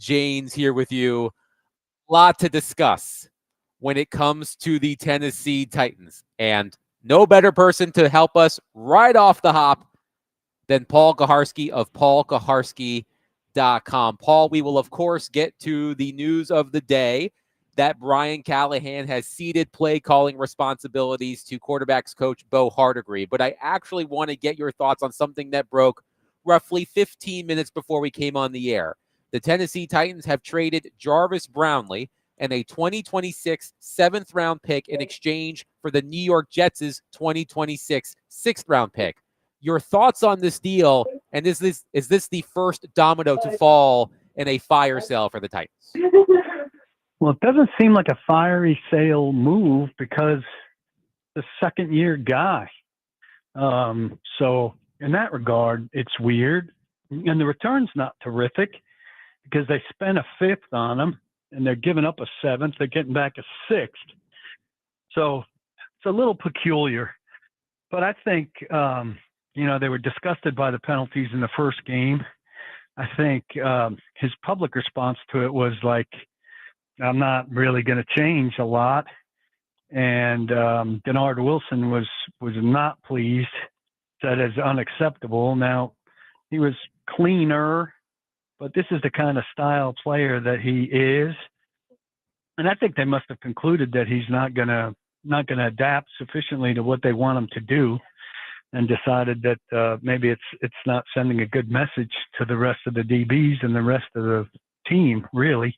Janes here with you. A lot to discuss when it comes to the Tennessee Titans. And no better person to help us right off the hop than Paul Gaharski of paulgaharski.com. Paul, we will, of course, get to the news of the day that Brian Callahan has ceded play calling responsibilities to quarterbacks coach Bo Hardegree. But I actually want to get your thoughts on something that broke roughly 15 minutes before we came on the air. The Tennessee Titans have traded Jarvis Brownley and a 2026 7th-round pick in exchange for the New York Jets' 2026 6th-round pick. Your thoughts on this deal, and is this the first domino to fall in a fire sale for the Titans? Well, it doesn't seem like a fiery sale move because the second-year guy. So in that regard, it's weird. And the return's not terrific because they spent a 5th on him, and they're giving up a 7th. They're getting back a 6th. So it's a little peculiar. But I think, they were disgusted by the penalties in the first game. I think his public response to it was like, I'm not really going to change a lot. And Denard Wilson was not pleased, said it's unacceptable. Now, he was cleaner, but this is the kind of style player that he is. And I think they must have concluded that he's not going to adapt sufficiently to what they want him to do, and decided that maybe it's not sending a good message to the rest of the DBs and the rest of the team, really.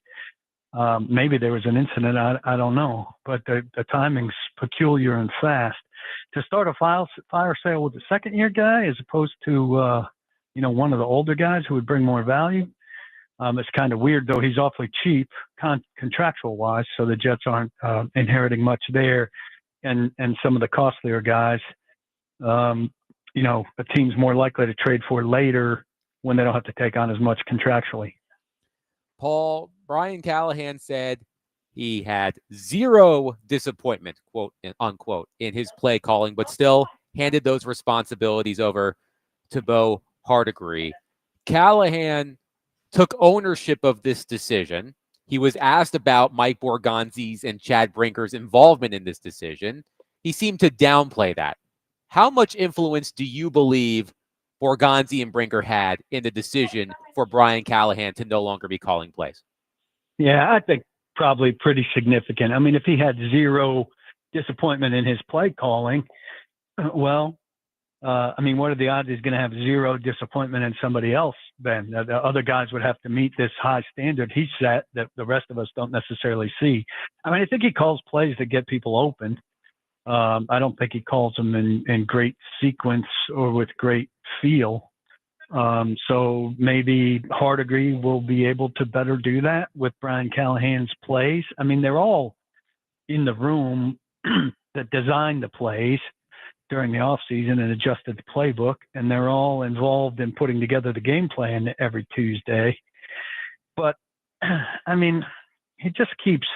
Maybe there was an incident, I don't know. But the timing's peculiar and fast. To start a fire sale with a second-year guy as opposed to, one of the older guys who would bring more value, it's kind of weird, though. He's awfully cheap contractual-wise, so the Jets aren't inheriting much there. And some of the costlier guys, a team's more likely to trade for later when they don't have to take on as much contractually. Paul, Brian Callahan said he had zero disappointment, quote unquote, in his play calling, but still handed those responsibilities over to Bo Hardegree. Callahan took ownership of this decision. He was asked about Mike Borgonzi's and Chad Brinker's involvement in this decision. He seemed to downplay that. How much influence do you believe Borgonzi and Brinker had in the decision for Brian Callahan to no longer be calling plays? Yeah, I think probably pretty significant. I mean, if he had zero disappointment in his play calling, what are the odds he's going to have zero disappointment in somebody else then? The other guys would have to meet this high standard he set that the rest of us don't necessarily see. I mean, I think he calls plays that get people open. I don't think he calls them in great sequence or with great feel. So maybe Hardegree will be able to better do that with Brian Callahan's plays. I mean, they're all in the room that designed the plays during the offseason and adjusted the playbook, and they're all involved in putting together the game plan every Tuesday. But, I mean, he just keeps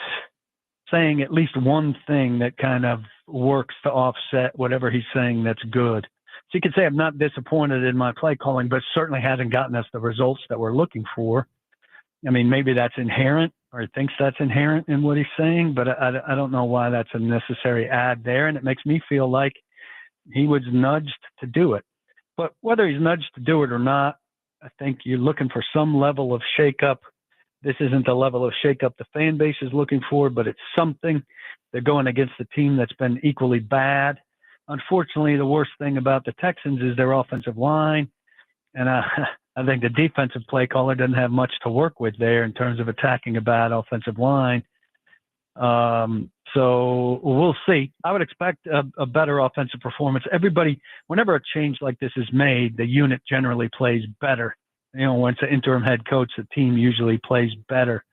saying at least one thing that kind of works to offset whatever he's saying that's good. So you could say I'm not disappointed in my play calling, but certainly hasn't gotten us the results that we're looking for. I mean, maybe that's inherent, or he thinks that's inherent in what he's saying, but I don't know why that's a necessary add there. And it makes me feel like he was nudged to do it. But whether he's nudged to do it or not, I think you're looking for some level of shakeup. This isn't the level of shakeup the fan base is looking for, but it's something. They're going against a team that's been equally bad. Unfortunately, the worst thing about the Texans is their offensive line. And I think the defensive play caller doesn't have much to work with there in terms of attacking a bad offensive line. So we'll see. I would expect a better offensive performance. Everybody, whenever a change like this is made, the unit generally plays better. When it's an interim head coach, the team usually plays better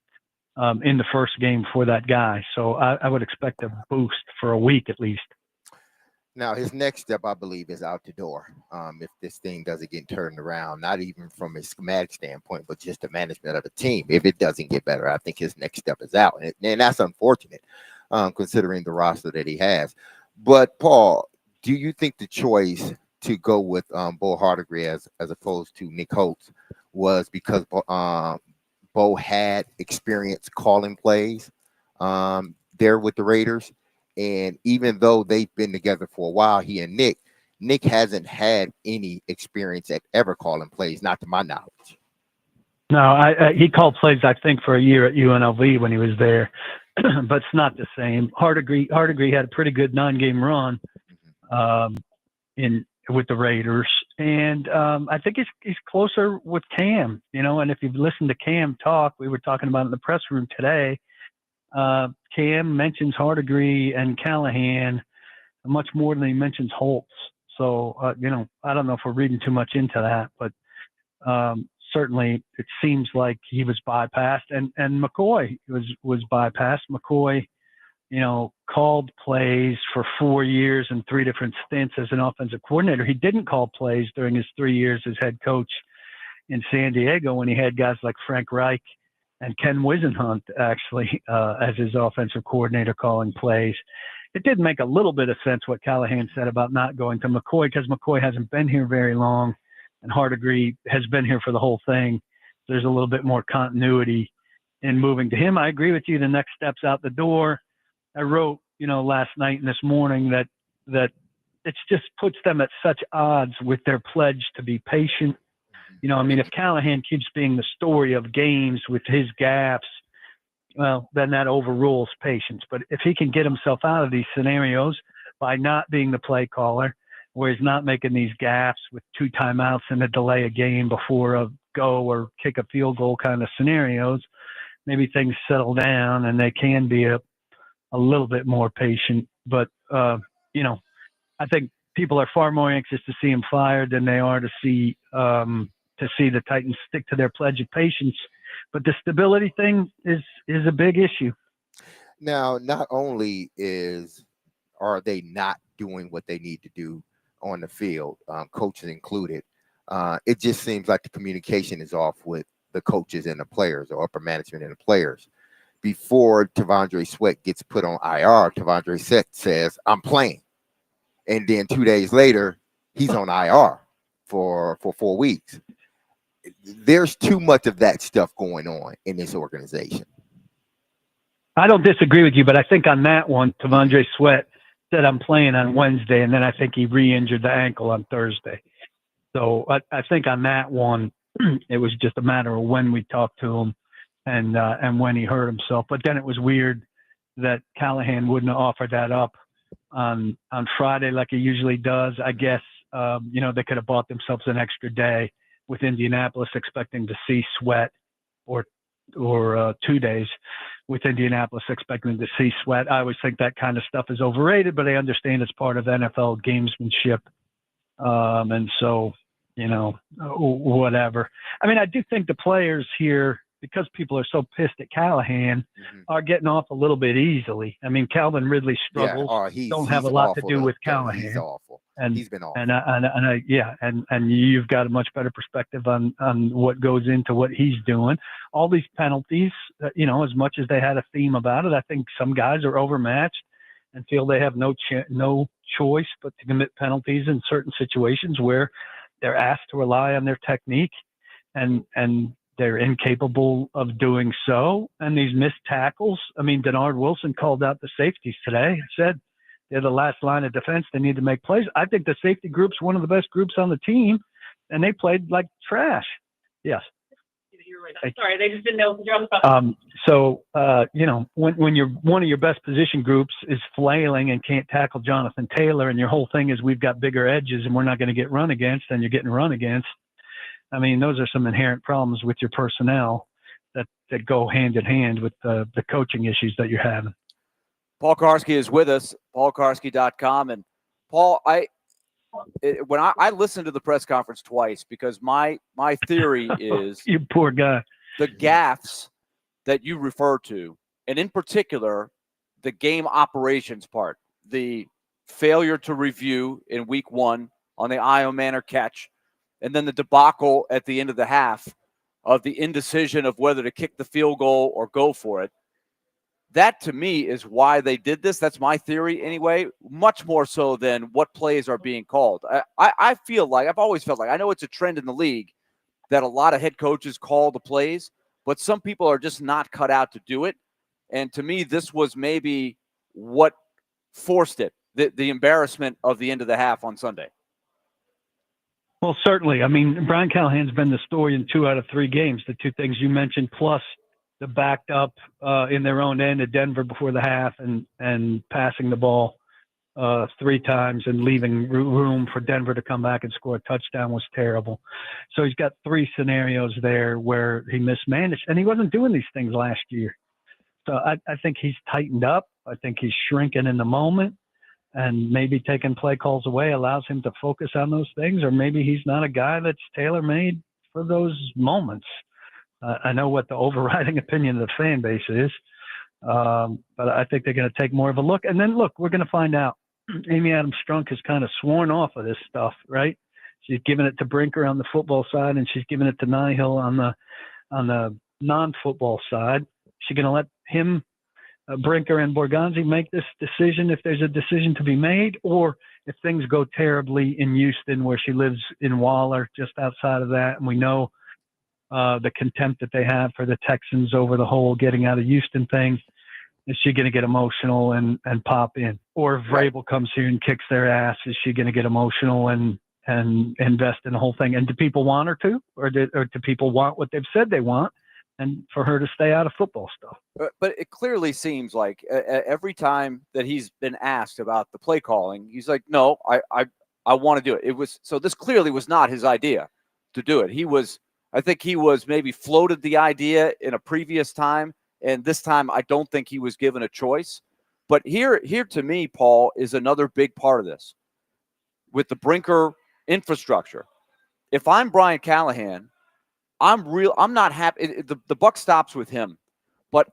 in the first game for that guy. So I would expect a boost for a week at least. Now, his next step, I believe, is out the door. If this thing doesn't get turned around, not even from a schematic standpoint, but just the management of the team. If it doesn't get better, I think his next step is out. And that's unfortunate, considering the roster that he has. But, Paul, do you think the choice to go with Bo Hardegree as opposed to Nick Holtz was because Bo had experience calling plays there with the Raiders. And even though they've been together for a while, he and Nick hasn't had any experience at ever calling plays, not to my knowledge. No, he called plays, I think, for a year at UNLV when he was there, but it's not the same. Hardegree had a pretty good 9-game run with the Raiders, and I think he's closer with Cam, and if you've listened to Cam talk, we were talking about it in the press room today, Cam mentions Hardegree and Callahan much more than he mentions Holtz. So, I don't know if we're reading too much into that, but certainly it seems like he was bypassed, and McCoy was bypassed. McCoy, called plays for 4 years and 3 different stints as an offensive coordinator. He didn't call plays during his 3 years as head coach in San Diego when he had guys like Frank Reich and Ken Wisenhunt actually as his offensive coordinator calling plays. It did make a little bit of sense what Callahan said about not going to McCoy, because McCoy hasn't been here very long and Hardegree has been here for the whole thing. There's a little bit more continuity in moving to him. I agree with you. The next step's out the door. I wrote, last night and this morning that it just puts them at such odds with their pledge to be patient. If Callahan keeps being the story of games with his gaffes, well, then that overrules patience. But if he can get himself out of these scenarios by not being the play caller, where he's not making these gaffes with 2 timeouts and a delay a game before a go or kick a field goal kind of scenarios, maybe things settle down and they can be a little bit more patient. But, I think people are far more anxious to see him fired than they are to see the Titans stick to their pledge of patience. But the stability thing is a big issue. Now, not only are they not doing what they need to do on the field, coaches included, it just seems like the communication is off with the coaches and the players, or upper management and the players. Before T'Vondre Sweat gets put on IR, T'Vondre Sweat says, "I'm playing." And then 2 days later, he's on IR for 4 weeks. There's too much of that stuff going on in this organization. I don't disagree with you, but I think on that one, T'Vondre Sweat said, "I'm playing on Wednesday," and then I think he re-injured the ankle on Thursday. So I think on that one, it was just a matter of when we talked to him and when he hurt himself. But then it was weird that Callahan wouldn't have offered that up on Friday like he usually does. I guess, they could have bought themselves an extra day with Indianapolis, expecting to see Sweat, or 2 days with Indianapolis expecting to see Sweat. I always think that kind of stuff is overrated, but I understand it's part of NFL gamesmanship. And so, whatever. I mean, I do think the players here, because people are so pissed at Callahan, are getting off a little bit easily. I mean, Calvin Ridley struggles. Don't have a lot to do with Callahan. He's awful. And he's been awful. And you've got a much better perspective on what goes into what he's doing. All these penalties, as much as they had a theme about it, I think some guys are overmatched and feel they have no choice but to commit penalties in certain situations where they're asked to rely on their technique, and they're incapable of doing so. And these missed tackles, I mean, Denard Wilson called out the safeties today, said they're the last line of defense. They need to make plays. I think the safety group's one of the best groups on the team, and they played like trash. Yes. Sorry, they just didn't know what the job was. When you're one of your best position groups is flailing and can't tackle Jonathan Taylor, and your whole thing is we've got bigger edges and we're not going to get run against, and you're getting run against. I mean, those are some inherent problems with your personnel that go hand in hand with the coaching issues that you're having. Paul Karski is with us, paulkarski.com. And Paul, when I listened to the press conference twice, because my theory is you poor guy, the gaffes that you refer to, and in particular, the game operations part, the failure to review in week 1 on the Io Manor catch, and then the debacle at the end of the half of the indecision of whether to kick the field goal or go for it. That, to me, is why they did this. That's my theory anyway, much more so than what plays are being called. I feel like, I've always felt like, I know it's a trend in the league that a lot of head coaches call the plays, but some people are just not cut out to do it. And to me, this was maybe what forced it, the embarrassment of the end of the half on Sunday. Well, certainly. I mean, Brian Callahan's been the story in 2 out of 3 games, the 2 things you mentioned, plus the backed up in their own end at Denver before the half and passing the ball 3 times and leaving room for Denver to come back and score a touchdown was terrible. So he's got 3 scenarios there where he mismanaged, and he wasn't doing these things last year. So I think he's tightened up. I think he's shrinking in the moment. And maybe taking play calls away allows him to focus on those things, or maybe he's not a guy that's tailor-made for those moments. I know what the overriding opinion of the fan base is, but I think they're going to take more of a look. And then, look, we're going to find out. Amy Adams-Strunk has kind of sworn off of this stuff, right? She's giving it to Brinker on the football side, and she's giving it to Nihil on the non-football side. She's going to let him Brinker and Borgonzi make this decision if there's a decision to be made, or if things go terribly in Houston, where she lives in Waller, just outside of that. And we know the contempt that they have for the Texans over the whole getting out of Houston thing. Is she going to get emotional and pop in? Or if Vrabel comes here and kicks their ass, is she going to get emotional and invest in the whole thing? And do people want her to, or do people want what they've said they want? And for her to stay out of football stuff. But it clearly seems like every time that he's been asked about the play calling, he's like, no, I want to do it. So this clearly was not his idea to do it. I think he was maybe floated the idea in a previous time. And this time, I don't think he was given a choice. But here to me, Paul, is another big part of this with the Brinker infrastructure. If I'm Brian Callahan, I'm not happy. The buck stops with him, but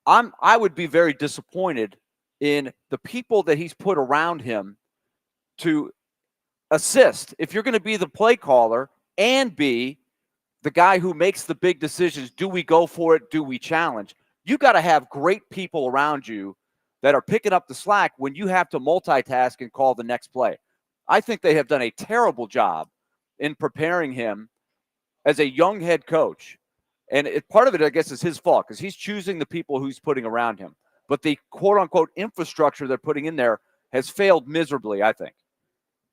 I would be very disappointed in the people that he's put around him to assist. If you're going to be the play caller and be the guy who makes the big decisions, do we go for it? Do we challenge? You got to have great people around you that are picking up the slack when you have to multitask and call the next play. I think they have done a terrible job in preparing him as a young head coach. And part of it, I guess, is his fault because he's choosing the people who's putting around him. But the quote-unquote infrastructure they're putting in there has failed miserably, I think.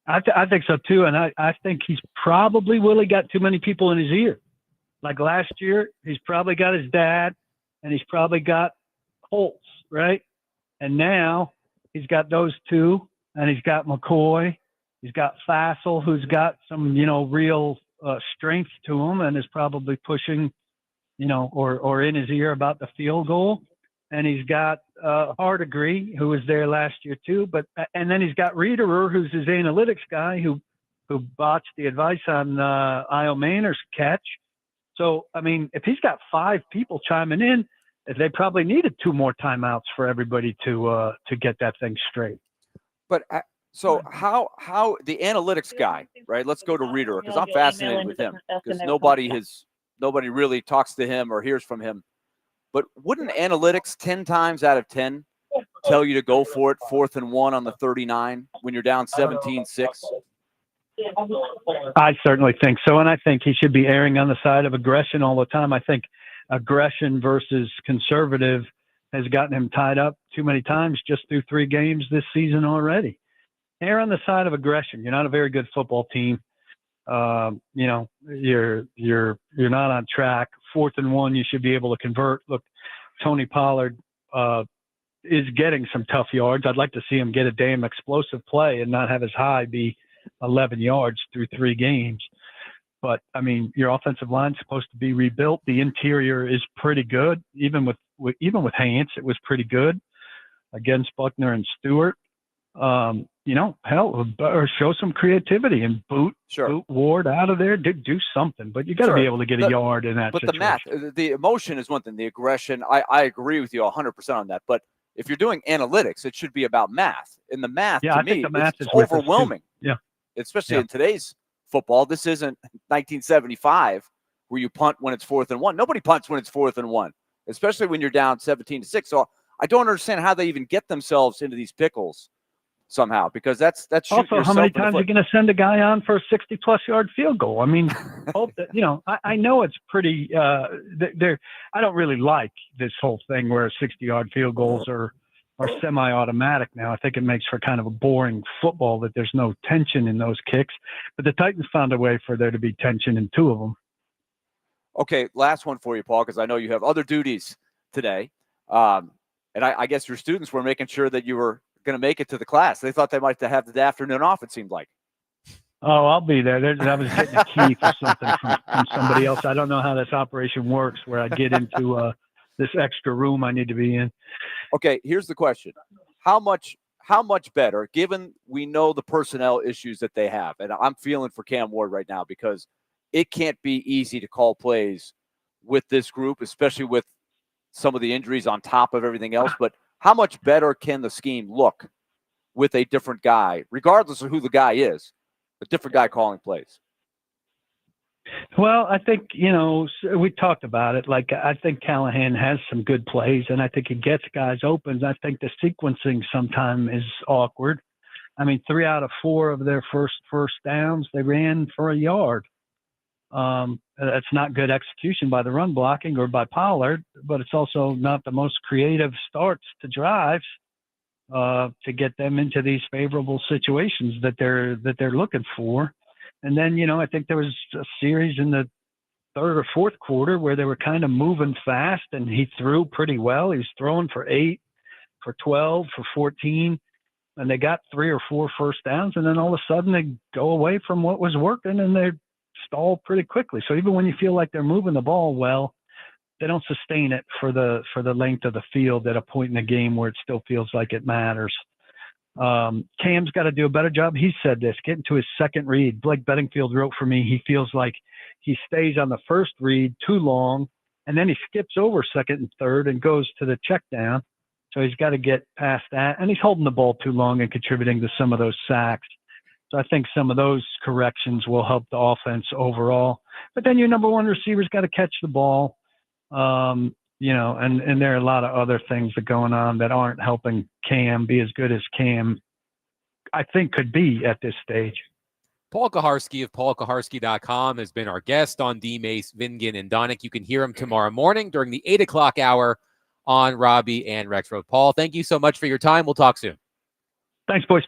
I think so, too. And I think he's probably, Willie, got too many people in his ear. Like last year, he's probably got his dad, and he's probably got Holtz, right? And now he's got those 2, and he's got McCoy. He's got Fassel, who's got some, real strength to him and is probably pushing, or in his ear about the field goal. And he's got Hardegree, who was there last year too. And then he's got Riederer, who's his analytics guy, who botched the advice on Io Maynard's catch. So, I mean, if he's got 5 people chiming in, they probably needed 2 more timeouts for everybody to get that thing straight. But so how the analytics guy, right? Let's go to Riederer because I'm fascinated with him because nobody really talks to him or hears from him. But wouldn't analytics 10 times out of 10 tell you to go for it 4th and 1 on the 39 when you're down 17-6? I certainly think so. And I think he should be erring on the side of aggression all the time. I think aggression versus conservative has gotten him tied up too many times just through 3 games this season already. Err on the side of aggression. You're not a very good football team. You're not on track. 4th and 1, you should be able to convert. Look, Tony Pollard is getting some tough yards. I'd like to see him get a damn explosive play and not have his high be 11 yards through 3 games. But I mean, your offensive line's supposed to be rebuilt. The interior is pretty good. Even with Hance, it was pretty good against Buckner and Stewart. Or show some creativity and boot Ward out of there. Do something, but you got to be able to get a yard in that situation. But the math, the emotion is one thing. The aggression, I agree with you 100% on that. But if you're doing analytics, it should be about math. And the math, to me, the math is overwhelming. Yeah, especially in today's football. This isn't 1975 where you punt when it's 4th and 1. Nobody punts when it's 4th and 1, especially when you're down 17-6. So I don't understand how they even get themselves into these pickles somehow, because that's shooting Also, yourself how many in the times are foot. you going to send a guy on for a 60-plus yard field goal? I mean, hope that, I know it's pretty. I don't really like this whole thing where 60-yard field goals are semi-automatic now. I think it makes for kind of a boring football that there's no tension in those kicks. But the Titans found a way for there to be tension in two of them. Okay, last one for you, Paul, because I know you have other duties today. And I guess your students were making sure that you were going to make it to the class. They thought they might have the afternoon off, it seemed like. Oh, I'll be there. I was getting a key for something from somebody else. I don't know how this operation works where I get into this extra room I need to be in. Okay, here's the question. How much better, given we know the personnel issues that they have, and I'm feeling for Cam Ward right now because it can't be easy to call plays with this group, especially with some of the injuries on top of everything else. But how much better can the scheme look with a different guy, regardless of who the guy is, a different guy calling plays? Well, I think, we talked about it. Like, I think Callahan has some good plays, and I think he gets guys open. I think the sequencing sometimes is awkward. I mean, 3 out of 4 of their first downs, they ran for a yard. That's not good execution by the run blocking or by Pollard, but it's also not the most creative starts to drives to get them into these favorable situations that they're looking for. And then, I think there was a series in the third or fourth quarter where they were kind of moving fast, and he threw pretty well. He was throwing for 8, for 12, for 14, and they got 3 or 4 first downs, and then all of a sudden they go away from what was working and they stall pretty quickly. So even when you feel like they're moving the ball well, they don't sustain it for the length of the field at a point in the game where it still feels like it matters. Cam's got to do a better job. He said this, getting to his second read. Blake Bedingfield wrote for me, he feels like he stays on the first read too long, and then he skips over second and third and goes to the check down. So he's got to get past that. And he's holding the ball too long and contributing to some of those sacks. So I think some of those corrections will help the offense overall. But then your number one receiver's got to catch the ball. And there are a lot of other things that are going on that aren't helping Cam be as good as Cam, I think, could be at this stage. Paul Kaharski of paulkaharski.com has been our guest on D. Mace, Vingan, and Donick. You can hear him tomorrow morning during the 8 o'clock hour on Robbie and Rexroad. Paul, thank you so much for your time. We'll talk soon. Thanks, boys.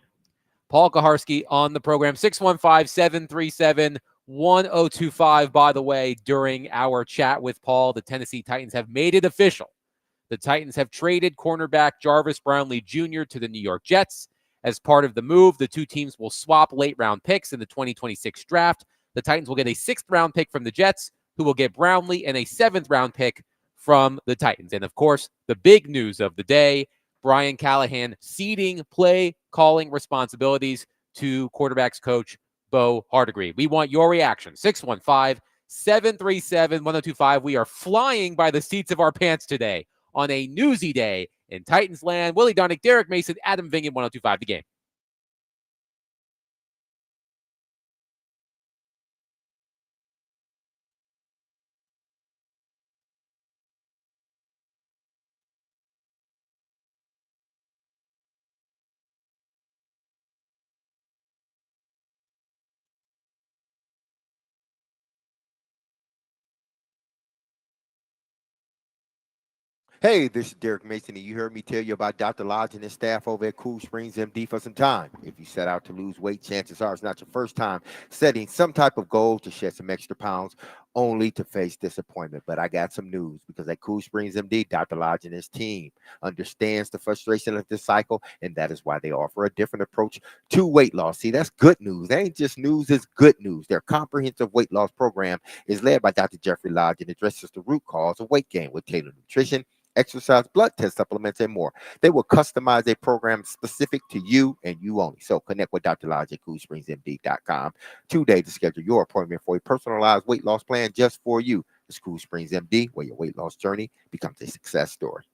Paul Kaharski on the program, 615-737-1025. By the way, during our chat with Paul, the Tennessee Titans have made it official. The Titans have traded cornerback Jarvis Brownley Jr. to the New York Jets. As part of the move, the two teams will swap late-round picks in the 2026 draft. The Titans will get a 6th-round pick from the Jets, who will get Brownley, and a 7th-round pick from the Titans. And, of course, the big news of the day, Brian Callahan ceding play calling responsibilities to quarterbacks coach Bo Hardegree. We want your reaction. 615-737-1025. We are flying by the seats of our pants today on a newsy day in Titans land. Willie Donick, Derek Mason, Adam Vingan, 1025 The Game. Hey, this is Derek Mason, and you heard me tell you about Dr. Lodge and his staff over at Cool Springs MD for some time. If you set out to lose weight, chances are it's not your first time setting some type of goal to shed some extra pounds only to face disappointment. But I got some news, because at Cool Springs MD, Dr. Lodge and his team understands the frustration of this cycle, and that is why they offer a different approach to weight loss. See, that's good news. That ain't just news, it's good news. Their comprehensive weight loss program is led by Dr. Jeffrey Lodge and addresses the root cause of weight gain with tailored nutrition, exercise, blood test supplements, and more. They will customize a program specific to you and you only. So connect with Dr. Lodge at CoolSpringsMD.com today to schedule your appointment for a personalized weight loss plan just for you. It's Cool Springs MD, where your weight loss journey becomes a success story.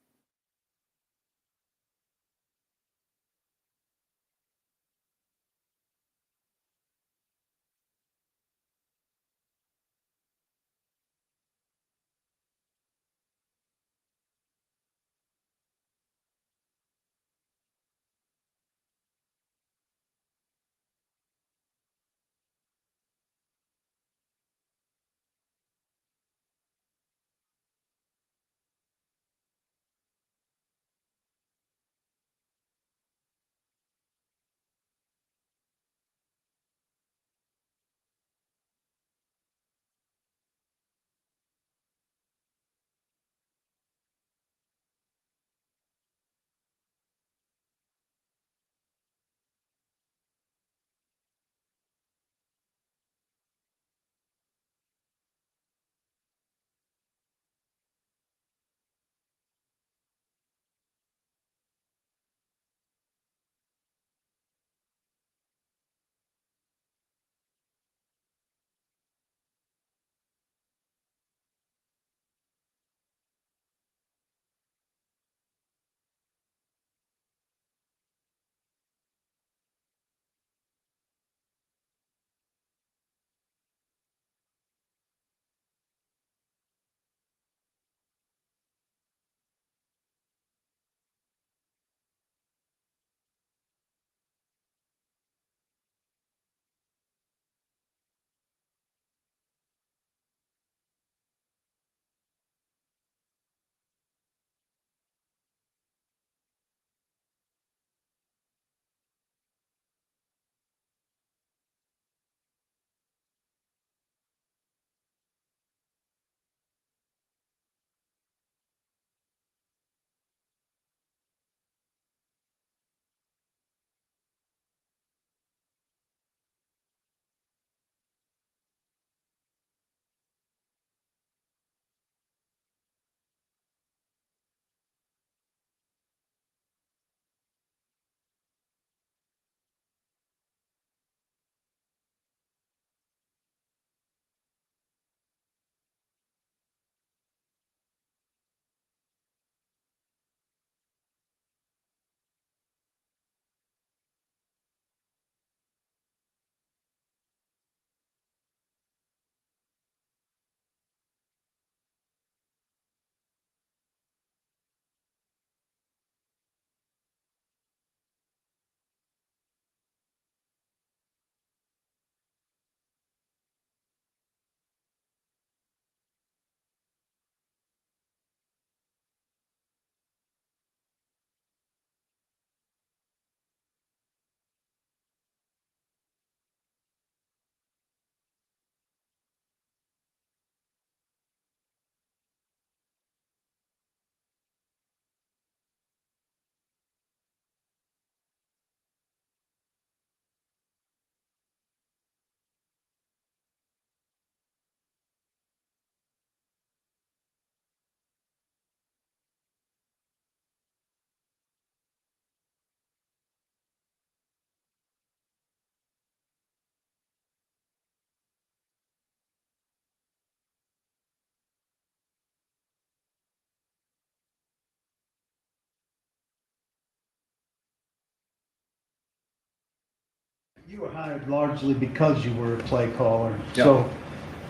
You were hired largely because you were a play caller. Yeah. So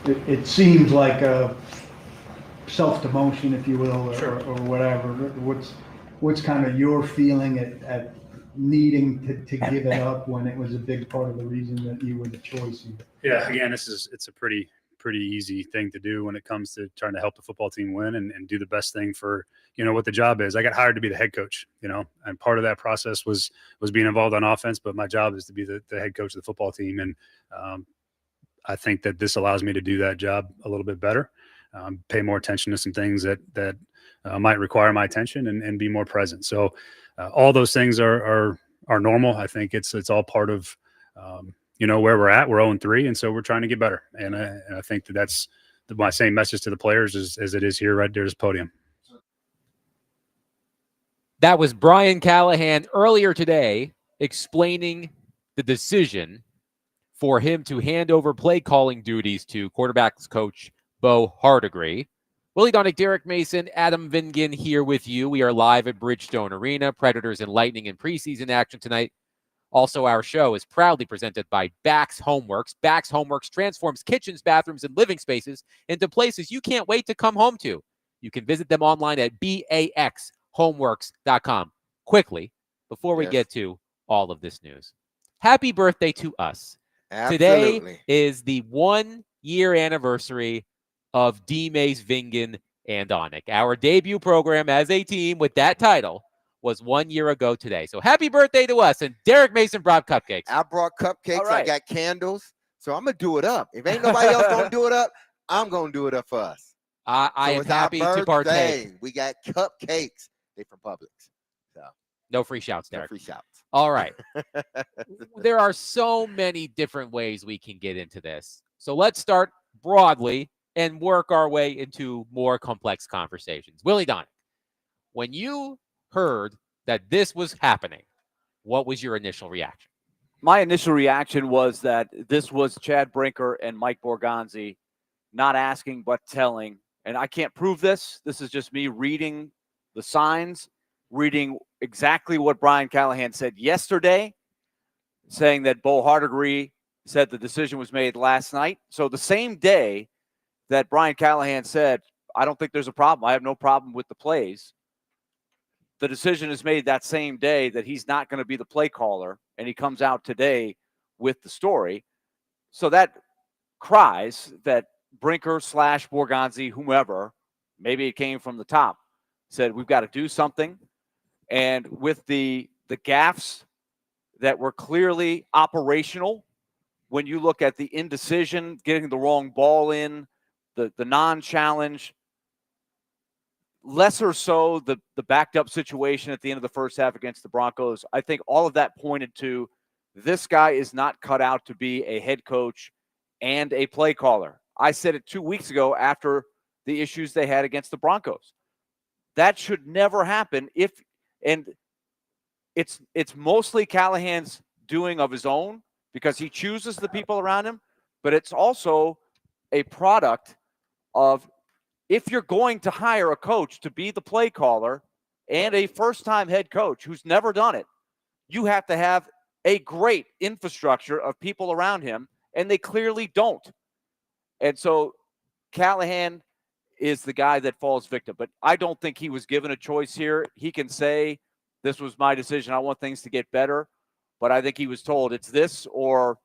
it seems like a self-demotion, if you will, or whatever. What's kind of your feeling at needing to give it up when it was a big part of the reason that you were the choice? Yeah, again, it's a pretty easy thing to do when it comes to trying to help the football team win and do the best thing for, what the job is. I got hired to be the head coach, and part of that process was being involved on offense, but my job is to be the head coach of the football team. And I think that this allows me to do that job a little bit better, pay more attention to some things that might require my attention and be more present. So all those things are normal. I think it's all part of, where we're at. We're 0-3, and so we're trying to get better. And I think that's my same message to the players as it is here right there at this podium. That was Brian Callahan earlier today explaining the decision for him to hand over play calling duties to quarterbacks coach Bo Hardegree. Willie Donick, Derek Mason, Adam Vingan here with you. We are live at Bridgestone Arena. Predators and Lightning in preseason action tonight. Also, our show is proudly presented by Bax Homeworks. Bax Homeworks transforms kitchens, bathrooms, and living spaces into places you can't wait to come home to. You can visit them online at baxhomeworks.com. Quickly, before we get to all of this news, happy birthday to us. Absolutely. Today is the 1-year anniversary of D. Mace, Vingan, and Donick. Our debut program as a team with that title was 1 year ago today. So happy birthday to us. And Derek Mason brought cupcakes. I brought cupcakes. All right. I got candles. So I'm going to do it up. If ain't nobody else going to do it up, I'm going to do it up for us. I am happy to partake. We got cupcakes. They from Publix. So no free shouts, Derek. No free shouts. All right. There are so many different ways we can get into this. So let's start broadly and work our way into more complex conversations. Willie Donick, when you heard that this was happening, what was your initial reaction? My initial reaction was that this was Chad Brinker and Mike Borgonzi not asking but telling. And I can't prove this. This is just me reading the signs, reading exactly what Brian Callahan said yesterday, saying that Bo Hardegree said the decision was made last night. So the same day that Brian Callahan said, I don't think there's a problem. I have no problem with the plays. The decision is made that same day that he's not going to be the play caller, and he comes out today with the story. So that cries that Brinker / Borgonzi, whomever, maybe it came from the top, said we've got to do something. And with the gaffes that were clearly operational, when you look at the indecision, getting the wrong ball in, the non-challenge, lesser so the backed up situation at the end of the first half against the Broncos, I think all of that pointed to this guy is not cut out to be a head coach and a play caller. I said it 2 weeks ago after the issues they had against the Broncos. That should never happen and it's mostly Callahan's doing of his own because he chooses the people around him, but it's also a product of if you're going to hire a coach to be the play caller and a first-time head coach who's never done it, you have to have a great infrastructure of people around him, and they clearly don't. And so Callahan is the guy that falls victim. But I don't think he was given a choice here. He can say, this was my decision. I want things to get better. But I think he was told it's this or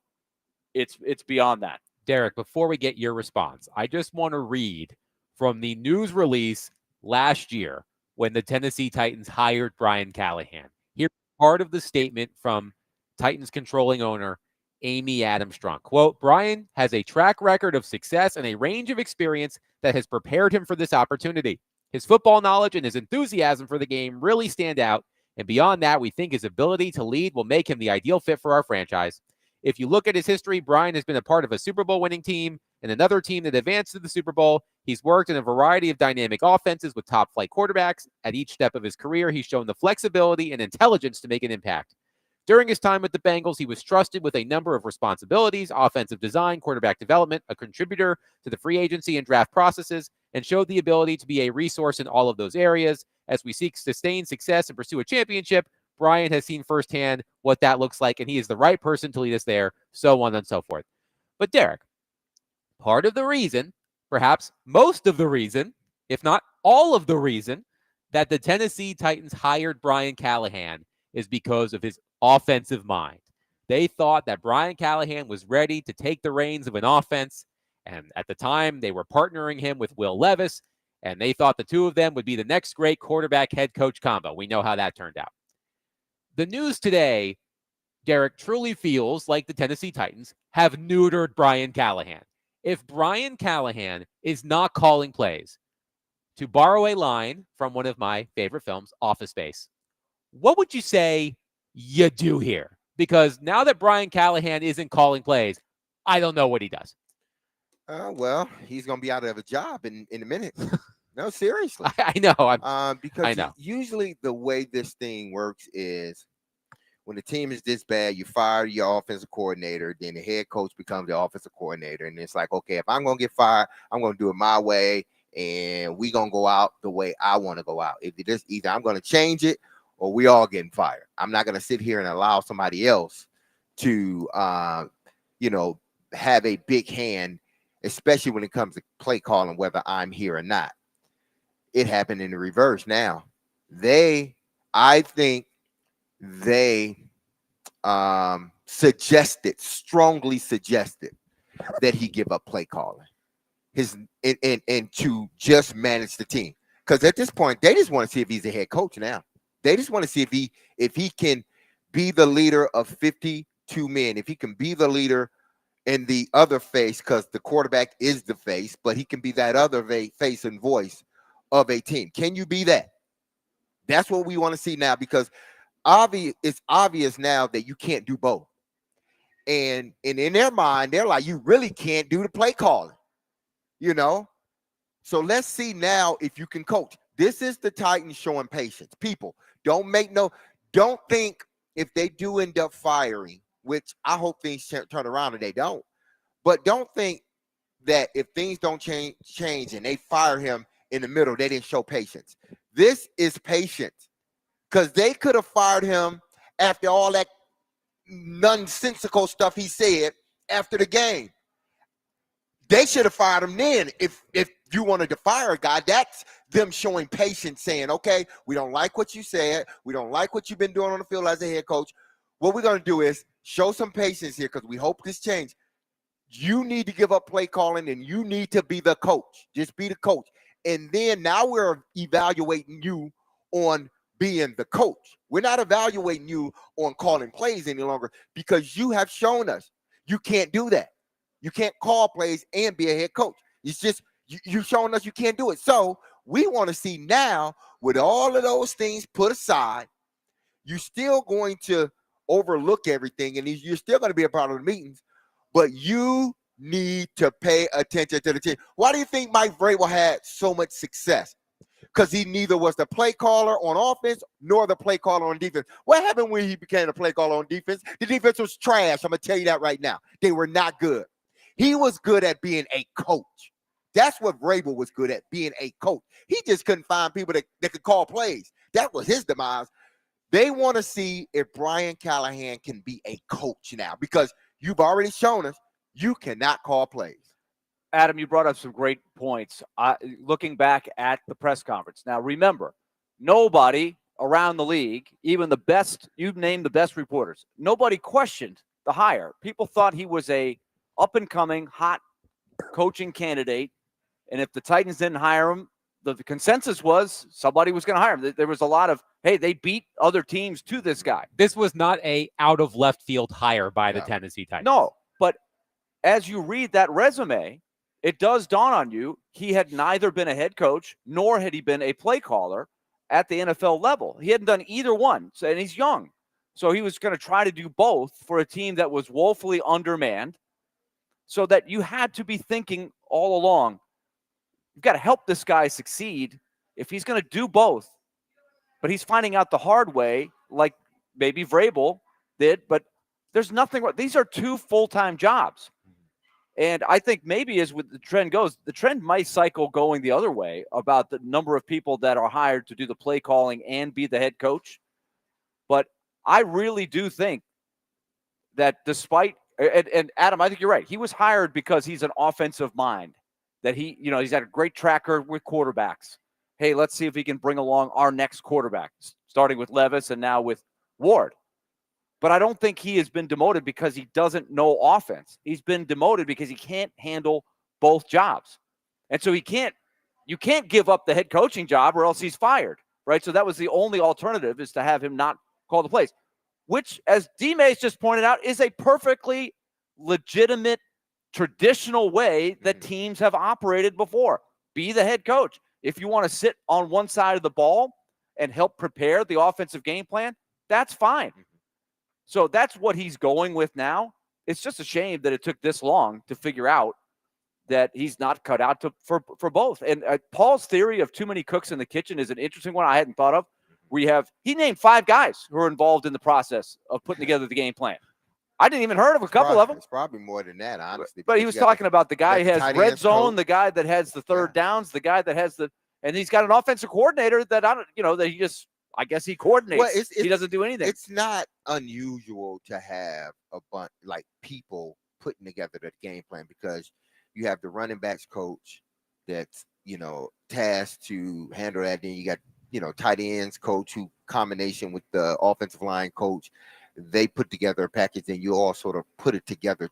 it's beyond that. Derek, before we get your response, I just want to read from the news release last year when the Tennessee Titans hired Brian Callahan. Here's part of the statement from Titans controlling owner Amy Adams-Strunk. Quote, Brian has a track record of success and a range of experience that has prepared him for this opportunity. His football knowledge and his enthusiasm for the game really stand out. And beyond that, we think his ability to lead will make him the ideal fit for our franchise. If you look at his history, Brian has been a part of a Super Bowl winning team and another team that advanced to the Super Bowl. He's worked in a variety of dynamic offenses with top flight quarterbacks. At each step of his career, he's shown the flexibility and intelligence to make an impact. During his time with the Bengals, he was trusted with a number of responsibilities: offensive design, quarterback development, a contributor to the free agency and draft processes, and showed the ability to be a resource in all of those areas. As we seek sustained success and pursue a championship, Brian has seen firsthand what that looks like, and he is the right person to lead us there, so on and so forth. But Derek, part of the reason, perhaps most of the reason, if not all of the reason, that the Tennessee Titans hired Brian Callahan is because of his offensive mind. They thought that Brian Callahan was ready to take the reins of an offense, and at the time, they were partnering him with Will Levis, and they thought the two of them would be the next great quarterback head coach combo. We know how that turned out. The news today, Derek, truly feels like the Tennessee Titans have neutered Brian Callahan. If Brian Callahan is not calling plays, to borrow a line from one of my favorite films, Office Space, what would you say you do here? Because now that Brian Callahan isn't calling plays, I don't know what he does. Well, he's going to be out of a job in a minute. No, seriously. I know. Because I know. Usually the way this thing works is when the team is this bad, you fire your offensive coordinator, then the head coach becomes the offensive coordinator. And it's like, okay, if I'm going to get fired, I'm going to do it my way, and we're going to go out the way I want to go out. If it is either I'm going to change it or we all getting fired. I'm not going to sit here and allow somebody else to, have a big hand, especially when it comes to play calling, whether I'm here or not. It happened in the reverse. Now, I think they strongly suggested that he give up play calling and to just manage the team. Because at this point, they just want to see if he's a head coach now. They just want to see if he can be the leader of 52 men, if he can be the leader in the other face, because the quarterback is the face, but he can be that other face and voice of a team. Can you be that? That's what we want to see now, because it's obvious now that you can't do both. And in their mind, they're like, you really can't do the play calling, So let's see now if you can coach. This is the Titans showing patience. People, don't think if they do end up firing, which I hope things turn around and they don't, but don't think that if things don't change and they fire him in the middle, they didn't show patience. This is patience, because they could have fired him after all that nonsensical stuff he said after the game. They should have fired him then. If you wanted to fire a guy, that's them showing patience, saying, okay, we don't like what you said. We don't like what you've been doing on the field as a head coach. What we're going to do is show some patience here, because we hope this changes. You need to give up play calling, and you need to be the coach. Just be the coach. And then now we're evaluating you on being the coach. We're not evaluating you on calling plays any longer, because you have shown us you can't do that. You can't call plays and be a head coach. It's just you've shown us you can't do it. So we want to see now, with all of those things put aside, you're still going to overlook everything, and you're still going to be a part of the meetings, but you need to pay attention to the team. Why do you think Mike Vrabel had so much success? Because he neither was the play caller on offense nor the play caller on defense. What happened when he became the play caller on defense? The defense was trash. I'm going to tell you that right now. They were not good. He was good at being a coach. That's what Vrabel was good at, being a coach. He just couldn't find people that could call plays. That was his demise. They want to see if Brian Callahan can be a coach now, because you've already shown us you cannot call plays. Adam, you brought up some great points. Looking back at the press conference. Now, remember, nobody around the league, even the best, you've named the best reporters, nobody questioned the hire. People thought he was a up-and-coming, hot coaching candidate, and if the Titans didn't hire him, the consensus was somebody was going to hire him. There was a lot of, hey, they beat other teams to this guy. This was not a out-of-left-field hire by the Tennessee Titans. No, but as you read that resume, it does dawn on you, he had neither been a head coach nor had he been a play caller at the NFL level. He hadn't done either one, and he's young. So he was going to try to do both for a team that was woefully undermanned, so that you had to be thinking all along, you've got to help this guy succeed if he's going to do both. But he's finding out the hard way, like maybe Vrabel did, but there's nothing wrong. These are two full-time jobs. And I think maybe as with the trend goes, the trend might cycle going the other way about the number of people that are hired to do the play calling and be the head coach. But I really do think that despite and Adam, I think you're right. He was hired because he's an offensive mind. That he's had a great tracker with quarterbacks. Hey, let's see if he can bring along our next quarterback, starting with Levis and now with Ward. But I don't think he has been demoted because he doesn't know offense. He's been demoted because he can't handle both jobs. And so you can't give up the head coaching job or else he's fired, right? So that was the only alternative, is to have him not call the plays, which, as D. Mays just pointed out, is a perfectly legitimate, traditional way that teams have operated before. Be the head coach. If you want to sit on one side of the ball and help prepare the offensive game plan, that's fine. So that's what he's going with now. It's just a shame that it took this long to figure out that he's not cut out for both. And Paul's theory of too many cooks in the kitchen is an interesting one I hadn't thought of. He named 5 guys who are involved in the process of putting together the game plan. I didn't even heard of a couple of them. It's probably more than that, honestly. But he was talking about the guy who has red zone, coach. the guy that has the third downs, the guy that has and he's got an offensive coordinator that that he just, I guess he coordinates. Well, he doesn't do anything. It's not unusual to have a bunch like people putting together the game plan, because you have the running backs coach that's tasked to handle that. Then you got tight ends coach, who combination with the offensive line coach, they put together a package and you all sort of put it together.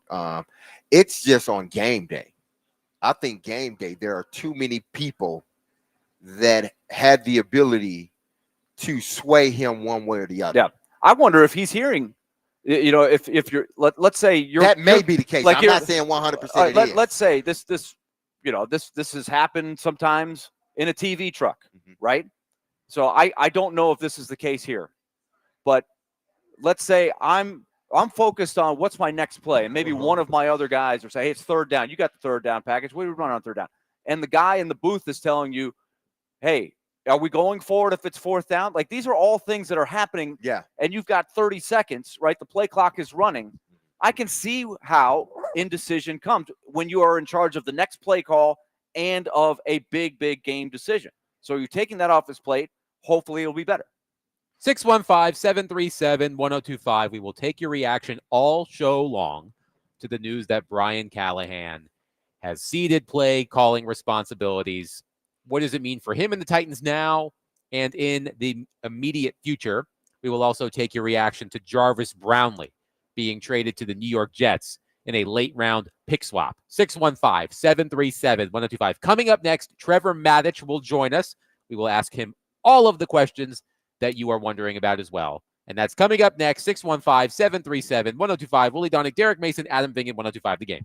It's just on game day. I think game day, there are too many people that had the ability to sway him one way or the other. Yeah. I wonder if he's hearing, if you're, let's say that may be the case. Like I'm not saying 100%. Let's say this has happened sometimes in a TV truck, right? So I don't know if this is the case here, but let's say I'm focused on what's my next play, and maybe one of my other guys or say, hey, it's third down. You got the third down package. What do we run on third down? And the guy in the booth is telling you, hey, are we going forward if it's fourth down? Like, these are all things that are happening. Yeah. And you've got 30 seconds, right? The play clock is running. I can see how indecision comes when you are in charge of the next play call and of a big, big game decision. So you're taking that off his plate. Hopefully it'll be better. 615-737-1025. We will take your reaction all show long to the news that Brian Callahan has ceded play calling responsibilities. What does it mean for him and the Titans now and in the immediate future? We will also take your reaction to Jarvis Brownley being traded to the New York Jets in a late round pick swap. 615-737-1025. Coming up next, Trevor Matich will join us. We will ask him all of the questions that you are wondering about as well. And that's coming up next. 615-737-1025. Willie Donick, Derek Mason, Adam Vingan, 1025 The Game.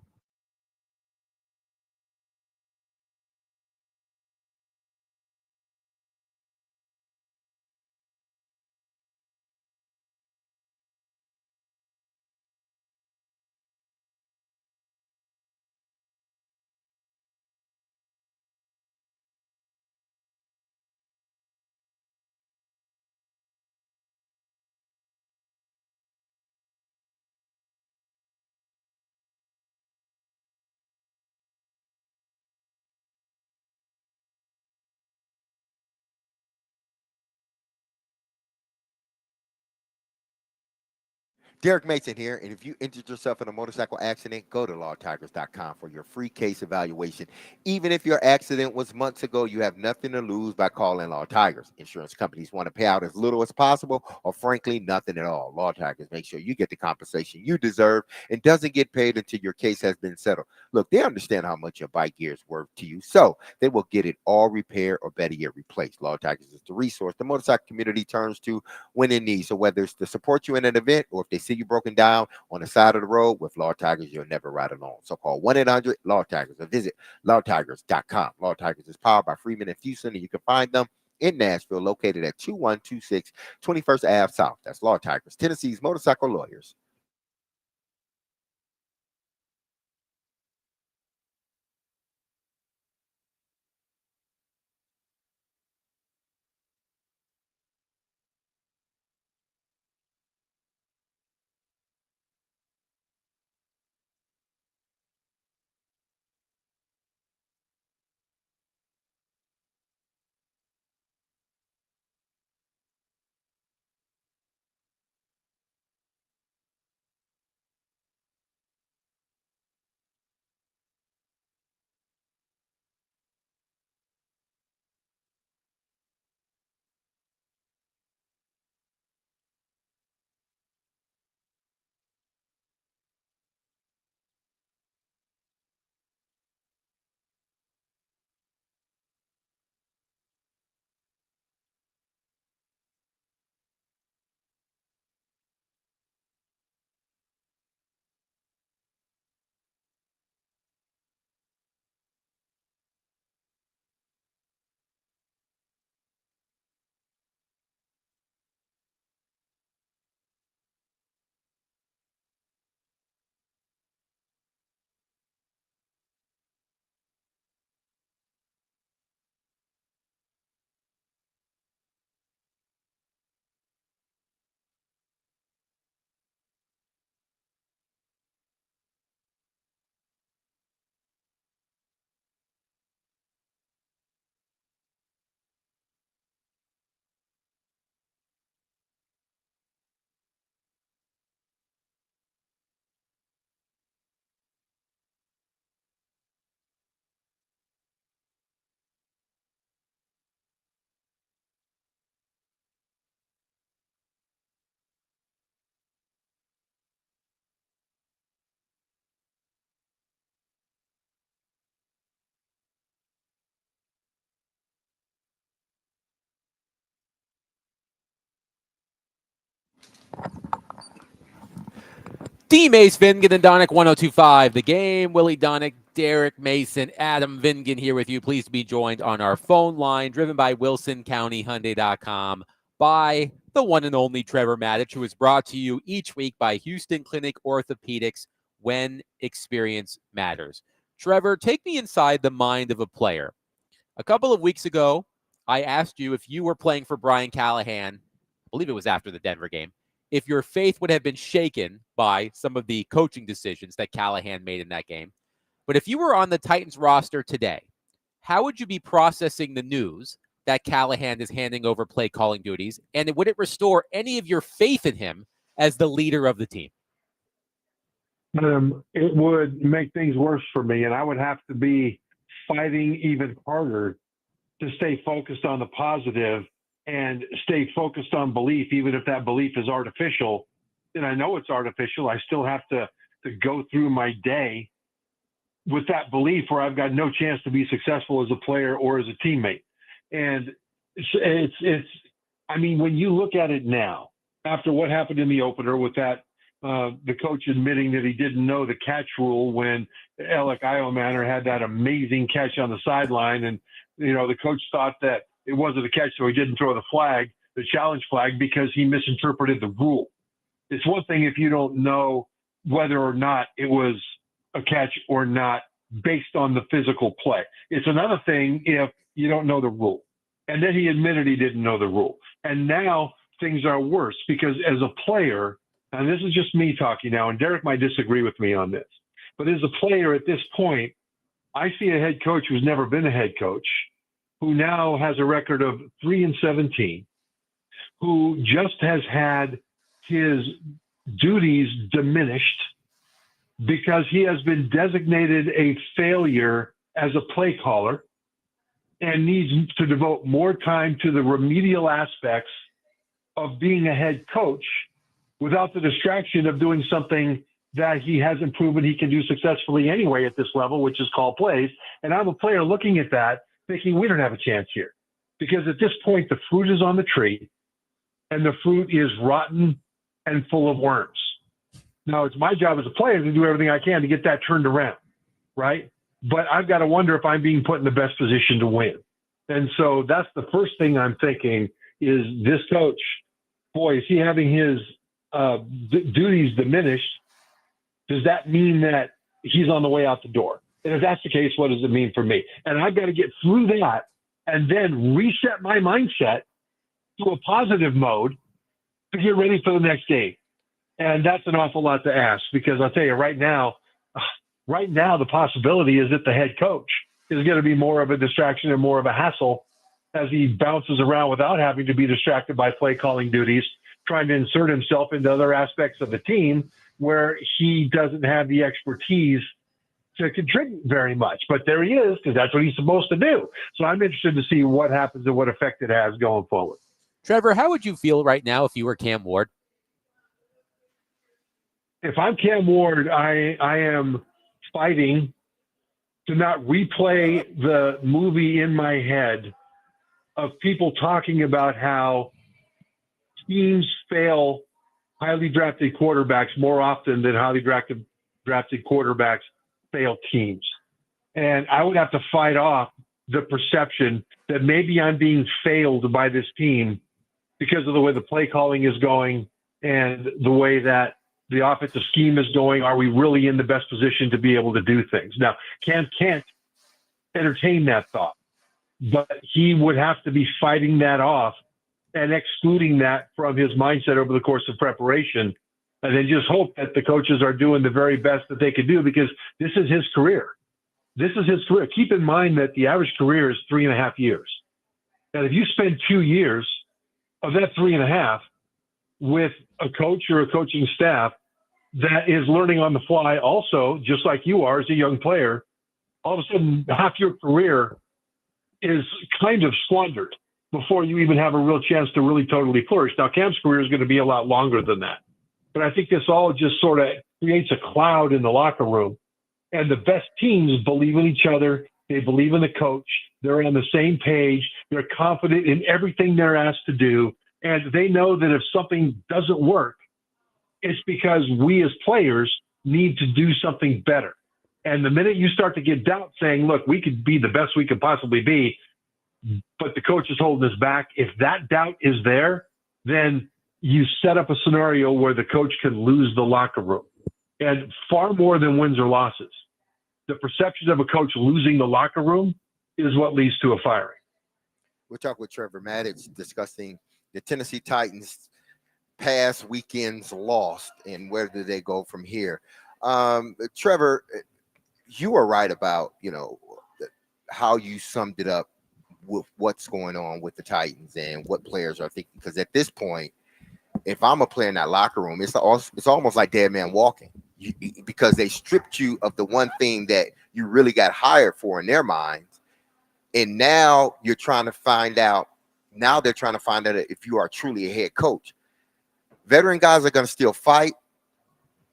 Derek Mason here, and if you injured yourself in a motorcycle accident, go to lawtigers.com for your free case evaluation. Even if your accident was months ago, you have nothing to lose by calling Law Tigers. Insurance companies want to pay out as little as possible, or frankly, nothing at all. Law Tigers make sure you get the compensation you deserve and doesn't get paid until your case has been settled. Look, they understand how much your bike gear is worth to you, so they will get it all repaired or better yet replaced. Law Tigers is the resource the motorcycle community turns to when in need. So whether it's to support you in an event or if they see you broken down on the side of the road, with Law Tigers, you'll never ride alone. So call 1-800-LAW Tigers or visit lawtigers.com. Law Tigers is powered by Freeman and Houston, and you can find them in Nashville, located at 2126 21st Ave South. That's Law Tigers, Tennessee's motorcycle lawyers. D. Mace, Vingan, and Donick, 1025. The Game. Willie Donick, Derek Mason, Adam Vingan here with you. Pleased to be joined on our phone line, driven by WilsonCountyHyundai.com, by the one and only Trevor Matich, who is brought to you each week by Houston Clinic Orthopedics, when experience matters. Trevor, take me inside the mind of a player. A couple of weeks ago, I asked you if you were playing for Brian Callahan, I believe it was after the Denver game, if your faith would have been shaken by some of the coaching decisions that Callahan made in that game. But if you were on the Titans roster today, how would you be processing the news that Callahan is handing over play calling duties? And would it restore any of your faith in him as the leader of the team? It would make things worse for me, and I would have to be fighting even harder to stay focused on the positive and stay focused on belief, even if that belief is artificial. And I know it's artificial. I still have to go through my day with that belief where I've got no chance to be successful as a player or as a teammate. And I mean, when you look at it now, after what happened in the opener with that, the coach admitting that he didn't know the catch rule when Alec Iomanner had that amazing catch on the sideline. And, the coach thought that it wasn't a catch, so he didn't throw the challenge flag, because he misinterpreted the rule. It's one thing if you don't know whether or not it was a catch or not based on the physical play. It's another thing if you don't know the rule. And then he admitted he didn't know the rule. And now things are worse, because as a player, and this is just me talking now, and Derek might disagree with me on this, but as a player at this point, I see a head coach who's never been a head coach, who now has a record of 3-17, who just has had his duties diminished because he has been designated a failure as a play caller and needs to devote more time to the remedial aspects of being a head coach without the distraction of doing something that he hasn't proven he can do successfully anyway at this level, which is call plays. And I'm a player looking at that, thinking we don't have a chance here. Because at this point, the fruit is on the tree, and the fruit is rotten and full of worms. Now, it's my job as a player to do everything I can to get that turned around, right? But I've got to wonder if I'm being put in the best position to win. And so that's the first thing I'm thinking is, this coach, boy, is he having his duties diminished? Does that mean that he's on the way out the door? And if that's the case, what does it mean for me? And I've got to get through that and then reset my mindset to a positive mode to get ready for the next game. And that's an awful lot to ask, because I'll tell you right now, the possibility is that the head coach is going to be more of a distraction and more of a hassle as he bounces around without having to be distracted by play calling duties, trying to insert himself into other aspects of the team where he doesn't have the expertise to contribute very much. But there he is, because that's what he's supposed to do. So I'm interested to see what happens and what effect it has going forward. Trevor, how would you feel right now if you were Cam Ward? If I'm Cam Ward, I am fighting to not replay the movie in my head of people talking about how teams fail highly drafted quarterbacks more often than highly drafted quarterbacks fail teams. And I would have to fight off the perception that maybe I'm being failed by this team because of the way the play calling is going and the way that the offensive scheme is going. Are we really in the best position to be able to do things? Now, Cam can't entertain that thought, but he would have to be fighting that off and excluding that from his mindset over the course of preparation, and then just hope that the coaches are doing the very best that they could do, because this is his career. This is his career. Keep in mind that the average career is 3.5 years. And if you spend 2 years of that 3.5 with a coach or a coaching staff that is learning on the fly also, just like you are as a young player, all of a sudden half your career is kind of squandered before you even have a real chance to really totally flourish. Now, Cam's career is going to be a lot longer than that. But I think this all just sort of creates a cloud in the locker room. And the best teams believe in each other. They believe in the coach. They're on the same page. They're confident in everything they're asked to do. And they know that if something doesn't work, it's because we as players need to do something better. And the minute you start to get doubt saying, look, we could be the best we could possibly be, but the coach is holding us back, if that doubt is there, then you set up a scenario where the coach can lose the locker room. And far more than wins or losses, the perception of a coach losing the locker room is what leads to a firing. We'll talk with Trevor Matich discussing the Tennessee Titans past weekend's loss and where do they go from here. Trevor, you were right about, how you summed it up with what's going on with the Titans and what players are thinking. Because at this point, if I'm a player in that locker room, it's almost like dead man walking, because they stripped you of the one thing that you really got hired for in their minds. And now you're trying to find out. Now they're trying to find out if you are truly a head coach. Veteran guys are going to still fight,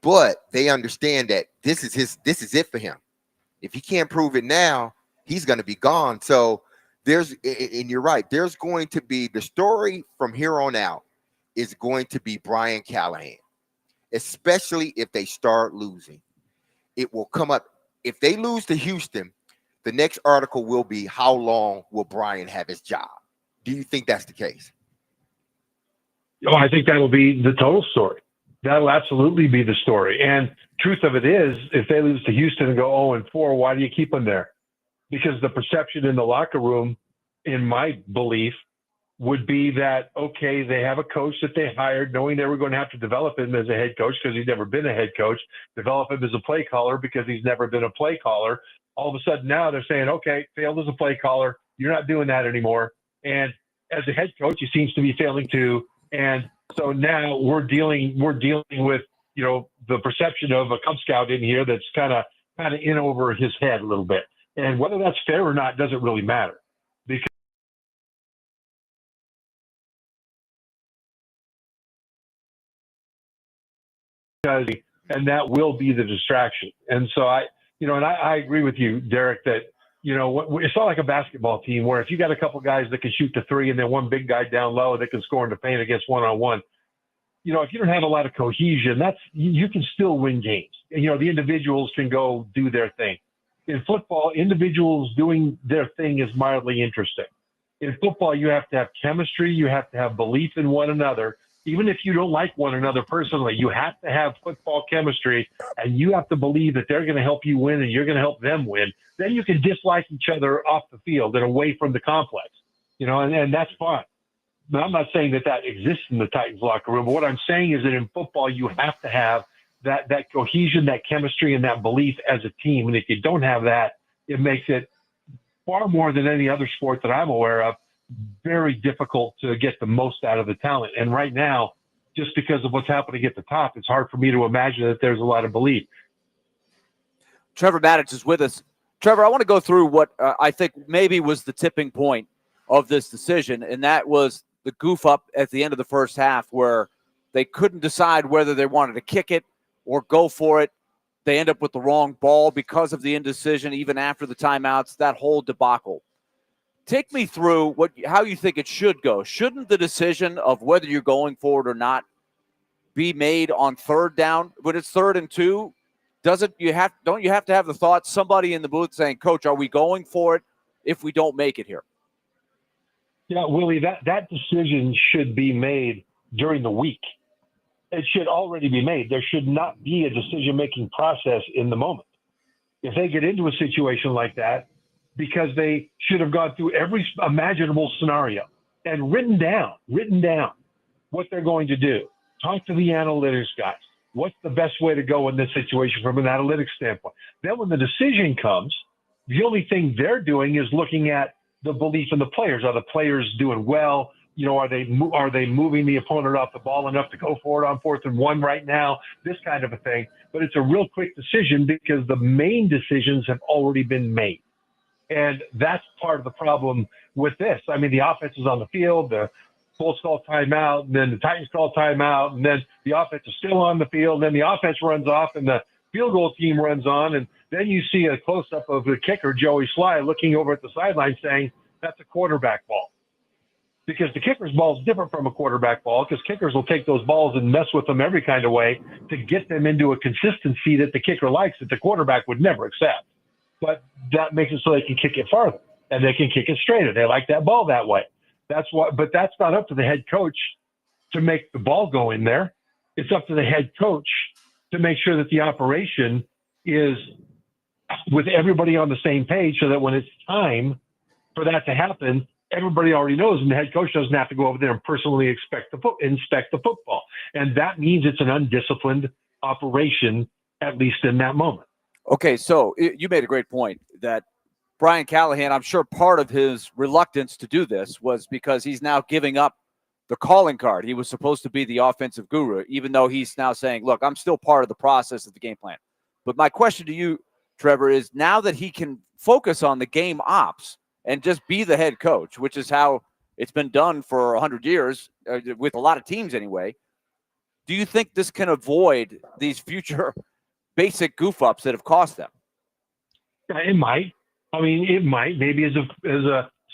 but they understand that this is it for him. If he can't prove it now, he's going to be gone. So and you're right, there's going to be the story from here on out is going to be Brian Callahan, especially if they start losing. It will come up. If they lose to Houston, the next article will be, how long will Brian have his job? Do you think that's the case? Oh, I think that'll be the total story. That'll absolutely be the story. And truth of it is, if they lose to Houston and go 0-4, why do you keep them there? Because the perception in the locker room, in my belief, would be that, okay, they have a coach that they hired knowing they were going to have to develop him as a head coach because he's never been a head coach, develop him as a play caller because he's never been a play caller. All of a sudden now they're saying, okay, failed as a play caller. You're not doing that anymore. And as a head coach, he seems to be failing too. And so now we're dealing with, the perception of a Cub Scout in here that's kind of in over his head a little bit. And whether that's fair or not doesn't really matter. And that will be the distraction. And so I agree with you, Derek, that, it's not like a basketball team where if you got a couple guys that can shoot the three and then one big guy down low that can score in the paint against one-on-one, if you don't have a lot of cohesion, you can still win games. The individuals can go do their thing. In football, individuals doing their thing is mildly interesting. In football, you have to have chemistry. You have to have belief in one another. Even if you don't like one another personally, you have to have football chemistry, and you have to believe that they're going to help you win and you're going to help them win. Then you can dislike each other off the field and away from the complex, and that's fine. Now, I'm not saying that exists in the Titans locker room, but what I'm saying is that in football, you have to have that cohesion, that chemistry, and that belief as a team. And if you don't have that, it makes it far more than any other sport that I'm aware of, very difficult to get the most out of the talent. And right now, just because of what's happening at the top, it's hard for me to imagine that there's a lot of belief. Trevor Matich is with us. Trevor, I want to go through what I think maybe was the tipping point of this decision, and that was the goof up at the end of the first half where they couldn't decide whether they wanted to kick it or go for it. They end up with the wrong ball because of the indecision, even after the timeouts, that whole debacle. Take me through how you think it should go. Shouldn't the decision of whether you're going for it or not be made on third down? When it's 3rd and 2, don't you have to have the thought, somebody in the booth saying, Coach, are we going for it if we don't make it here? Yeah, Willie, that decision should be made during the week. It should already be made. There should not be a decision-making process in the moment. If they get into a situation like that, because they should have gone through every imaginable scenario and written down what they're going to do. Talk to the analytics guys. What's the best way to go in this situation from an analytics standpoint? Then when the decision comes, the only thing they're doing is looking at the belief in the players. Are the players doing well? Are they moving the opponent off the ball enough to go for it on 4th and 1 right now? This kind of a thing. But it's a real quick decision because the main decisions have already been made. And that's part of the problem with this. I mean, the offense is on the field, the Bulls call timeout, and then the Titans call timeout, and then the offense is still on the field, and then the offense runs off, and the field goal team runs on, and then you see a close-up of the kicker, Joey Sly, looking over at the sideline saying, that's a quarterback ball. because the kicker's ball is different from a quarterback ball, because kickers will take those balls and mess with them every kind of way to get them into a consistency that the kicker likes that the quarterback would never accept. But that makes it so they can kick it farther and they can kick it straighter. They like that ball that way. But that's not up to the head coach to make the ball go in there. It's up to the head coach to make sure that the operation is with everybody on the same page, so that when it's time for that to happen, everybody already knows, and the head coach doesn't have to go over there and personally inspect the football. And that means it's an undisciplined operation, at least in that moment. Okay, so you made a great point that Brian Callahan, I'm sure part of his reluctance to do this was because he's now giving up the calling card. He was supposed to be the offensive guru, even though he's now saying, look, I'm still part of the process of the game plan. But my question to you, Trevor, is now that he can focus on the game ops and just be the head coach, which is how it's been done for 100 years with a lot of teams anyway, do you think this can avoid these future basic goof-ups that have cost them? It might. I mean, it might. Maybe as a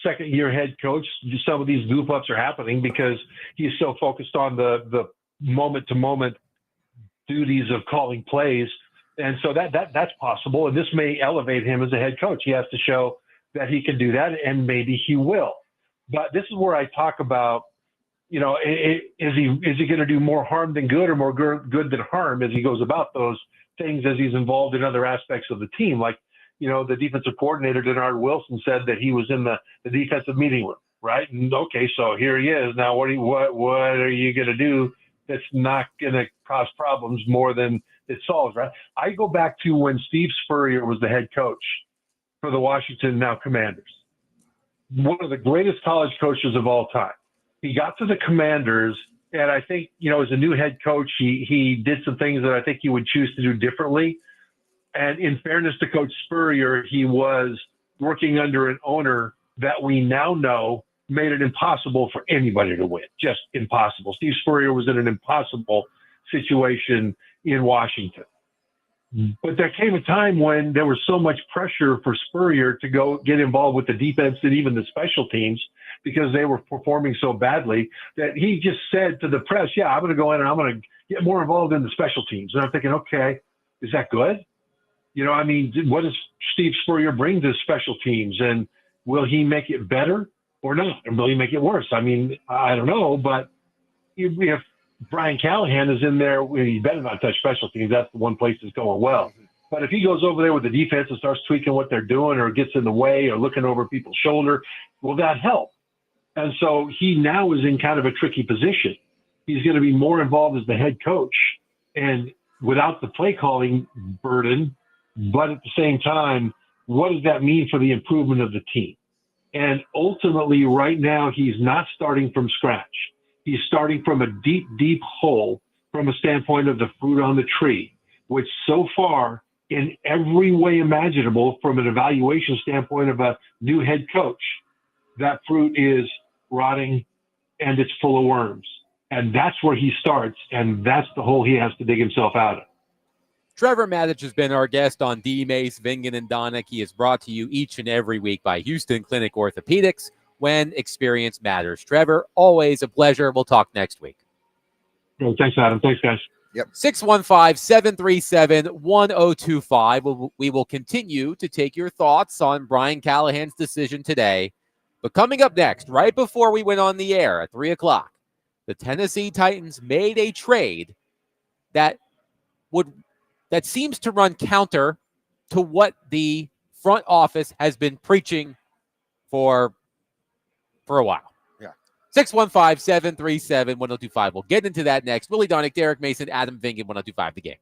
second-year head coach, some of these goof-ups are happening because he's so focused on the moment-to-moment duties of calling plays. And so that's possible. And this may elevate him as a head coach. He has to show that he can do that, and maybe he will. But this is where I talk about, is he going to do more harm than good, or more good than harm as he goes about those things as he's involved in other aspects of the team? Like, the defensive coordinator, Denard Wilson, said that he was in the defensive meeting room, right? And okay, so here he is. Now, what are you going to do that's not going to cause problems more than it solves, right? I go back to when Steve Spurrier was the head coach for the Washington Commanders. One of the greatest college coaches of all time. He got to the Commanders, and I think, as a new head coach, he did some things that I think he would choose to do differently. And in fairness to Coach Spurrier, he was working under an owner that we now know made it impossible for anybody to win. Just impossible. Steve Spurrier was in an impossible situation in Washington. But there came a time when there was so much pressure for Spurrier to go get involved with the defense and even the special teams because they were performing so badly that he just said to the press, yeah, I'm going to go in and I'm going to get more involved in the special teams. And I'm thinking, okay, is that good? What does Steve Spurrier bring to special teams? And will he make it better or not? And will he make it worse? I don't know. But if Brian Callahan is in there, he better not touch special teams. That's the one place that's going well. But if he goes over there with the defense and starts tweaking what they're doing or gets in the way or looking over people's shoulder, will that help? And so he now is in kind of a tricky position. He's going to be more involved as the head coach and without the play calling burden. But at the same time, what does that mean for the improvement of the team? And ultimately, right now, he's not starting from scratch. He's starting from a deep, deep hole from a standpoint of the fruit on the tree, which so far, in every way imaginable, from an evaluation standpoint of a new head coach, that fruit is rotting and it's full of worms. And that's where he starts, and that's the hole he has to dig himself out of. Trevor Matich has been our guest on D. Mace, Vingan, and Donick. He is brought to you each and every week by Houston Clinic Orthopedics, when experience matters. Trevor, always a pleasure. We'll talk next week. Thanks, Adam. Thanks, guys. Yep. 615-737-1025. We will continue to take your thoughts on Brian Callahan's decision today. But coming up next, right before we went on the air at 3 o'clock, the Tennessee Titans made a trade that seems to run counter to what the front office has been preaching for a while. Yeah. 615-737-1025. We'll get into that next. Willie Donick, Derek Mason, Adam Vingan, 1025 The Game.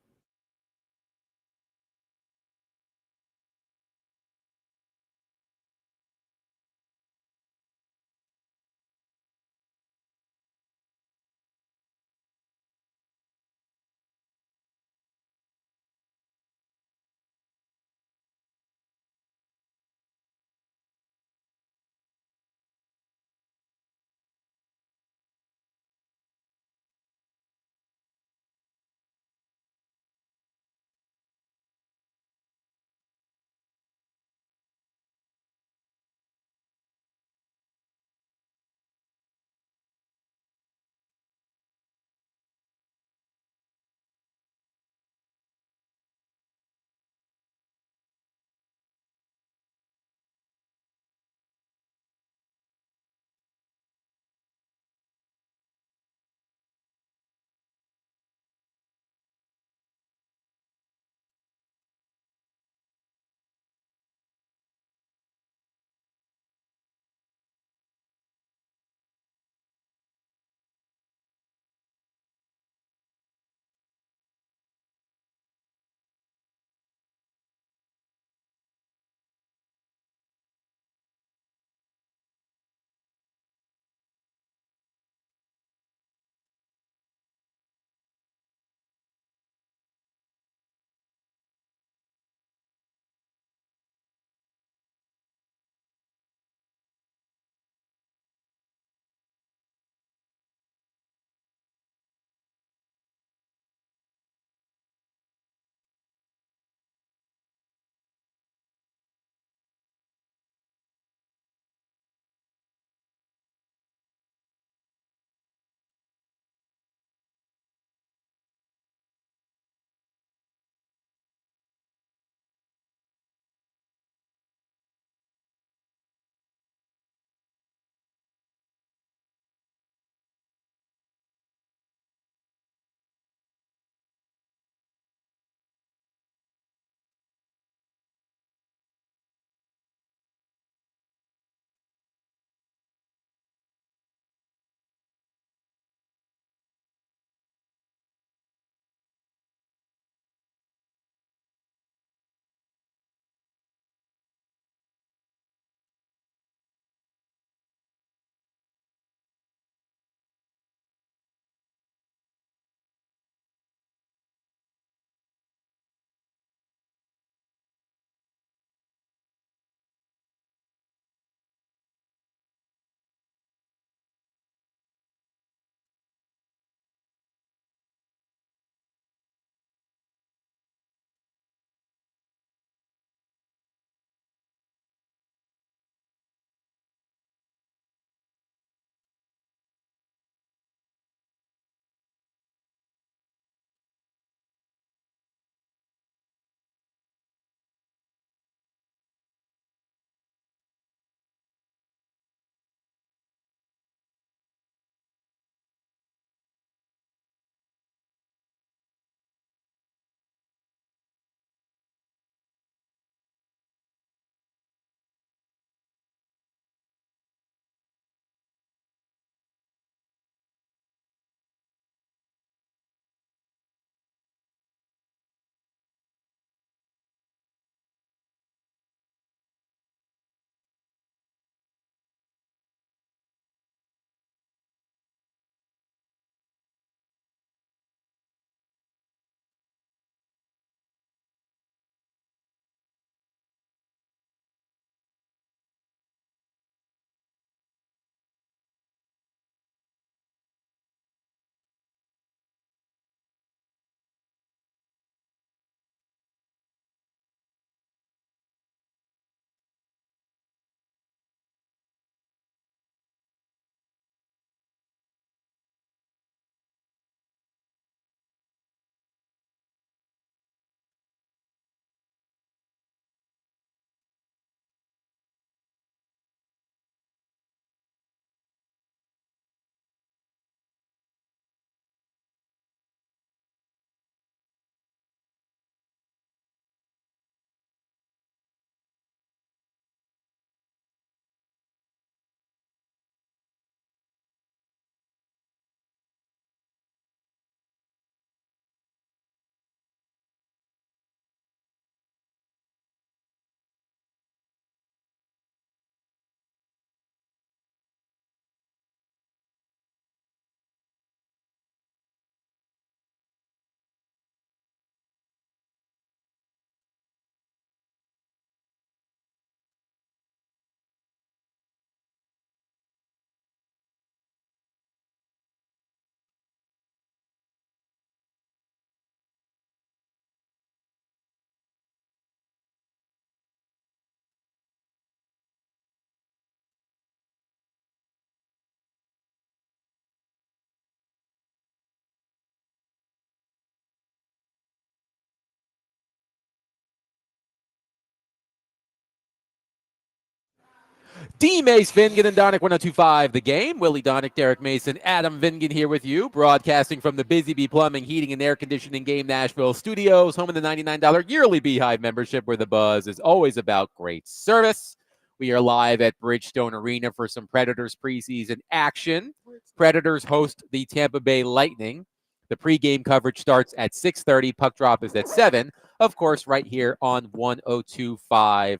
D. Mace, Vingan, and Donick, 102.5 The Game. Willie Donick, Derek Mason, Adam Vingan here with you, broadcasting from the Busy Bee Plumbing, Heating, and Air Conditioning Game Nashville studios, home of the $99 yearly Beehive membership, where the buzz is always about great service. We are live at Bridgestone Arena for some Predators preseason action. Predators host the Tampa Bay Lightning. The pregame coverage starts at 6:30. Puck drop is at 7. Of course, right here on 102.5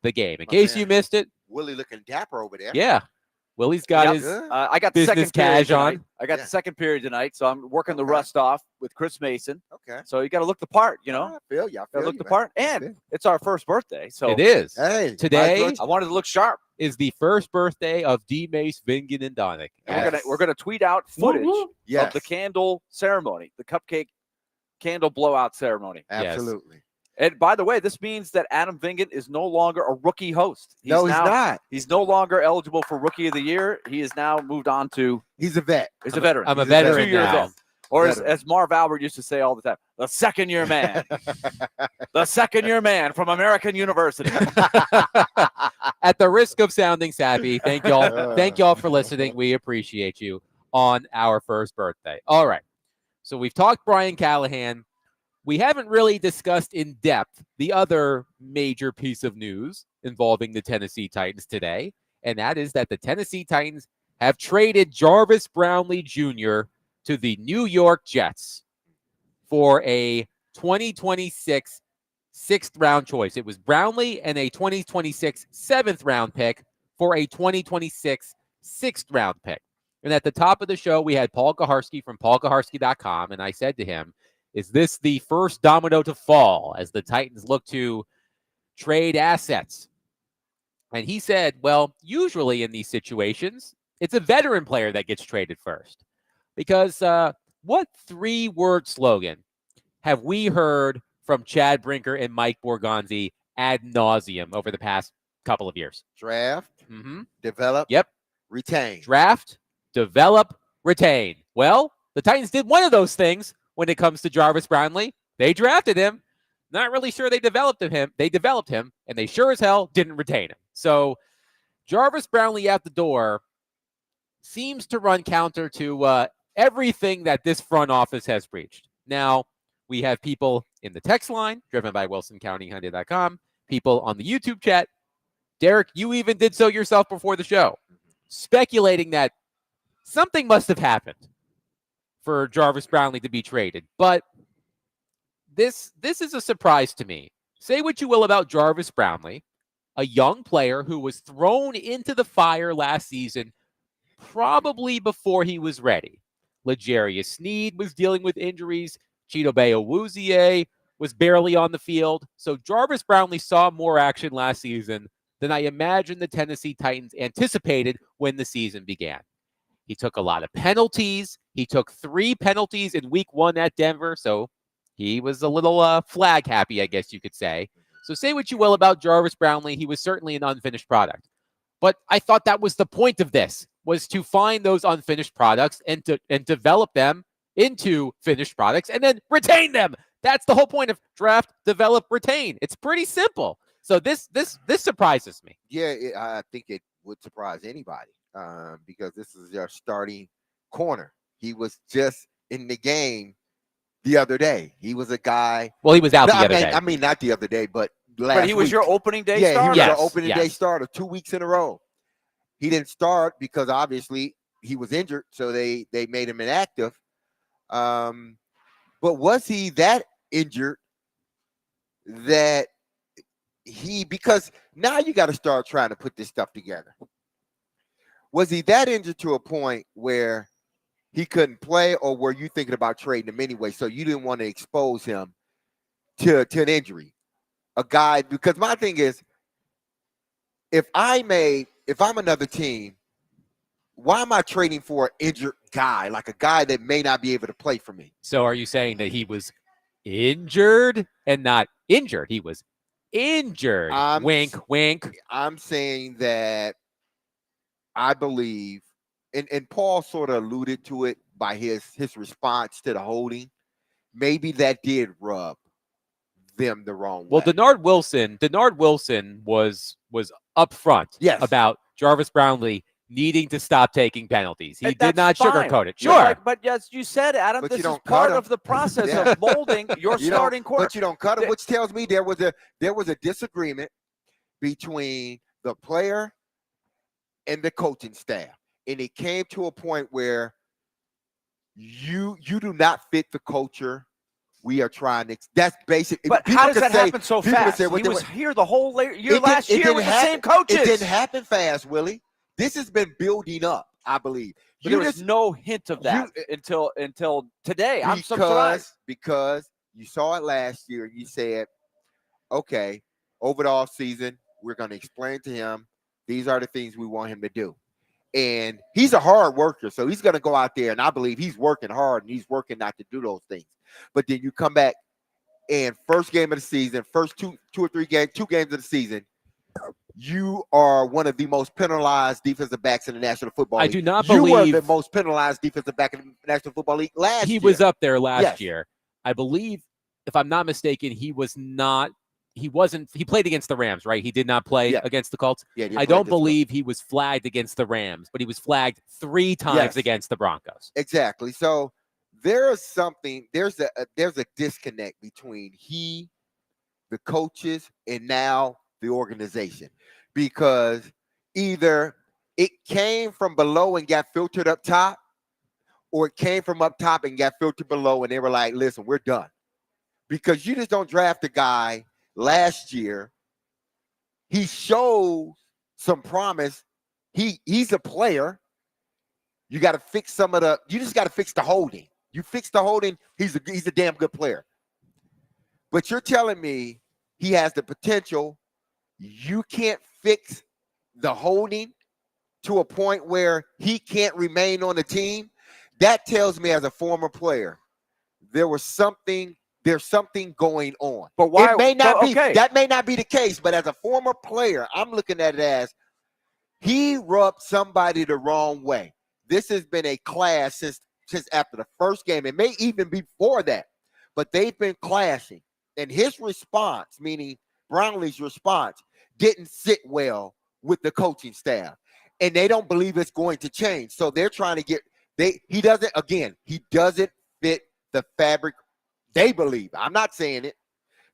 The Game. In case you missed it, Willie looking dapper over there. yeah, Willie's got his I got the business second period cash on. tonight. I got the second period tonight, so I'm working the rust off with Chris Mason. Okay. So you got to look the part, you know. I feel you. I feel Gotta look you, the man. part, and it's our first birthday, so It is. Hey, Today I wanted to look sharp. is the first birthday of D. Mace, Vingan, and Donick. And we're gonna tweet out footage Yes. of the candle ceremony, the cupcake candle blowout ceremony. Absolutely. And by the way, this means that Adam Vingan is no longer a rookie host. He's not. He's no longer eligible for Rookie of the Year. He has now moved on to. He's a vet. He's a veteran. I'm a He's veteran 2 year now. vet. Or Veteran. as Marv Albert used to say all the time, the second-year man. The second-year man from American University. At the risk of sounding sappy, thank y'all for listening. We appreciate you on our first birthday. All right. So we've talked Brian Callahan. We haven't really discussed in depth the other major piece of news involving the Tennessee Titans today, and that is that the Tennessee Titans have traded Jarvis Brownley Jr. to the New York Jets for a 2026 sixth-round choice. It was Brownley and a 2026 seventh-round pick for a 2026 sixth-round pick. And at the top of the show, we had Paul Gaharski from paulgaharski.com, and I said to him, is this the first domino to fall as the Titans look to trade assets? And he said, well, usually in these situations, it's a veteran player that gets traded first. Because what three-word slogan have we heard from Chad Brinker and Mike Borgonzi ad nauseum over the past couple of years? Draft, Mm-hmm. develop, Yep. retain. Draft, develop, retain. Well, the Titans did one of those things when it comes to Jarvis Brownlee. They drafted him. Not really sure they developed him. They developed him, and they sure as hell didn't retain him. So Jarvis Brownlee out the door seems to run counter to everything that this front office has preached. Now, we have people in the text line, driven by WilsonCountyHyundai.com, people on the YouTube chat. Derek, you even did so yourself before the show, speculating that something must have happened for Jarvis Brownlee to be traded. But this is a surprise to me. Say what you will about Jarvis Brownlee, a young player who was thrown into the fire last season probably before he was ready. L'Jarius Sneed was dealing with injuries. Chidobe Awuzie was barely on the field. So Jarvis Brownlee saw more action last season than I imagine the Tennessee Titans anticipated when the season began. He took a lot of penalties. He took 3 penalties in week 1 at Denver. So he was a little flag happy, I guess you could say. So say what you will about Jarvis Brownlee. He was certainly an unfinished product. But I thought that was the point of this, was to find those unfinished products and develop them into finished products and then retain them. That's the whole point of draft, develop, retain. It's pretty simple. So this surprises me. Yeah, I think it would surprise anybody because this is their starting corner. He was just in the game the other day. He was a guy. Well, he was out the other day. I mean, not the other day, but last But he was week. your opening day Yeah, starter. he was Yes, your opening yes. day starter 2 weeks in a row. He didn't start because obviously he was injured, so they made him inactive. But was he that injured that because now you got to start trying to put this stuff together. Was he that injured to a point where he couldn't play, or were you thinking about trading him anyway? So you didn't want to expose him to an injury. A guy, because my thing is, if I'm another team, why am I trading for an injured guy, like a guy that may not be able to play for me? So are you saying that he was injured and not injured? He was injured. Wink, wink. I'm saying that I believe, and Paul sort of alluded to it by his response to the holding. Maybe that did rub them the wrong way. Well, Denard Wilson was up front Yes. about Jarvis Brownlee needing to stop taking penalties. He And did not that's fine. sugarcoat it. You're Sure. like, but as you said, Adam, But this you is don't cut part him. of the process Yeah. of molding your starting quarterback. But you don't cut him, which tells me there was a disagreement between the player and the coaching staff. And it came to a point where you do not fit the culture we are trying to. That's basic. But People how does could that say- happen so people could fast? say He what they was want. here the whole year last It year didn't with the happen- same coaches. It didn't happen fast, Willie. This has been building up, I believe. But there was no hint of that until today. I'm surprised. Because you saw it last year and you said, okay, over the off season, we're going to explain to him these are the things we want him to do. And he's a hard worker, so he's going to go out there, and I believe he's working hard and he's working not to do those things. But then you come back and first game of the season, first two or three games, 2 games of the season, you are one of the most penalized defensive backs in the National Football League. I do not You were believe the most penalized defensive back in the National Football League last year. he was up there last Yes. year. I believe, if I'm not mistaken, he played against the Rams, right? He did not play Yeah. against the Colts. Yeah, I don't believe he was flagged against the Rams, but he was flagged 3 times Yes. against the Broncos. Exactly. So there's a disconnect between the coaches, and now the organization, because either it came from below and got filtered up top, or it came from up top and got filtered below, and they were like, listen, we're done. Because you just don't draft a guy last year. He shows some promise. He's a player. You got to fix you just got to fix the holding. You fix the holding, he's a damn good player. But you're telling me he has the potential. You can't fix the holding to a point where he can't remain on the team. That tells me, as a former player, there's something going on. But why? It may not be. Okay. That may not be the case. But as a former player, I'm looking at it as he rubbed somebody the wrong way. This has been a clash since after the first game. It may even be before that, but they've been clashing. And his response, meaning Brownlee's response, didn't sit well with the coaching staff. And they don't believe it's going to change. So they're trying to he doesn't fit the fabric. They believe, I'm not saying it,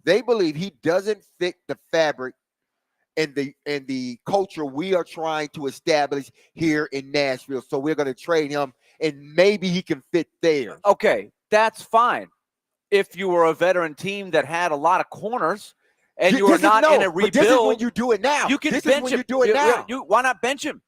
they believe he doesn't fit the fabric and the culture we are trying to establish here in Nashville. So we're going to trade him, and maybe he can fit there. Okay, that's fine. If you were a veteran team that had a lot of corners and you were not in a rebuild, this is when you do it now. You can this bench is when him. you do it now. Why not bench him?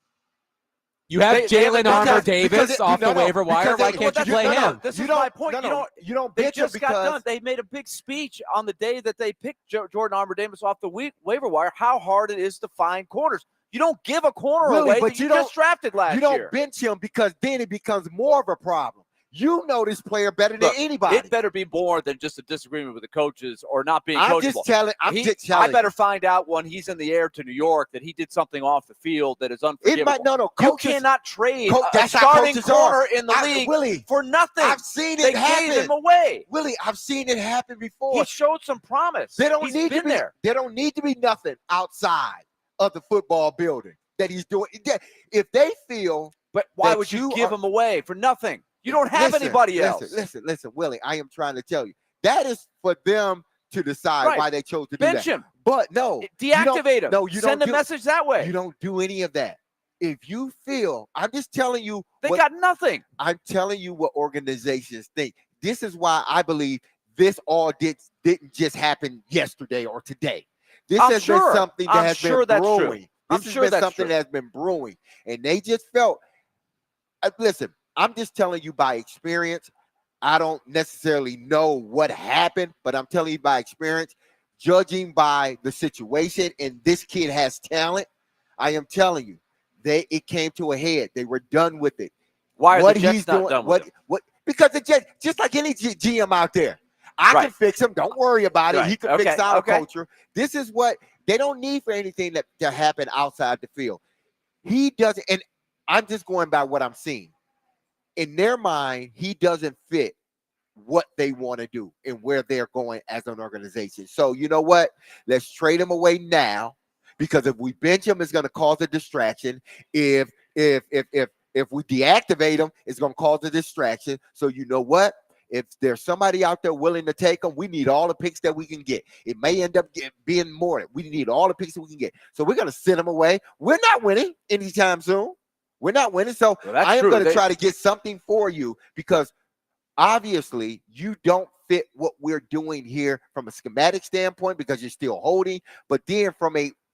You have Jalen Armour Davis because off the waiver wire. Why can't you play him? This is my point. You don't They bench him just got done. because They made a big speech on the day that they picked Jordan Armour Davis off the waiver wire, how hard it is to find corners. You don't give a corner away that you just drafted last year. You don't bench him because then it becomes more of a problem. You know this player better than anybody. It better be more than just a disagreement with the coaches or not being I'm coachable. just telling. I better find out when he's in the air to New York that he did something off the field that is unforgivable. No. You Coaches, cannot trade that's a how starting coaches corner are. in the league Willie, for nothing. I've seen They it happen. gave him away. Willie, I've seen it happen before. He showed some promise. They don't He's need been to be there. There don't need to be nothing outside of the football building that he's doing. If they feel, but why that would you you give are- him away for nothing? You don't have anybody else. Listen, Willie. I am trying to tell you that is for them to decide why they chose to do Bench that. him. But no, Deactivate him. No, you send don't a message that way. You don't do any of that. If you feel, I'm just telling you, They got nothing. I'm telling you what organizations think. This is why I believe this all didn't just happen yesterday or today. This has been something that has been brewing. This has been something that's been brewing, and they just felt. Listen, I'm just telling you by experience. I don't necessarily know what happened, but I'm telling you by experience, judging by the situation, and this kid has talent. I am telling you, it came to a head. They were done with it. Why are the Jets not done with it? Because the Jets, just like any GM out there, I can fix him. Don't worry about it. He can fix our culture. This is what they don't need for anything to happen outside the field. He doesn't, and I'm just going by what I'm seeing. In their mind, he doesn't fit what they want to do and where they're going as an organization. So you know what? Let's trade him away now. because if we bench him, it's going to cause a distraction. If we deactivate him, it's going to cause a distraction. So you know what? If there's somebody out there willing to take them, we need all the picks that we can get. It may end up being more. We need all the picks that we can get. So we're going to send them away. We're not winning anytime soon. We're not winning. So I am going to try to get something for you, because obviously you don't fit what we're doing here from a schematic standpoint, because you're still holding, but then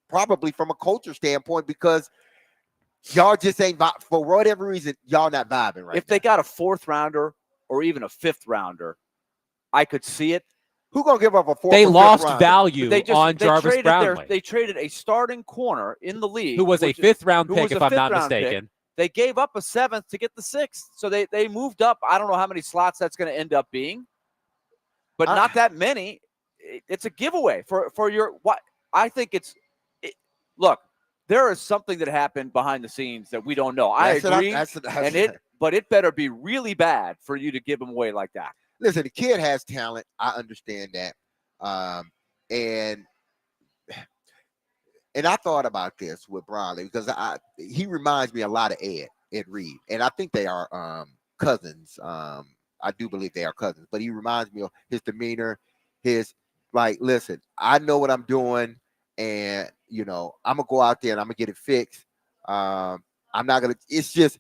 probably from a culture standpoint, because y'all just ain't, for whatever reason, y'all not vibing right If now. they got a 4th rounder or even a 5th rounder, I could see it. Who gonna give up a 4th? They lost rounder? value on Jarvis Brownley. They traded a starting corner in the league, who was a 5th round pick, if I'm not mistaken. They gave up a 7th to get the 6th. So they moved up. I don't know how many slots that's going to end up being, but not that many. It's a giveaway for your, what I think look, there is something that happened behind the scenes that we don't know. I agree. But it better be really bad for you to give him away like that. Listen, the kid has talent. I understand that. And I thought about this with Brownley, because he reminds me a lot of Ed Reed. And I think they are cousins. I do believe they are cousins. But he reminds me of his demeanor, his, like, listen, I know what I'm doing. And, I'm going to go out there and I'm going to get it fixed. I'm not going to – it's just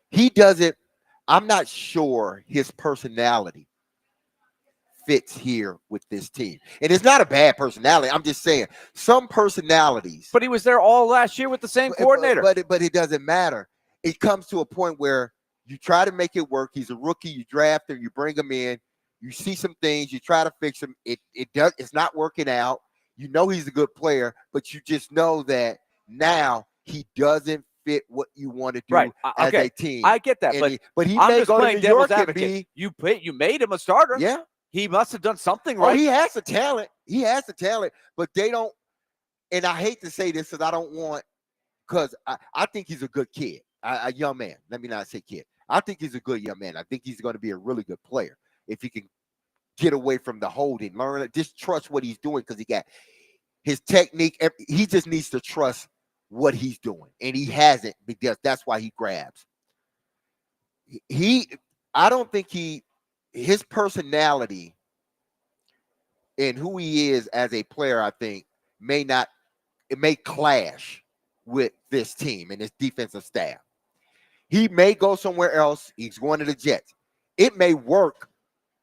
he doesn't – I'm not sure his personality fits here with this team. And it's not a bad personality. I'm just saying some personalities. But he was there all last year with the same coordinator. But it doesn't matter. It comes to a point where you try to make it work. He's a rookie. You draft him. You bring him in. You see some things. You try to fix him. It's not working out. You know he's a good player, but you just know that now he doesn't fit what you want to do as a team. I get that, but he I'm may just go to playing New York devil's and advocate. You made him a starter. Yeah. He must have done something right. He has the talent. But they don't. And I hate to say this, because I don't want, because I think he's a good kid, a young man. Let me not say kid. I think he's a good young man. I think he's going to be a really good player if he can get away from the holding, learn it, just trust what he's doing, because he got his technique. He just needs to trust what he's doing, and he hasn't, because that's why he grabs. I don't think his personality and who he is as a player, I think it may clash with this team and this defensive staff. He may go somewhere else. He's going to the Jets. It may work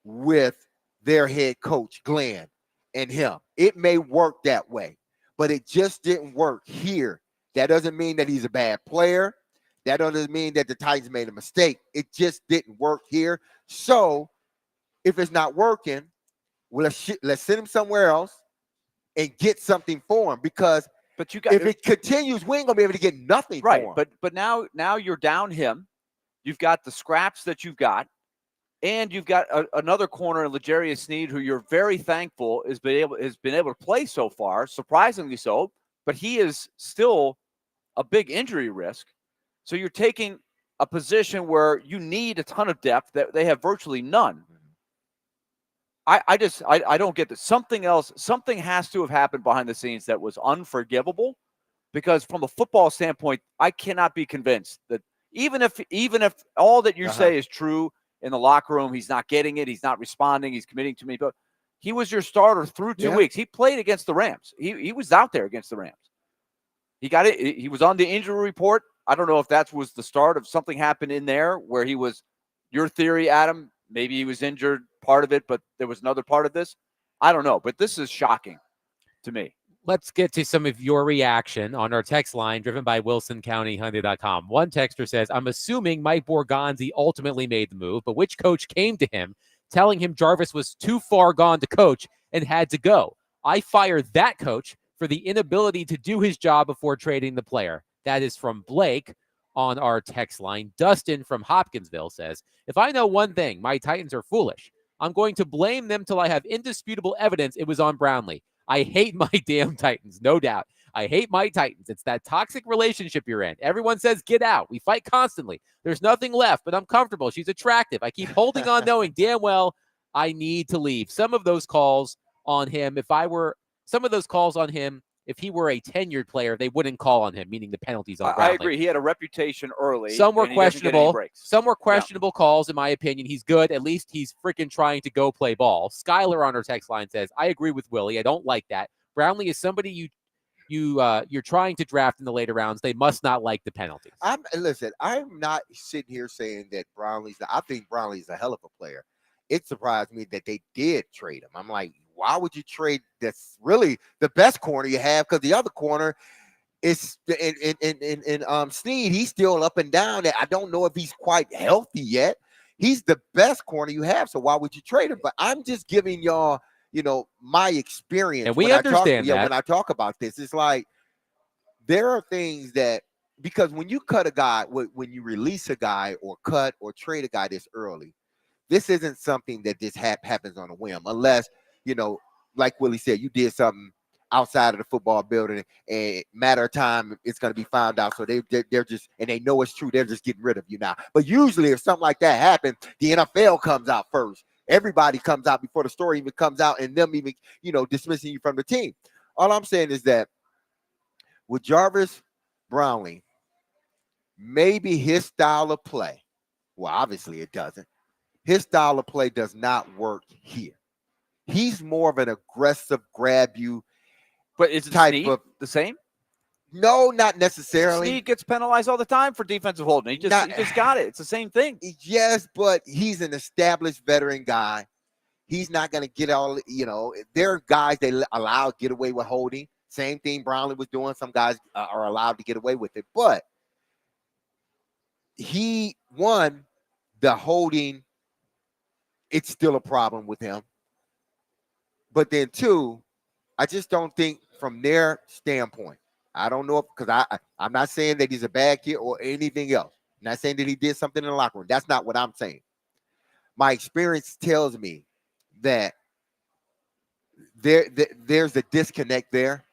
with their head coach, Glenn, and him. It may work that way, but it just didn't work here. That doesn't mean that he's a bad player. That doesn't mean that the Titans made a mistake. It just didn't work here. So if it's not working, well, let's send him somewhere else and get something for him, because if it continues, we ain't gonna be able to get nothing for him. But now you're down him. You've got the scraps that you've got, and you've got another corner, L'Jarius Sneed, who you're very thankful has been able to play so far, surprisingly so. But he is still a big injury risk. So you're taking a position where you need a ton of depth that they have virtually none. I don't get this. Something has to have happened behind the scenes that was unforgivable, because from a football standpoint, I cannot be convinced that even if all that you say is true in the locker room, he's not getting it, he's not responding, he's committing too many. But he was your starter through 2 weeks. He played against the Rams. He was out there against the Rams. He got it. He was on the injury report. I don't know if that was the start of something happened in there where he was, your theory, Adam, maybe he was injured, part of it, but there was another part of this. I don't know, but this is shocking to me. Let's get to some of your reaction on our text line driven by WilsonCountyHyundai.com. One texter says, I'm assuming Mike Borgonzi ultimately made the move, but which coach came to him telling him Jarvis was too far gone to coach and had to go? I fired that coach for the inability to do his job before trading the player. That is from Blake on our text line. Dustin from Hopkinsville says, if I know one thing, my Titans are foolish. I'm going to blame them till I have indisputable evidence it was on Brownlee. I hate my damn Titans, no doubt. I hate my Titans. It's that toxic relationship you're in. Everyone says, get out. We fight constantly. There's nothing left, but I'm comfortable. She's attractive. I keep holding on knowing damn well I need to leave. Some of those calls on him, if he were a tenured player, they wouldn't call on him, meaning the penalties on I Brownley. agree. He had a reputation early. Some were and he doesn't get any questionable. breaks. Some were questionable calls, in my opinion. He's good. At least he's freaking trying to go play ball. Skylar on our text line says, I agree with Willie. I don't like that. Brownley is somebody you're trying to draft in the later rounds. They must not like the penalties. Listen, I'm not sitting here saying that I think Brownley's a hell of a player. It surprised me that they did trade him. I'm like, why would you trade that's really the best corner you have? Because the other corner is in Snead. He's still up and down. I don't know if he's quite healthy yet. He's the best corner you have. So why would you trade him? But I'm just giving y'all, my experience. And we understand that. When I talk about this, it's like there are things that, because when you cut a guy, when you release a guy or cut or trade a guy this early, this isn't something that just happens on a whim, unless, like Willie said, you did something outside of the football building, and matter of time, it's going to be found out. So they're just, and they know it's true, they're just getting rid of you now. But usually if something like that happens, the NFL comes out first. Everybody comes out before the story even comes out, and them even, dismissing you from the team. All I'm saying is that with Jarvis Brownley, maybe his style of play, well, obviously it doesn't. His style of play does not work here. He's more of an aggressive grab you. But is it type of the same? No, not necessarily. Snead gets penalized all the time for defensive holding. He just got it. It's the same thing. Yes, but he's an established veteran guy. He's not going to get all, there are guys they allow to get away with holding. Same thing Brownley was doing. Some guys are allowed to get away with it. But he won the holding. It's still a problem with him. But then, two, I just don't think from their standpoint, I don't know, because I'm not saying that he's a bad kid or anything else. I'm not saying that he did something in the locker room. That's not what I'm saying. My experience tells me that there's a disconnect there,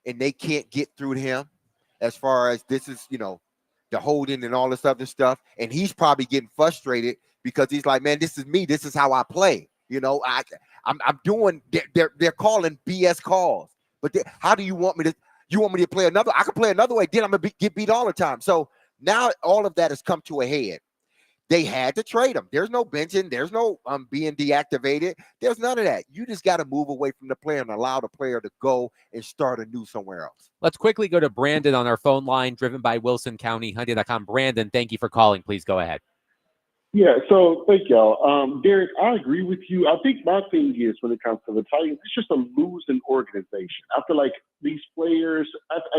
and they can't get through to him as far as this is, the holding and all this other stuff. And he's probably getting frustrated because he's like, man, this is me. This is how I play. I'm doing, they're calling BS calls. But how do you want me to play another? I can play another way. Then I'm going to get beat all the time. So now all of that has come to a head. They had to trade him. There's no benching. There's no being deactivated. There's none of that. You just got to move away from the player and allow the player to go and start anew somewhere else. Let's quickly go to Brandon on our phone line, driven by Wilson County, Hyundai.com. Brandon, thank you for calling. Please go ahead. Yeah, so thank y'all. Derek, I agree with you. I think my thing is when it comes to the Titans, it's just a losing organization. I feel like these players,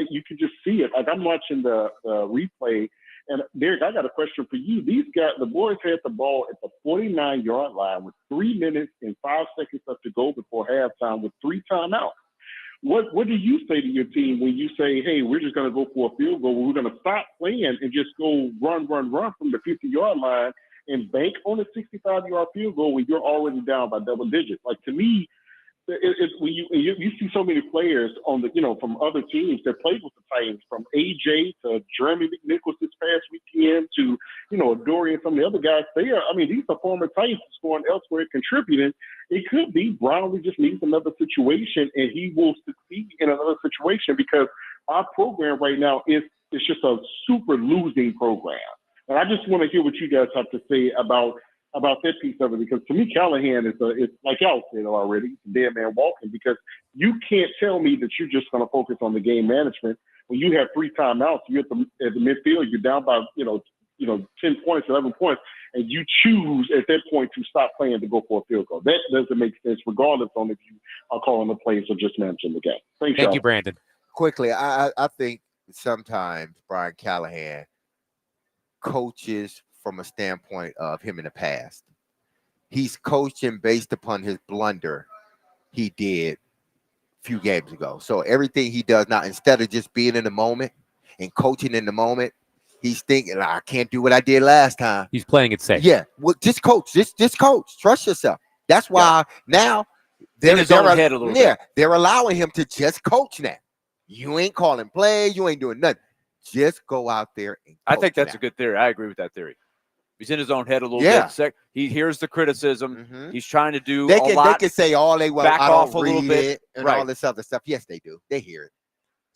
you can just see it. Like I'm watching the replay, and Derek, I got a question for you. These guys, the boys had the ball at the 49-yard line with 3 minutes and 5 seconds left to go before halftime with 3 timeouts. What do you say to your team when you say, hey, we're just going to go for a field goal, we're going to stop playing and just go run from the 50-yard line and bank on a 65-yard field goal when you're already down by double digits? Like, to me, it's when you see so many players on the, from other teams that played with the Titans, from AJ to Jeremy McNichols this past weekend to, Dory and some of the other guys. These are former Titans scoring elsewhere, contributing. It could be Brownley just needs another situation and he will succeed in another situation, because our program right now it's just a super losing program. And I just want to hear what you guys have to say about that piece of it, because to me, Callahan it's like y'all said already, dead man walking, because you can't tell me that you're just going to focus on the game management when you have 3 timeouts. You're at the midfield, you're down by 10 points, 11 points, and you choose at that point to stop playing to go for a field goal. That doesn't make sense, regardless on if you are calling the plays or just managing the game. Thank y'all. you, Brandon. Quickly, I think sometimes Brian Callahan coaches from a standpoint of him in the past. He's coaching based upon his blunder he did a few games ago. So everything he does now, instead of just being in the moment and coaching in the moment, he's thinking, I can't do what I did last time. He's playing it safe. Yeah, well, just coach. Just coach. Trust yourself. That's why now they're allowing him to just coach now. You ain't calling plays. You ain't doing nothing. Just go out there and coach. I think that's a good theory. I agree with that theory. He's in his own head a little bit. He hears the criticism. Mm-hmm. He's trying to do a lot. They can say all they want. Back I off don't a little read bit. it and all this other stuff. Yes, they do. They hear it.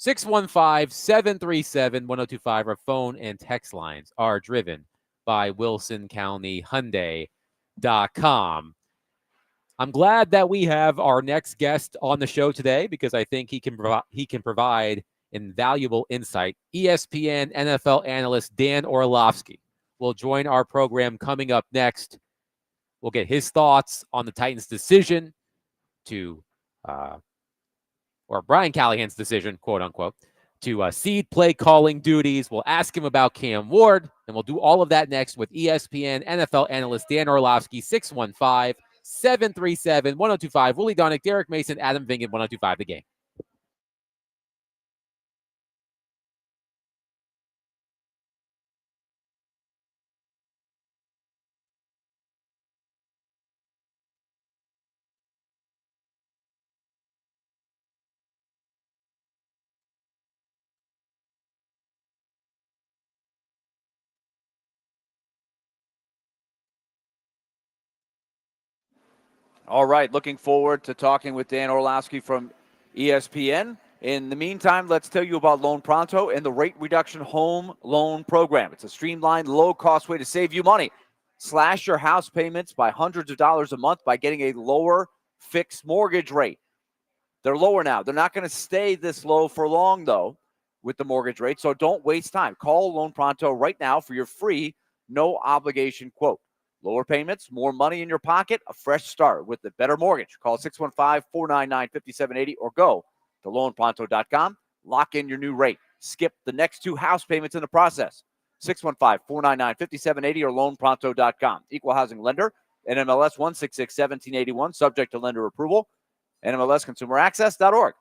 615-737-1025. Our phone and text lines are driven by WilsonCountyHyundai.com. I'm glad that we have our next guest on the show today because I think he can provide invaluable insight. ESPN NFL analyst Dan Orlovsky will join our program coming up next. We'll get his thoughts on the Titans' decision to, or Brian Callahan's decision, quote unquote, to cede play calling duties. We'll ask him about Cam Ward, and we'll do all of that next with ESPN NFL analyst Dan Orlovsky, 615-737-1025. Willie Donick, Derek Mason, Adam Vingan, 1025 The Game. All right, looking forward to talking with Dan Orlovsky from ESPN. In the meantime, let's tell you about Loan Pronto and the rate reduction home loan program. It's a streamlined, low-cost way to save you money. Slash your house payments by hundreds of dollars a month by getting a lower fixed mortgage rate. They're lower now. They're not going to stay this low for long, though, with the mortgage rate, so don't waste time. Call Loan Pronto right now for your free, no-obligation quote. Lower payments, more money in your pocket, a fresh start with a better mortgage. Call 615-499-5780 or go to loanpronto.com. Lock in your new rate. Skip the next 2 house payments in the process. 615-499-5780 or loanpronto.com. Equal housing lender, NMLS 166-1781, subject to lender approval. NMLSconsumeraccess.org.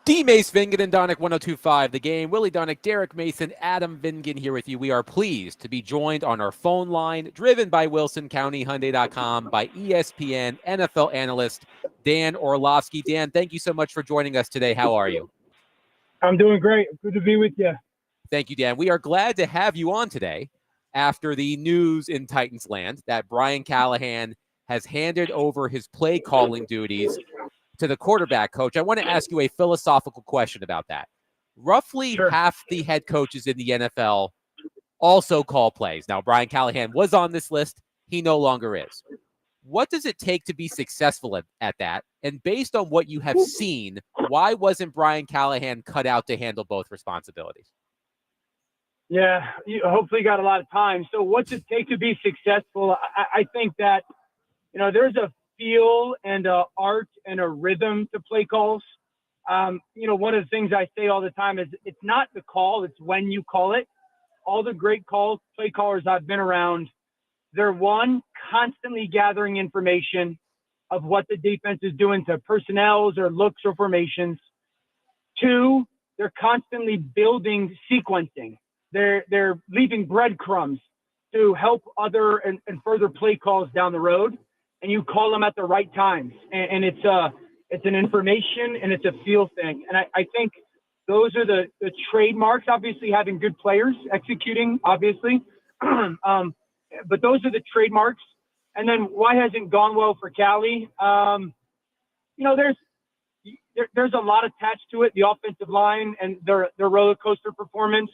D. Mace Vingan and Donick 1025, The Game. Willie Donick, Derek Mason, Adam Vingan here with you. We are pleased to be joined on our phone line, driven by WilsonCountyHyundai.com, by ESPN NFL analyst Dan Orlovsky. Dan, thank you so much for joining us today. How are you? I'm doing great. Good to be with you. Thank you, Dan. We are glad to have you on today after the news in Titans land that Brian Callahan has handed over his play calling duties to the quarterback coach. I want to ask you a philosophical question about that. Roughly half the head coaches in the NFL also call plays. Now, Brian Callahan was on this list. He no longer is. What does it take to be successful at that? And based on what you have seen, why wasn't Brian Callahan cut out to handle both responsibilities? Yeah, you hopefully got a lot of time. So what's it take to be successful? I think that, there's a feel and a art and a rhythm to play calls. One of the things I say all the time is it's not the call, it's when you call it. All the great play callers I've been around, they're constantly gathering information of what the defense is doing to personnels or looks or formations. 2, they're constantly building sequencing. They're leaving breadcrumbs to help other and further play calls down the road. And you call them at the right times. And it's an information and it's a feel thing. And I think those are the trademarks, obviously having good players executing, obviously. But those are the trademarks. And then why hasn't it gone well for Cali? There's a lot attached to it, the offensive line and their roller coaster performance,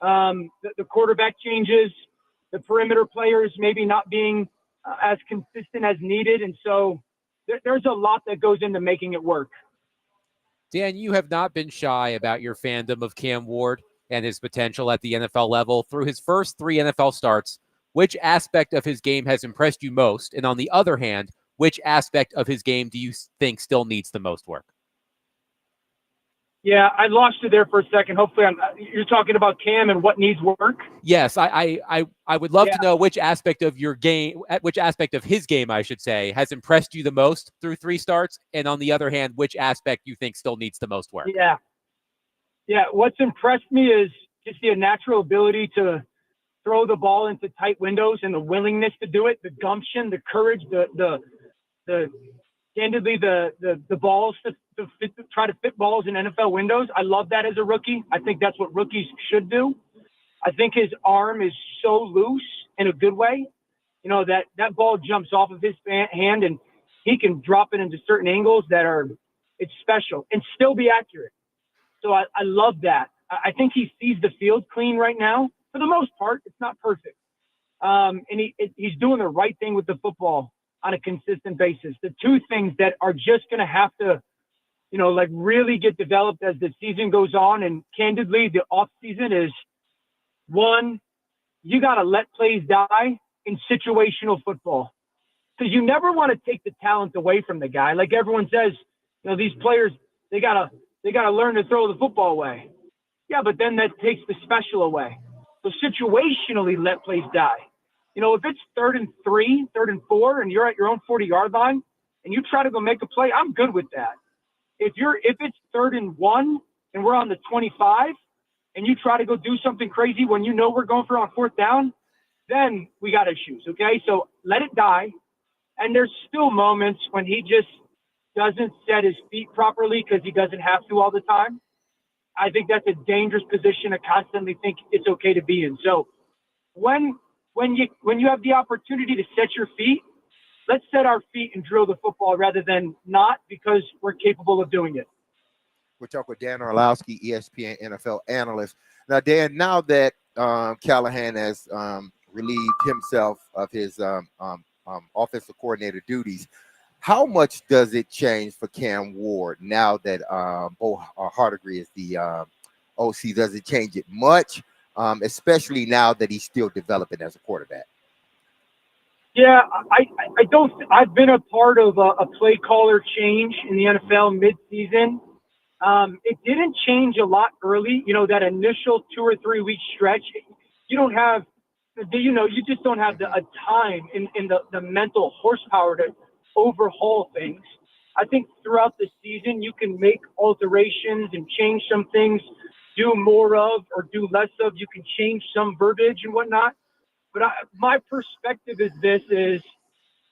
the quarterback changes, the perimeter players maybe not being as consistent as needed. And so there's a lot that goes into making it work. Dan, you have not been shy about your fandom of Cam Ward and his potential at the NFL level. Through his first 3 NFL starts, which aspect of his game has impressed you most? And on the other hand, which aspect of his game do you think still needs the most work? Yeah, I lost you there for a second. Hopefully, you're talking about Cam and what needs work. Yes, I would love to know which aspect of your game, which aspect of his game, I should say, has impressed you the most through 3 starts, and on the other hand, which aspect you think still needs the most work. Yeah. What's impressed me is just the natural ability to throw the ball into tight windows and the willingness to do it, the gumption, the courage, the candidly the balls to try to fit balls in NFL windows. I love that as a rookie. I think that's what rookies should do. I think his arm is so loose in a good way, that ball jumps off of his hand and he can drop it into certain angles it's special and still be accurate. So I love that. I think he sees the field clean right now. For the most part, it's not perfect. And he's doing the right thing with the football on a consistent basis. The 2 things that are just going to have to, really get developed as the season goes on. And candidly, the off season is 1, you got to let plays die in situational football. Because you never want to take the talent away from the guy. Like everyone says, these players, they got to learn to throw the football away. Yeah, but then that takes the special away. So situationally let plays die. If it's 3rd and 3, 3rd and 4, and you're at your own 40-yard line and you try to go make a play, I'm good with that. If it's 3rd and 1 and we're on the 25 and you try to go do something crazy when we're going for on 4th down, then we got issues. Okay. So let it die. And there's still moments when he just doesn't set his feet properly because he doesn't have to all the time. I think that's a dangerous position to constantly think it's okay to be in. So when you have the opportunity to set your feet, let's set our feet and drill the football rather than not, because we're capable of doing it. We'll talk with Dan Orlovsky, ESPN NFL analyst. Now, Dan, now that Callahan has relieved himself of his offensive coordinator duties, how much does it change for Cam Ward now that Bo Hardegree is the OC? Does it change it much, especially now that he's still developing as a quarterback? Yeah, I don't. I've been a part of a play caller change in the NFL mid-season. It didn't change a lot early. That initial 2 or 3 week stretch, you don't have, you just don't have a time in the mental horsepower to overhaul things. I think throughout the season, you can make alterations and change some things, do more of or do less of. You can change some verbiage and whatnot. But my perspective is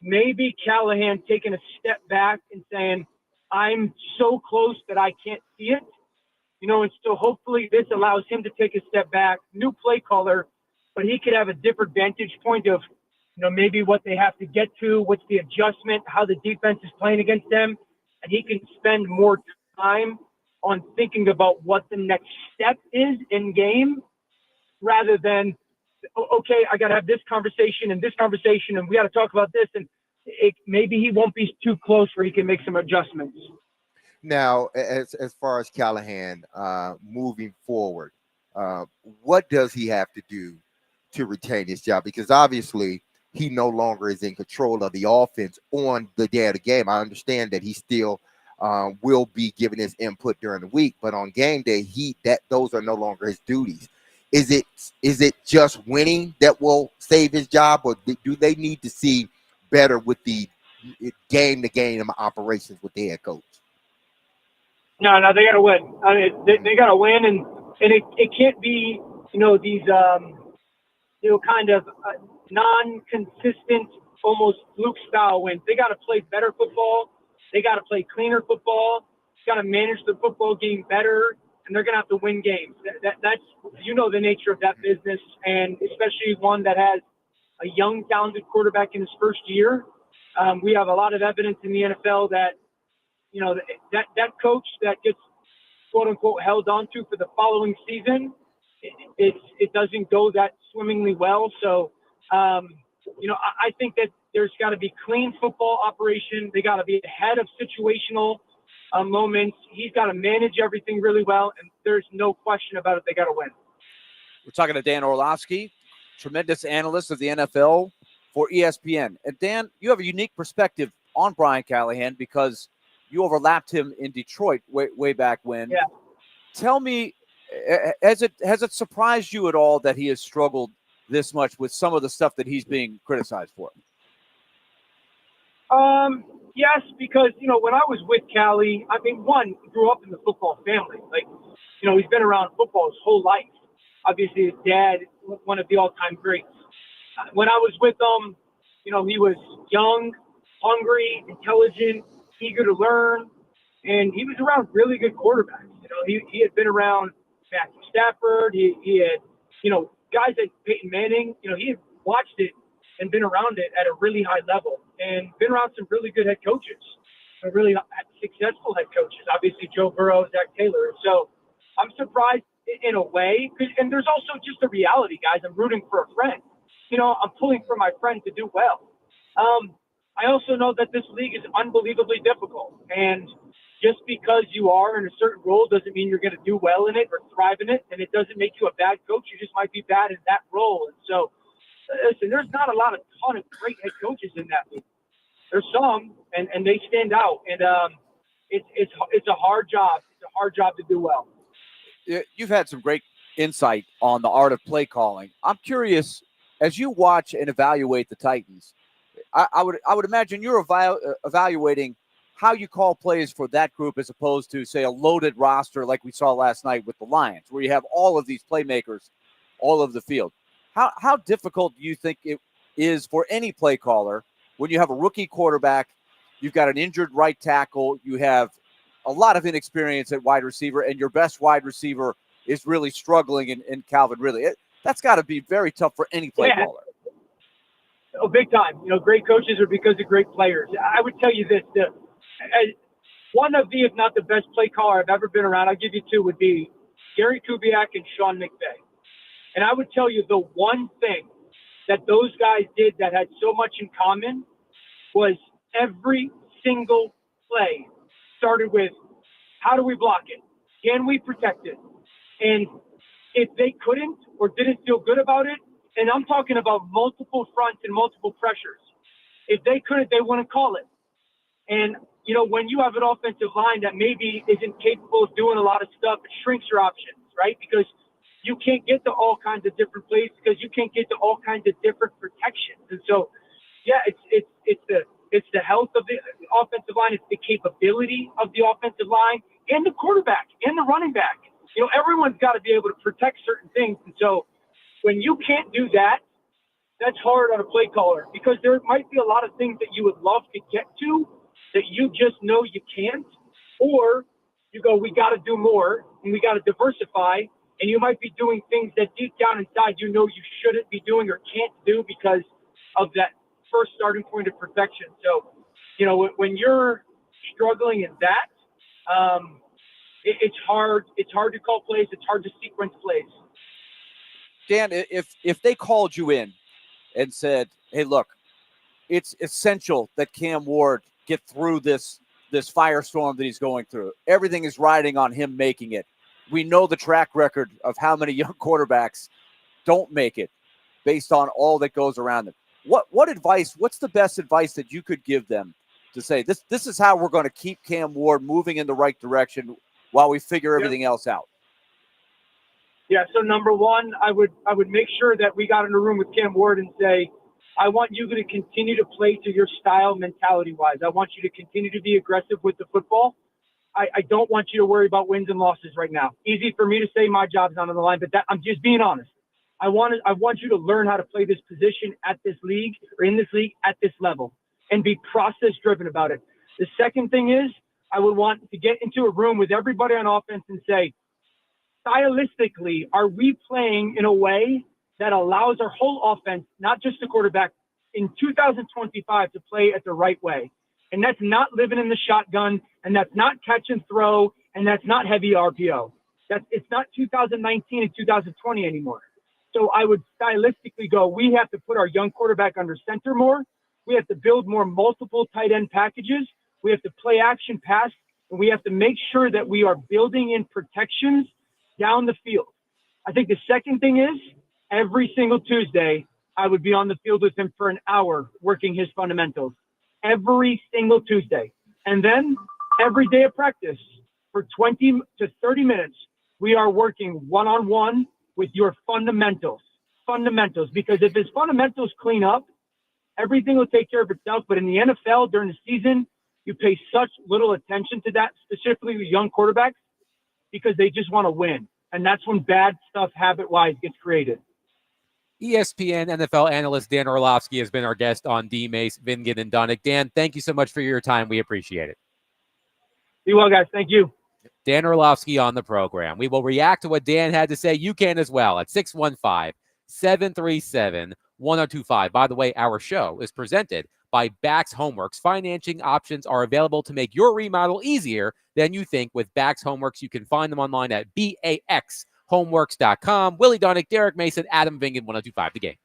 maybe Callahan taking a step back and saying, I'm so close that I can't see it. And so hopefully this allows him to take a step back, new play caller, but he could have a different vantage point of, maybe what they have to get to, what's the adjustment, how the defense is playing against them. And he can spend more time on thinking about what the next step is in game rather than, okay, I got to have this conversation, and we got to talk about this. And maybe he won't be too close where he can make some adjustments. Now, as far as Callahan moving forward, what does he have to do to retain his job? Because obviously he no longer is in control of the offense on the day of the game. I understand that he still will be giving his input during the week, but on game day, those are no longer his duties. Is it just winning that will save his job, or do they need to see better with the game-to-game operations with the head coach? No, they got to win. I mean, they got to win, and it can't be, these, kind of non-consistent, almost fluke-style wins. They got to play better football. They got to play cleaner football. Got to manage the football game better, and they're going to have to win games. That's the nature of that business, and especially one that has a young, talented quarterback in his first year. We have a lot of evidence in the NFL that, that coach that gets quote unquote held onto for the following season, it doesn't go that swimmingly well. So, I think that there's got to be clean football operation. They got to be ahead of situational moments. He's got to manage everything really well, and there's no question about it. They got to win. We're talking to Dan Orlovsky, tremendous analyst of the NFL for ESPN. And Dan, you have a unique perspective on Brian Callahan because you overlapped him in Detroit way back when. Yeah. Tell me, has it surprised you at all that he has struggled this much with some of the stuff that he's being criticized for? Yes, because, when I was with Callie, one, grew up in the football family. He's been around football his whole life. Obviously, his dad, one of the all-time greats. When I was with him, he was young, hungry, intelligent, eager to learn, and he was around really good quarterbacks. He had been around Matthew Stafford. He had, guys like Peyton Manning. He had watched it and been around it at a really high level and been around some really good head coaches, really successful head coaches. Obviously, Joe Burrow, Zach Taylor. So I'm surprised in a way, and there's also just a reality, guys. I'm rooting for a friend. I'm pulling for my friend to do well. I also know that this league is unbelievably difficult, and just because you are in a certain role doesn't mean you're going to do well in it or thrive in it, and it doesn't make you a bad coach. You just might be bad in that role. And so, listen, there's not a ton of great head coaches in that league. There's some, and they stand out, and it's a hard job. It's a hard job to do well. You've had some great insight on the art of play calling. I'm curious, as you watch and evaluate the Titans, I would imagine you're evaluating how you call plays for that group as opposed to, say, a loaded roster like we saw last night with the Lions, where you have all of these playmakers all over the field. How difficult do you think it is for any play caller when you have a rookie quarterback, you've got an injured right tackle, you have a lot of inexperience at wide receiver, and your best wide receiver is really struggling in Calvin Ridley? That's got to be very tough for any play caller. Oh, big time. Great coaches are because of great players. I would tell you this, one of the, if not the best play caller I've ever been around, I'll give you two, would be Gary Kubiak and Sean McVay. And I would tell you the one thing that those guys did that had so much in common was every single play started with, how do we block it? Can we protect it? And if they couldn't or didn't feel good about it, and I'm talking about multiple fronts and multiple pressures, if they couldn't, they wouldn't call it. And, when you have an offensive line that maybe isn't capable of doing a lot of stuff, it shrinks your options, right? Because you can't get to all kinds of different plays because you can't get to all kinds of different protections. And so, yeah, it's the It's the health of the offensive line. It's the capability of the offensive line and the quarterback and the running back. Everyone's got to be able to protect certain things. And so when you can't do that, that's hard on a play caller because there might be a lot of things that you would love to get to that you just know you can't. Or you go, we got to do more and we got to diversify. And you might be doing things that deep down inside you know you shouldn't be doing or can't do because of that first starting point of protection. So, when you're struggling in that, it's hard. It's hard to call plays. It's hard to sequence plays. Dan, if they called you in and said, "Hey, look, it's essential that Cam Ward get through this firestorm that he's going through. Everything is riding on him making it. We know the track record of how many young quarterbacks don't make it based on all that goes around them." What advice? What's the best advice that you could give them to say this is how we're going to keep Cam Ward moving in the right direction while we figure everything else out? Yeah. So number one, I would make sure that we got in a room with Cam Ward and say, I want you to continue to play to your style mentality wise. I want you to continue to be aggressive with the football. I don't want you to worry about wins and losses right now. Easy for me to say my job's not on the line, but I'm just being honest. I want you to learn how to play this position at this league or in this league at this level and be process driven about it. The second thing is I would want to get into a room with everybody on offense and say, stylistically, are we playing in a way that allows our whole offense, not just the quarterback, in 2025 to play at the right way? And that's not living in the shotgun, and that's not catch and throw, and that's not heavy RPO. It's not 2019 and 2020 anymore. So I would stylistically go, we have to put our young quarterback under center more. We have to build more multiple tight end packages. We have to play action pass, and we have to make sure that we are building in protections down the field. I think the second thing is every single Tuesday, I would be on the field with him for an hour working his fundamentals. Every single Tuesday. And then every day of practice for 20 to 30 minutes, we are working one-on-one with your fundamentals, because if his fundamentals clean up, everything will take care of itself. But in the NFL during the season, you pay such little attention to that, specifically with young quarterbacks, because they just want to win. And that's when bad stuff habit-wise gets created. ESPN NFL analyst Dan Orlovsky has been our guest on D-Mace, Vingan, and Donick. Dan, thank you so much for your time. We appreciate it. Be well, guys. Thank you. Dan Orlovsky on the program. We will react to what Dan had to say. You can as well at 615-737-1025. By the way, our show is presented by Bax Homeworks. Financing options are available to make your remodel easier than you think with Bax Homeworks. You can find them online at baxhomeworks.com. Willie Donick, Derek Mason, Adam Vingan, 1025 The Game.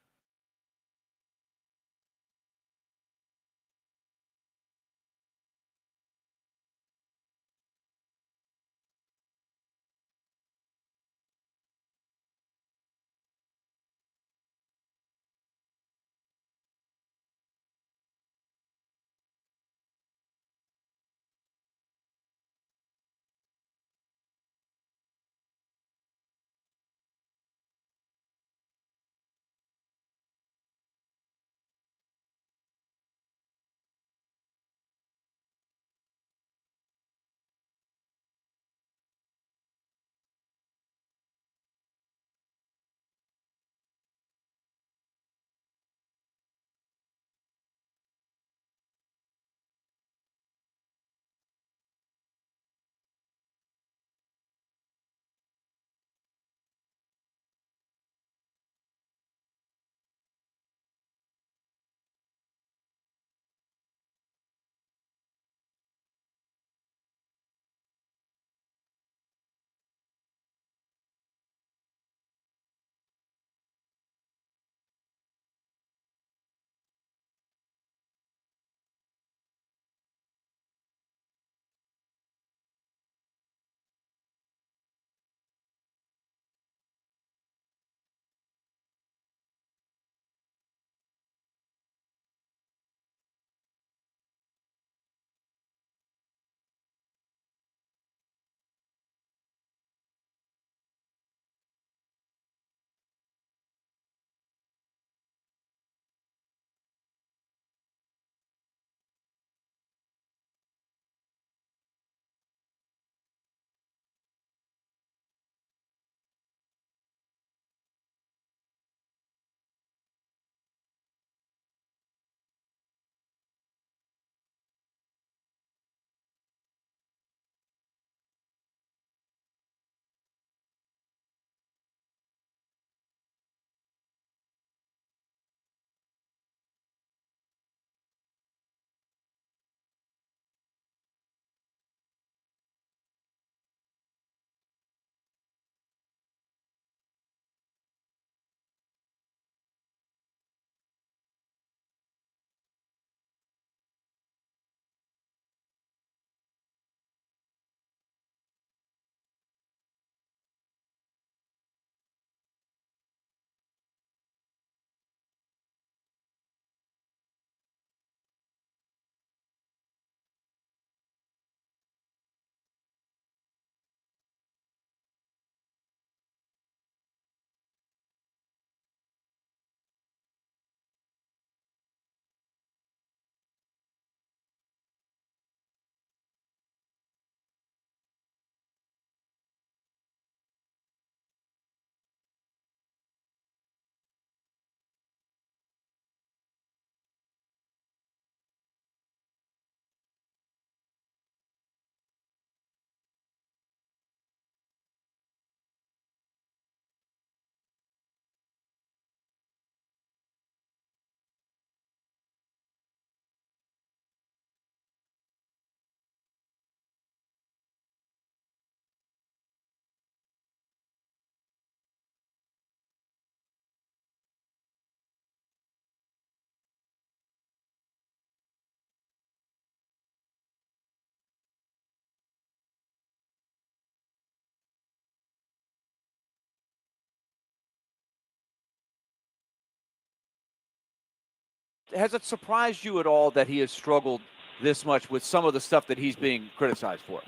has it surprised you at all that he has struggled this much with some of the stuff that he's being criticized for?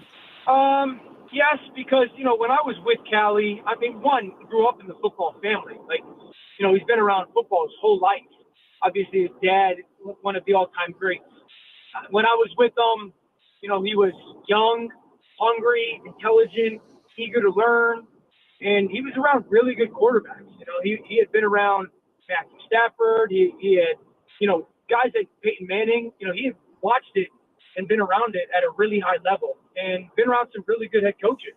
Yes, because, when I was with Callie, I mean, one, grew up in the football family. Like, he's been around football his whole life. Obviously, his dad, one of the all-time greats. When I was with him, he was young, hungry, intelligent, eager to learn, and he was around really good quarterbacks. He had been around Matthew Stafford. He had, guys like Peyton Manning. He had watched it and been around it at a really high level and been around some really good head coaches,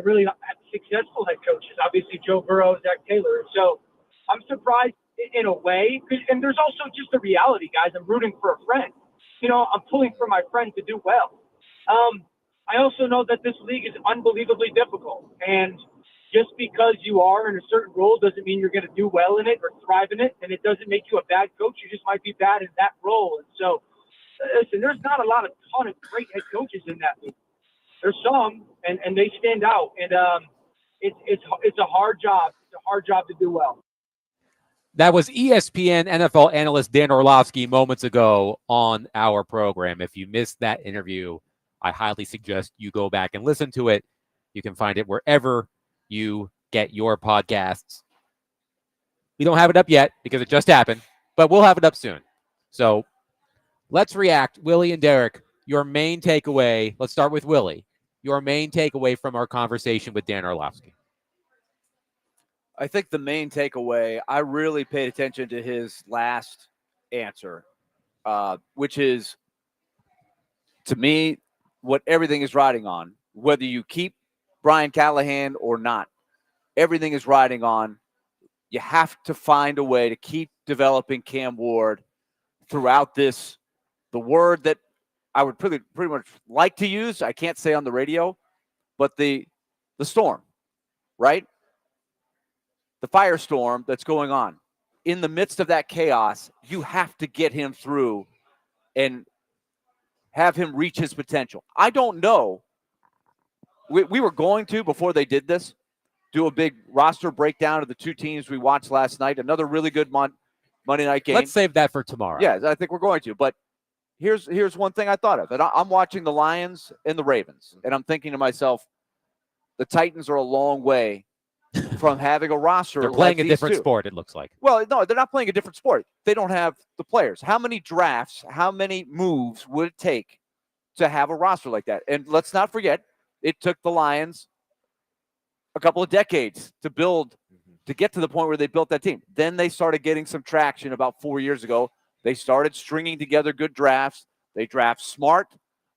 really successful head coaches, obviously Joe Burrow, Zach Taylor. So I'm surprised in a way, and there's also just the reality, guys. I'm rooting for a friend. I'm pulling for my friend to do well. I also know that this league is unbelievably difficult, and just because you are in a certain role doesn't mean you're going to do well in it or thrive in it, and it doesn't make you a bad coach. You just might be bad in that role. And so, listen, there's not a ton of great head coaches in that league. There's some, and they stand out, and it's a hard job. It's a hard job to do well. That was ESPN NFL analyst Dan Orlovsky moments ago on our program. If you missed that interview, I highly suggest you go back and listen to it. You can find it wherever you get your podcasts. We don't have it up yet because it just happened, but we'll have it up soon. So let's react. Willie and Derek, your main takeaway. Let's start with Willie. Your main takeaway from our conversation with Dan Orlovsky. I think the main takeaway, I really paid attention to his last answer, which is, to me, what everything is riding on. Whether you keep Brian Callahan or not, everything is riding on. You have to find a way to keep developing Cam Ward throughout this. The word that I would pretty much like to use, I can't say on the radio, but the storm, right? The firestorm that's going on. In the midst of that chaos, you have to get him through and have him reach his potential. I don't know. We were going to, before they did this, do a big roster breakdown of the two teams we watched last night. Another really good Monday night game. Let's save that for tomorrow. Yeah, I think we're going to. But here's one thing I thought of. And I'm watching the Lions and the Ravens, and I'm thinking to myself, the Titans are a long way from having a roster. They're playing like a different two. sport, it looks like. Well, no, they're not playing a different sport. They don't have the players. How many drafts, how many moves would it take to have a roster like that? And let's not forget, it took the Lions a couple of decades to build, to get to the point where they built that team. Then they started getting some traction about 4 years ago. They started stringing together good drafts. They draft smart.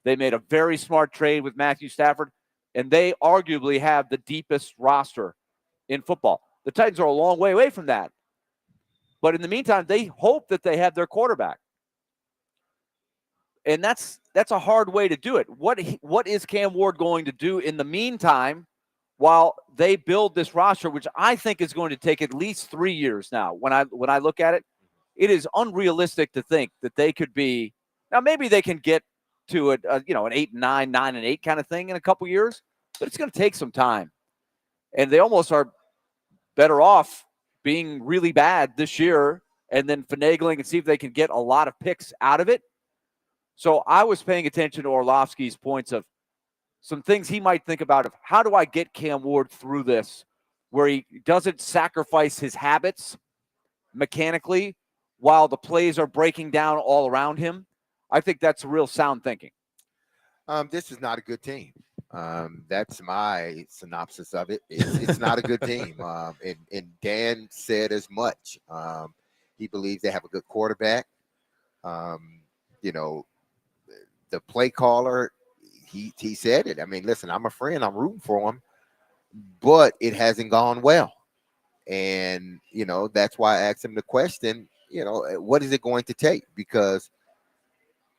They made a very smart trade with Matthew Stafford, and they arguably have the deepest roster in football. The Titans are a long way away from that. But in the meantime, they hope that they have their quarterback. And that's a hard way to do it. What is Cam Ward going to do in the meantime while they build this roster, which I think is going to take at least 3 years now? When I look at it, it is unrealistic to think that they could be. Now, maybe they can get to an 8-9, 9-8 kind of thing in a couple years, but it's going to take some time. And they almost are better off being really bad this year and then finagling and see if they can get a lot of picks out of it. So I was paying attention to Orlovsky's points of some things he might think about of how do I get Cam Ward through this where he doesn't sacrifice his habits mechanically while the plays are breaking down all around him. I think that's real sound thinking. This is not a good team. That's my synopsis of it. It's not a good team. And Dan said as much. He believes they have a good quarterback. The play caller, he said it. I mean, listen, I'm a friend. I'm rooting for him. But it hasn't gone well. And, that's why I asked him the question, what is it going to take? Because,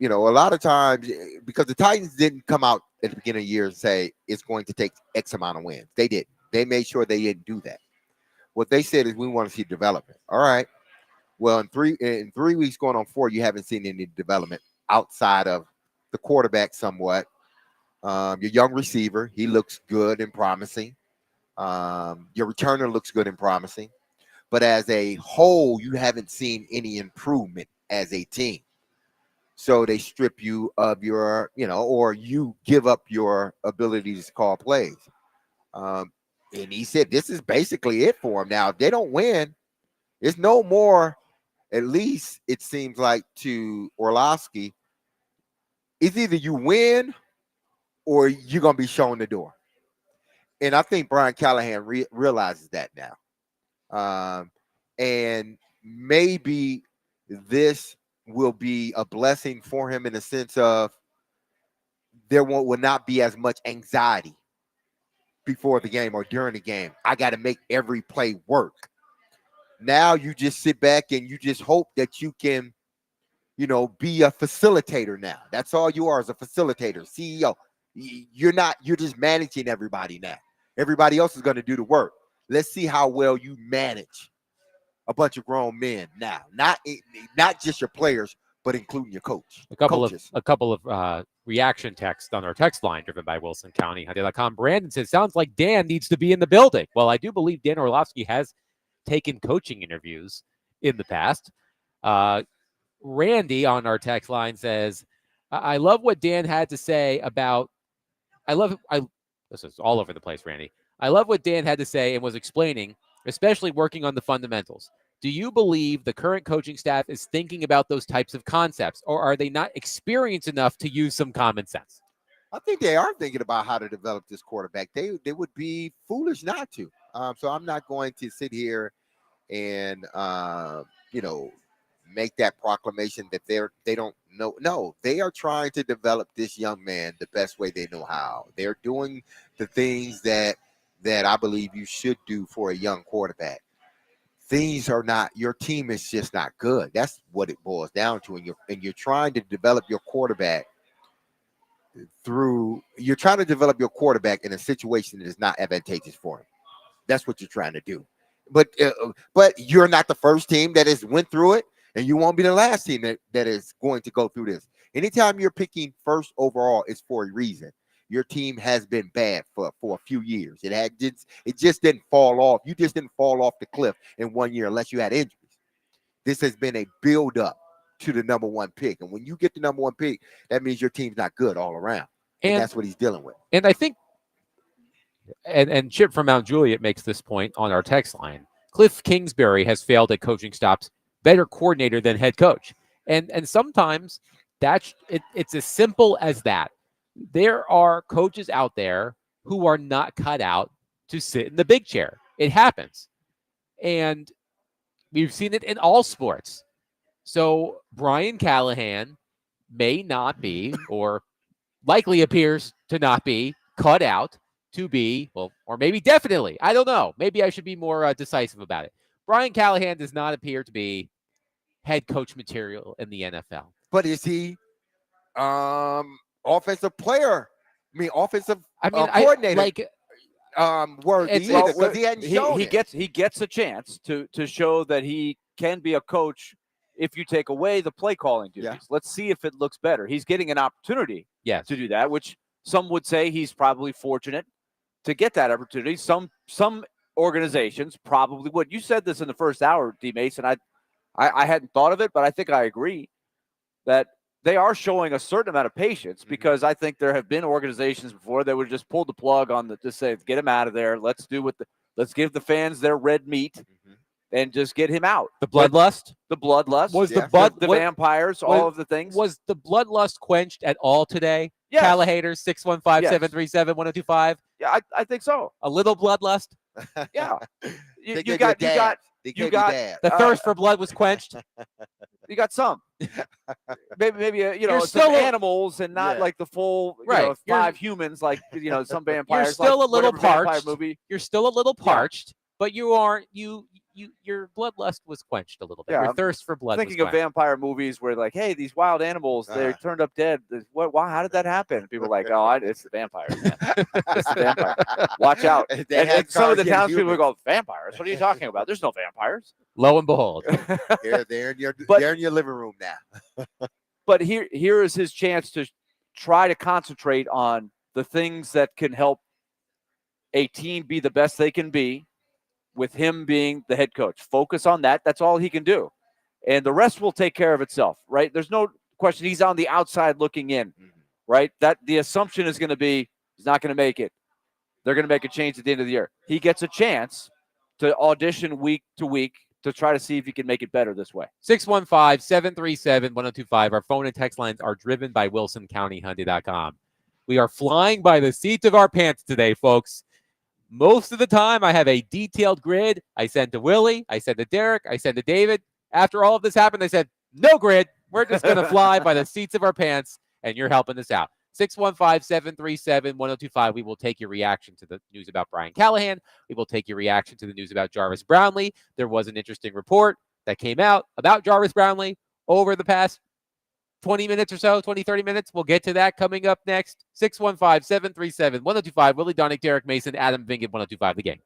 a lot of times, because the Titans didn't come out at the beginning of the year and say it's going to take X amount of wins. They did. They made sure they didn't do that. What they said is we want to see development. All right. Well, in 3 weeks going on 4, you haven't seen any development outside of the quarterback somewhat. Your young receiver, he looks good and promising. Your returner looks good and promising. But as a whole, you haven't seen any improvement as a team. So they strip you of your, or you give up your ability to call plays. And he said this is basically it for him. Now, if they don't win, it's no more, at least it seems like to Orlovsky, it's either you win or you're going to be shown the door. And I think Brian Callahan realizes that now. And maybe this will be a blessing for him in the sense of there will not be as much anxiety before the game or during the game. I got to make every play work. Now you just sit back and you just hope that you can, be a facilitator now. That's all you are, is a facilitator, CEO. You're just managing everybody now. Everybody else is going to do the work. Let's see how well you manage a bunch of grown men now, not just your players, but including your coach. A couple of reaction texts on our text line driven by Wilson County. Hyundai.com. Brandon says, sounds like Dan needs to be in the building. Well, I do believe Dan Orlovsky has taken coaching interviews in the past. Randy on our text line says, I love what Dan had to say about, this is all over the place, Randy. I love what Dan had to say and was explaining, especially working on the fundamentals. Do you believe the current coaching staff is thinking about those types of concepts, or are they not experienced enough to use some common sense? I think they are thinking about how to develop this quarterback. They would be foolish not to. So I'm not going to sit here and make that proclamation that they don't know. No, they are trying to develop this young man the best way they know how. They're doing the things that I believe you should do for a young quarterback. Things are not, your team is just not good. That's what it boils down to. And you're trying to develop your quarterback you're trying to develop your quarterback in a situation that is not advantageous for him. That's what you're trying to do. But you're not the first team that has went through it, and you won't be the last team that is going to go through this. Anytime you're picking first overall, it's for a reason. Your team has been bad for a few years. It just didn't fall off. You just didn't fall off the cliff in 1 year unless you had injuries. This has been a build-up to the number one pick. And when you get the number one pick, that means your team's not good all around. And that's what he's dealing with. And I think, and Chip from Mount Juliet makes this point on our text line. Cliff Kingsbury has failed at coaching stops, better coordinator than head coach. And sometimes it's as simple as that. There are coaches out there who are not cut out to sit in the big chair. It happens. And we've seen it in all sports. So Brian Callahan may not be, or likely appears to not be, cut out to be, well, or maybe definitely. I don't know. Maybe I should be more decisive about it. Brian Callahan does not appear to be head coach material in the NFL. But is he offensive player? Offensive coordinator. Worthy, because he hadn't shown he gets a chance to show that he can be a coach if you take away the play calling duties. Yeah. Let's see if it looks better. He's getting an opportunity to do that, which some would say he's probably fortunate to get that opportunity. Some organizations probably would. You said this in the first hour, D. Mason. I hadn't thought of it, but I think I agree that they are showing a certain amount of patience, because I think there have been organizations before that would just pull the plug on just say, get him out of there. Let's give the fans their red meat and just get him out. The bloodlust was the vampires, all of the things. Was the bloodlust quenched at all today? Yes. Callahaters 615-737-1025. Yeah, I think so. A little bloodlust. Yeah. You got the thirst for blood was quenched. You got some. Maybe some animals and not like the full 5 humans like some vampires. You're still like a little parched. Movie. You're still a little parched, but you aren't your bloodlust was quenched a little bit. Your thirst for blood. Thinking of vampire movies where like, hey, these wild animals, they turned up dead. Why? How did that happen? People are like, oh, it's the vampires. It's the vampire. Watch out. And some of the townspeople go, vampires? What are you talking about? There's no vampires. Lo and behold, they're in your living room now. But here is his chance to try to concentrate on the things that can help a team be the best they can be, with him being the head coach. Focus on that. That's all he can do. and the rest will take care of itself, right? There's no question. He's on the outside looking in, right? That the assumption is going to be he's not going to make it. They're going to make a change at the end of the year. He gets a chance to audition week to week to try to see if he can make it better this way. 615-737-1025. Our phone and text lines are driven by WilsonCountyHyundai.com. We are flying by the seats of our pants today, folks. Most of the time, I have a detailed grid. I send to Willie. I send to Derek. I send to David. After all of this happened, they said, no grid. We're just going to fly by the seats of our pants, and you're helping us out. 615-737-1025. We will take your reaction to the news about Brian Callahan. We will take your reaction to the news about Jarvis Brownley. There was an interesting report that came out about Jarvis Brownley over the past 20 minutes or so, 20, 30 minutes. We'll get to that coming up next. 615-737-1025. Willie Donick, Derek Mason, Adam Vingan, 1025 The Game.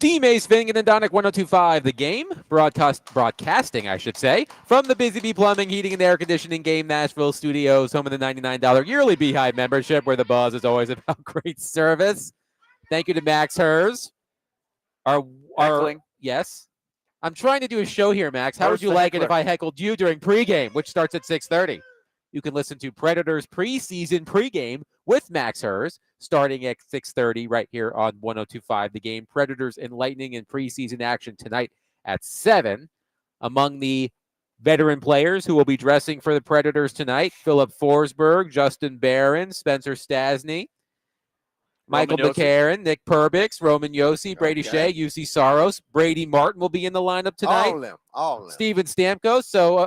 D-Mace, Finnegan, and Donick, 102.5 The Game, broadcasting, I should say, from the Busy Bee Plumbing, Heating, and Air Conditioning Game Nashville studios, home of the $99 yearly Beehive membership, where the buzz is always about great service. Thank you to Max Hers. Yes. I'm trying to do a show here, Max. How would you like it if I heckled you during pregame, which starts at 6:30? You can listen to Predators preseason pregame with Max Hers starting at 6:30 right here on 102.5 The Game. Predators and Lightning in preseason action tonight at 7. Among the veteran players who will be dressing for the Predators tonight, Philip Forsberg, Justin Barron, Spencer Stasny, Michael McCarron, Nick Perbix, Roman Yossi, Brady Shea, UC Saros, Brady Martin will be in the lineup tonight. All of them. Steven Stamkos. So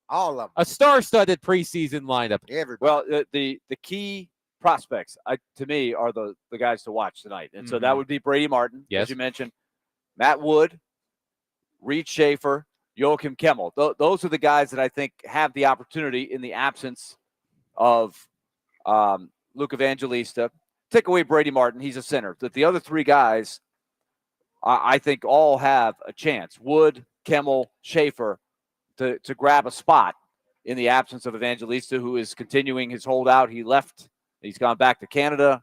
all of them. A star-studded preseason lineup. Everybody. Well, the key prospects to me are the guys to watch tonight, and so that would be Brady Martin, as you mentioned, Matt Wood, Reed Schaefer, Joachim Kemmel. Those are the guys that I think have the opportunity in the absence of Luke Evangelista. Take away Brady Martin, he's a center. But the other three guys, I think, all have a chance. Wood, Kemmel, Schaefer, to grab a spot in the absence of Evangelista, who is continuing his holdout. He left. He's gone back to Canada.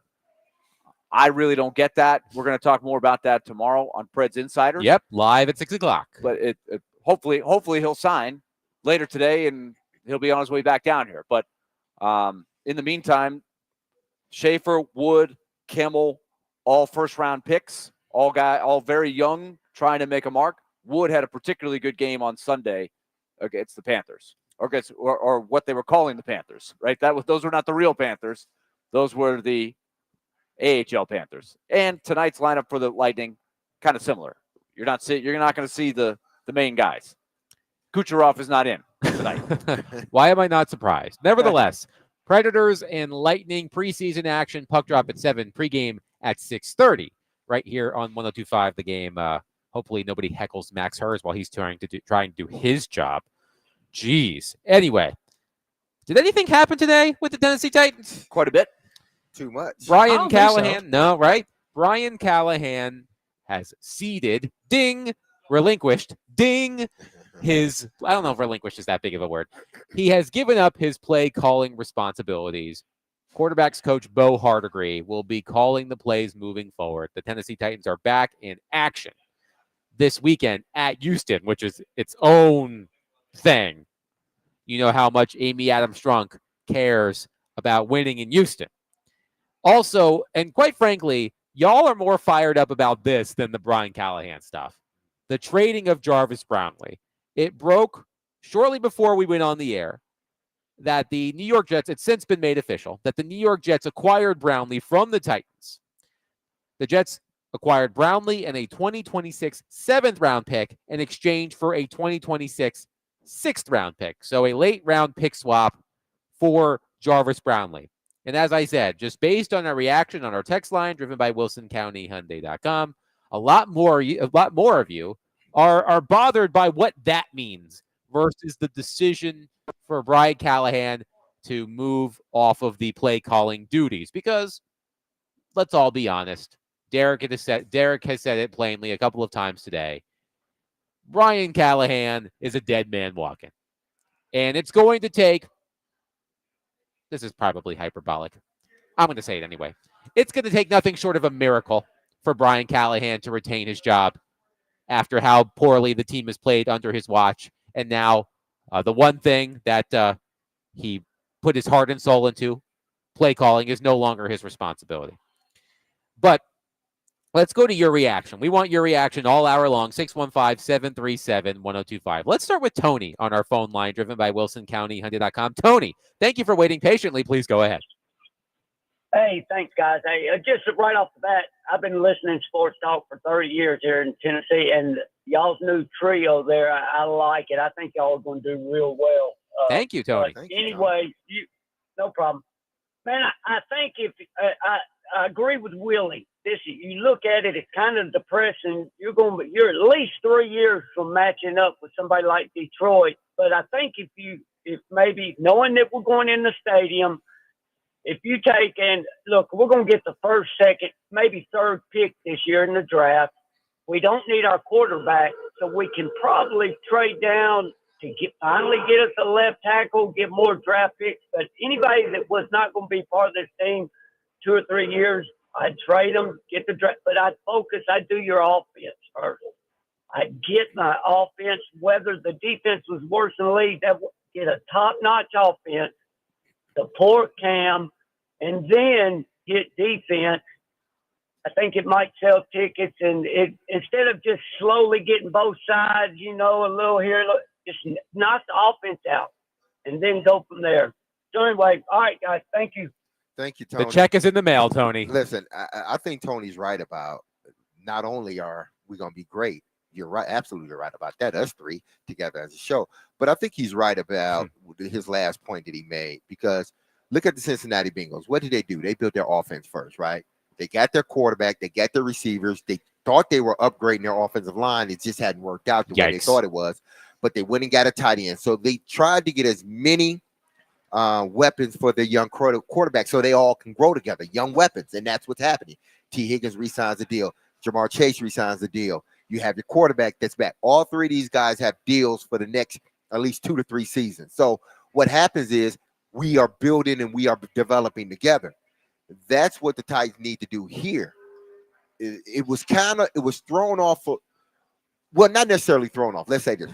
I really don't get that. We're going to talk more about that tomorrow on Preds Insiders. Yep, live at 6 o'clock. But hopefully he'll sign later today, and he'll be on his way back down here. But in the meantime, Schaefer, Wood, Kemmel, all first-round picks, all very young, trying to make a mark. Wood had a particularly good game on Sunday against the Panthers, or what they were calling the Panthers, right? Those were not the real Panthers; those were the AHL Panthers. And tonight's lineup for the Lightning, kind of similar. You're not going to see the main guys. Kucherov is not in tonight. Why am I not surprised? Nevertheless, Predators and Lightning preseason action, puck drop at 7, pregame at 6:30, right here on 102.5 The Game. Hopefully nobody heckles Max Hers while he's trying to do his job. Jeez. Anyway, did anything happen today with the Tennessee Titans? Quite a bit. Too much. Brian Callahan, no, right? Brian Callahan has ceded, relinquished, his, I don't know if relinquished is that big of a word. He has given up his play calling responsibilities. Quarterbacks coach Bo Hardegree will be calling the plays moving forward. The Tennessee Titans are back in action this weekend at Houston, which is its own thing. You know how much Amy Adams-Strunk cares about winning in Houston. Also, and quite frankly, y'all are more fired up about this than the Brian Callahan stuff. The trading of Jarvis Brownley. It broke shortly before we went on the air that the New York Jets, it's since been made official, that the New York Jets acquired Brownley from the Titans. The Jets acquired Brownley and a 2026 7th-round pick in exchange for a 2026 6th-round pick. So a late-round pick swap for Jarvis Brownley. And as I said, just based on our reaction on our text line driven by WilsonCountyHyundai.com, a lot more of you are bothered by what that means versus the decision for Brian Callahan to move off of the play calling duties. Because let's all be honest, Derek has said it plainly a couple of times today. Brian Callahan is a dead man walking. And it's going to take, this is probably hyperbolic, I'm going to say it anyway. It's going to take nothing short of a miracle for Brian Callahan to retain his job after how poorly the team has played under his watch. And now the one thing that he put his heart and soul into, play calling, is no longer his responsibility. But let's go to your reaction. We want your reaction all hour long, 615-737-1025. Let's start with Tony on our phone line, driven by WilsonCountyHyundai.com. Tony, thank you for waiting patiently. Please go ahead. Hey, thanks, guys. Hey, just right off the bat, I've been listening to sports talk for 30 years here in Tennessee, and y'all's new trio there, I like it. I think y'all are going to do real well. Thank you, Tony. Anyway, no problem. Man, I think I agree with Willie. You look at it, it's kind of depressing. You're at least 3 years from matching up with somebody like Detroit. But I think if maybe knowing that we're going in the stadium, if you take and look, we're going to get the first, second, maybe third pick this year in the draft. We don't need our quarterback, so we can probably trade down to finally get us a left tackle, get more draft picks. But anybody that was not going to be part of this team 2 or 3 years, I'd trade them, get the draft. But I'd focus. I'd do your offense first. I'd get my offense, whether the defense was worse than the league, that would get a top-notch offense, support Cam, and then hit defense. I think it might sell tickets, and instead of just slowly getting both sides, a little here, just knock the offense out, and then go from there. So anyway, all right, guys, thank you. Thank you, Tony. The check is in the mail, Tony. Listen, I think Tony's right about not only are we going to be great, you're right, absolutely right about that, us three together as a show, but I think he's right about his last point that he made, because look at the Cincinnati Bengals. What did they do? They built their offense first, right? They got their quarterback. They got their receivers. They thought they were upgrading their offensive line. It just hadn't worked out the way they thought it was. But they went and got a tight end. So they tried to get as many weapons for the young quarterback so they all can grow together, young weapons. And that's what's happening. T. Higgins re-signs the deal. Jamar Chase re-signs the deal. You have your quarterback that's back. All three of these guys have deals for the next at least 2 to 3 seasons. So what happens is we are building and we are developing together. That's what the Titans need to do here. It was thrown off. Well, not necessarily thrown off. Let's say this.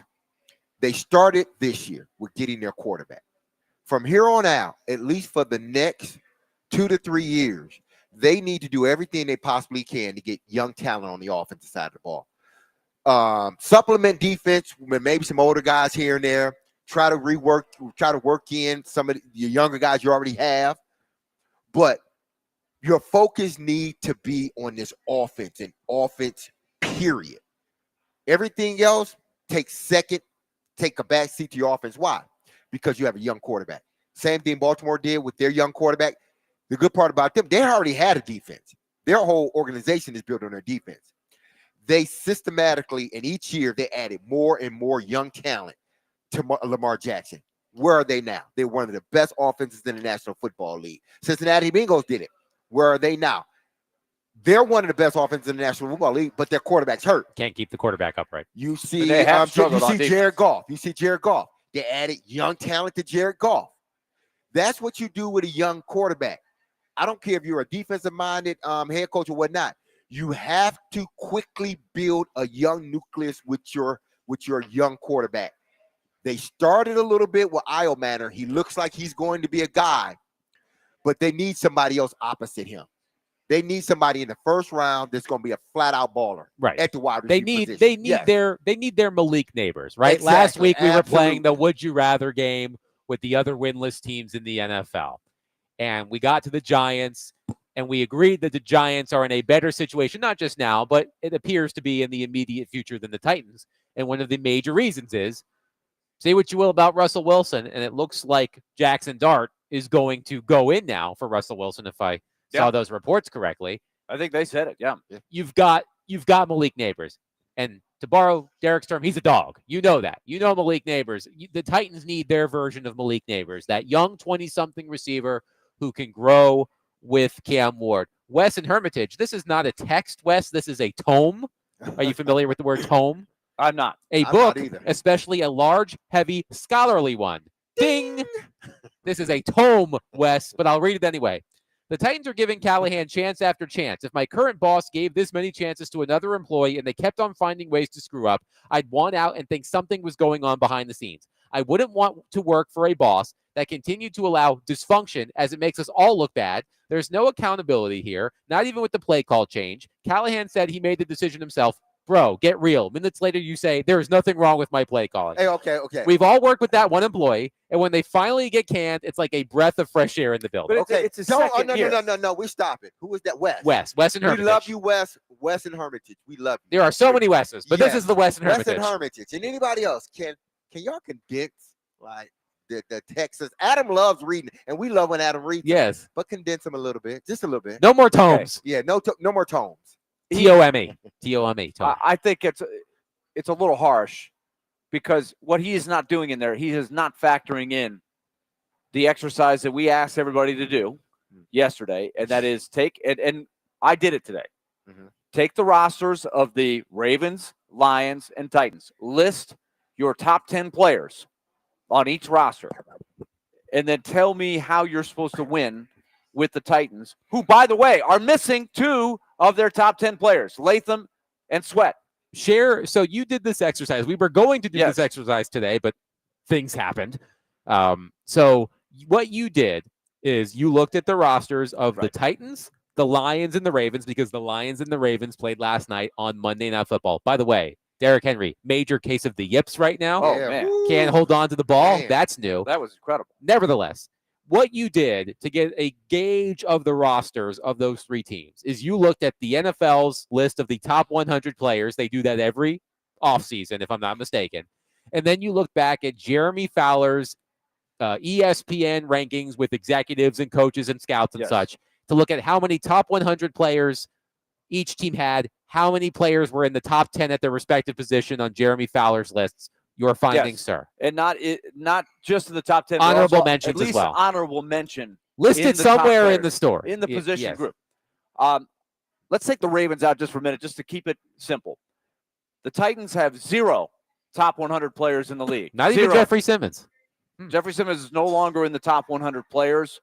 They started this year with getting their quarterback. From here on out, at least for the next 2 to 3 years, they need to do everything they possibly can to get young talent on the offensive side of the ball. Supplement defense with maybe some older guys here and there. Try to work in some of your younger guys you already have. But your focus need to be on this offense and offense, period. Everything else take a back seat to your offense. Why? Because you have a young quarterback. Same thing Baltimore did with their young quarterback. The good part about them, they already had a defense. Their whole organization is built on their defense. They systematically, and each year, they added more and more young talent to Lamar Jackson. Where are they now? They're one of the best offenses in the National Football League. Cincinnati Bengals did it. Where are they now? They're one of the best offenses in the National Football League, but their quarterback's hurt. Can't keep the quarterback upright. You see Jared Goff. They added young talent to Jared Goff. That's what you do with a young quarterback. I don't care if you're a defensive-minded head coach or whatnot. You have to quickly build a young nucleus with your young quarterback. They started a little bit with Io Manor. He looks like he's going to be a guy, but they need somebody else opposite him. They need somebody in the first round that's going to be a flat-out baller, right? At the wide receiver position. They need their Malik neighbors, right? Exactly. Last week we were playing the Would You Rather game with the other winless teams in the NFL, and we got to the Giants, and we agreed that the Giants are in a better situation, not just now, but it appears to be in the immediate future than the Titans. And one of the major reasons is, say what you will about Russell Wilson, and it looks like Jackson Dart is going to go in now for Russell Wilson, if I saw those reports correctly. I think they said it, yeah. You've got Malik Neighbors. And to borrow Derek's term, he's a dog. You know that. You know Malik Neighbors. The Titans need their version of Malik Neighbors, that young 20-something receiver who can grow with Cam Ward. Wes and Hermitage, this is not a text, Wes. This is a tome. Are you familiar with the word tome? I'm not. A book, especially a large, heavy, scholarly one. Ding! This is a tome, Wes, but I'll read it anyway. The Titans are giving Callahan chance after chance. If my current boss gave this many chances to another employee and they kept on finding ways to screw up, I'd want out and think something was going on behind the scenes. I wouldn't want to work for a boss that continued to allow dysfunction as it makes us all look bad. There's no accountability here, not even with the play call change. Callahan said he made the decision himself. Bro, get real. Minutes later, you say, there's nothing wrong with my play calling. Hey, okay. We've all worked with that one employee, and when they finally get canned, it's like a breath of fresh air in the building. But it's a second year. No. We stop it. Who is that? Wes and Hermitage. We love you, Wes. Wes and Hermitage. We love you. There are so many Wes's, but this is the Wes and Hermitage. Wes and Hermitage. And anybody else, can y'all condense like the Texas? Adam loves reading, and we love when Adam reads. Yes. But condense them a little bit. Just a little bit. No more tomes. Okay. Yeah, no more tomes. Tome. I think it's a little harsh because what he is not doing in there, he is not factoring in the exercise that we asked everybody to do yesterday, and that is and I did it today. take the rosters of the Ravens, Lions, and Titans. List your top 10 players on each roster. And then tell me how you're supposed to win with the Titans, who, by the way, are missing 2 of their top 10 players, Latham and Sweat. So you did this exercise. We were going to do this exercise today, but things happened. So what you did is you looked at the rosters of the Titans, the Lions, and the Ravens, because the Lions and the Ravens played last night on Monday Night Football. By the way, Derrick Henry, major case of the yips right now. Oh, man. Can't hold on to the ball. Man. That's new. That was incredible. Nevertheless, what you did to get a gauge of the rosters of those 3 teams is you looked at the NFL's list of the top 100 players. They do that every offseason, if I'm not mistaken. And then you look back at Jeremy Fowler's ESPN rankings with executives and coaches and scouts and such to look at how many top 100 players each team had, how many players were in the top 10 at their respective position on Jeremy Fowler's lists. Your findings, sir. And not just in the top 10. Honorable mentions at least as well. Honorable mention. Listed somewhere in the story. In the position yes. group. Let's take the Ravens out just for a minute, just to keep it simple. The Titans have 0 top 100 players in the league. Not even Jeffrey Simmons. Jeffrey Simmons is no longer in the top 100 players.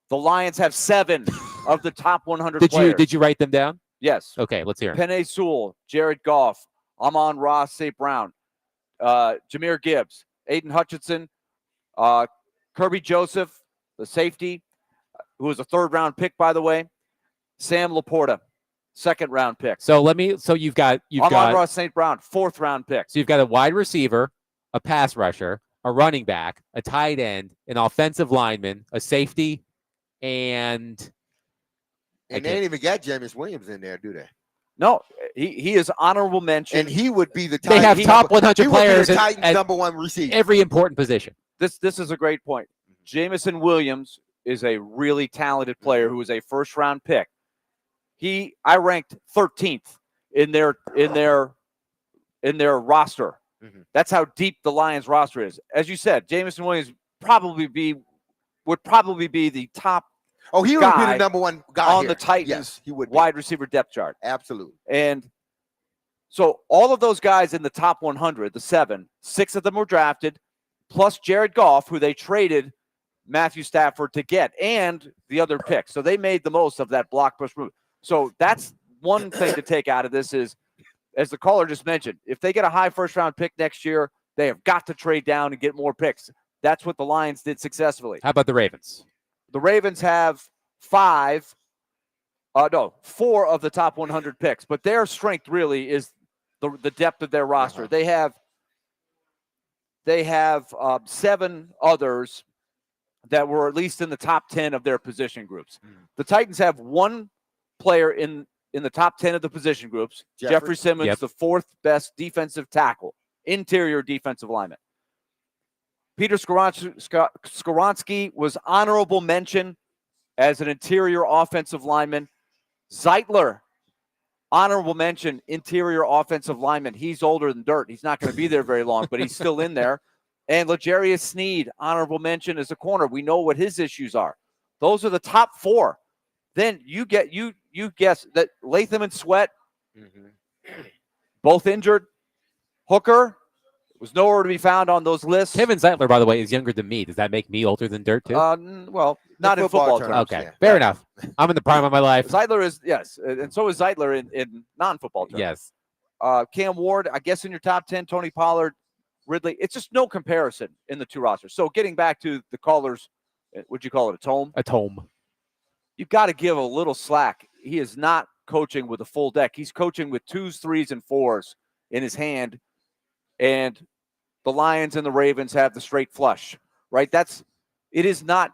The Lions have 7 of the top 100 players. Did you write them down? Yes. Okay, let's hear it. Penei Sewell, Jared Goff, Amon-Ra St. Brown, Jahmyr Gibbs, Aiden Hutchinson, Kirby Joseph, the safety, who was a 3rd-round pick, by the way, Sam Laporta, 2nd-round pick. So you've got Amon-Ra St. Brown, 4th-round pick. So you've got a wide receiver, a pass rusher, a running back, a tight end, an offensive lineman, a safety, and they ain't even got Jameis Williams in there, do they? No, he is honorable mention. And he would be the they have top 100 players at #1 receiver. Every important position. This is a great point. Jamison Williams is a really talented player who is a 1st-round pick. I ranked 13th in their roster. Mm-hmm. That's how deep the Lions roster is. As you said, Jamison Williams would probably be the top. Oh, he would be the #1 guy on here. the Titans. Yes, he would be. Wide receiver depth chart. Absolutely. And so all of those guys in the top 100, the 7, 6 of them were drafted, plus Jared Goff, who they traded Matthew Stafford to get, and the other picks. So they made the most of that block push move. So that's one thing to take out of this is, as the caller just mentioned, if they get a high 1st-round pick next year, they have got to trade down and get more picks. That's what the Lions did successfully. How about the Ravens? The Ravens have 4 of the top 100 picks, but their strength really is the depth of their roster. They have 7 others that were at least in the top 10 of their position groups. The Titans have 1 player in the top 10 of the position groups, Jeffrey Simmons, the 4th best defensive tackle, interior defensive lineman. Peter Skoronski was honorable mention as an interior offensive lineman. Zeitler, honorable mention, interior offensive lineman. He's older than dirt. He's not going to be there very long, but he's still in there. And L'Jarius Sneed, honorable mention as a corner. We know what his issues are. Those are the top 4. Then you guess that Latham and Sweat, both injured. Hooker was nowhere to be found on those lists. Kevin Zeitler, by the way, is younger than me. Does that make me older than dirt, too? Well, not in football terms. Okay, fair enough. I'm in the prime of my life. Zeitler is, yes, and so is Zeitler in non-football terms. Yes. Cam Ward, I guess in your top 10, Tony Pollard, Ridley. It's just no comparison in the 2 rosters. So getting back to the callers, would you call it a tome? A tome. You've got to give a little slack. He is not coaching with a full deck. He's coaching with 2s, 3s, and 4s in his hand. And the Lions and the Ravens have the straight flush, right? It is not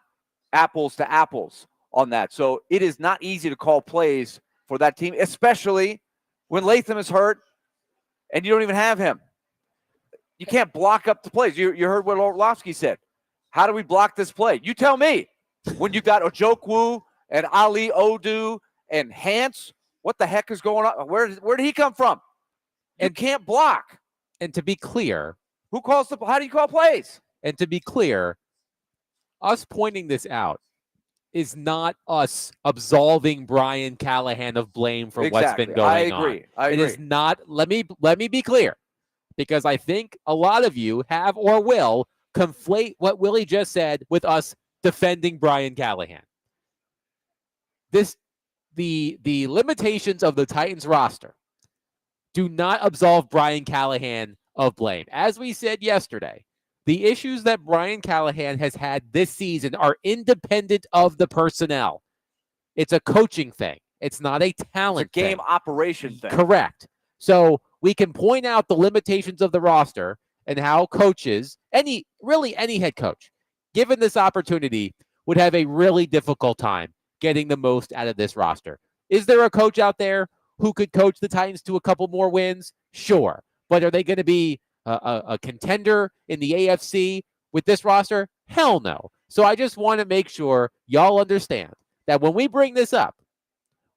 apples to apples on that. So it is not easy to call plays for that team, especially when Latham is hurt and you don't even have him. You can't block up the plays. You heard what Orlovsky said. How do we block this play? You tell me. When you got Ojokwu and Ali Odu and Hance, what the heck is going on? Where did he come from? You can't block. And to be clear, how do you call plays? And to be clear, us pointing this out is not us absolving Brian Callahan of blame for what's been going on. I agree. It is not. Let me be clear, because I think a lot of you have or will conflate what Willie just said with us defending Brian Callahan. The limitations of the Titans roster do not absolve Brian Callahan of blame. As we said yesterday, the issues that Brian Callahan has had this season are independent of the personnel. It's a coaching thing. It's not a talent It's a game thing. operation thing. Correct. So we can point out the limitations of the roster and how coaches, any head coach, given this opportunity, would have a really difficult time getting the most out of this roster. Is there a coach out there who could coach the Titans to a couple more wins? Sure. But are they going to be a contender in the AFC with this roster? Hell no. So I just want to make sure y'all understand that when we bring this up,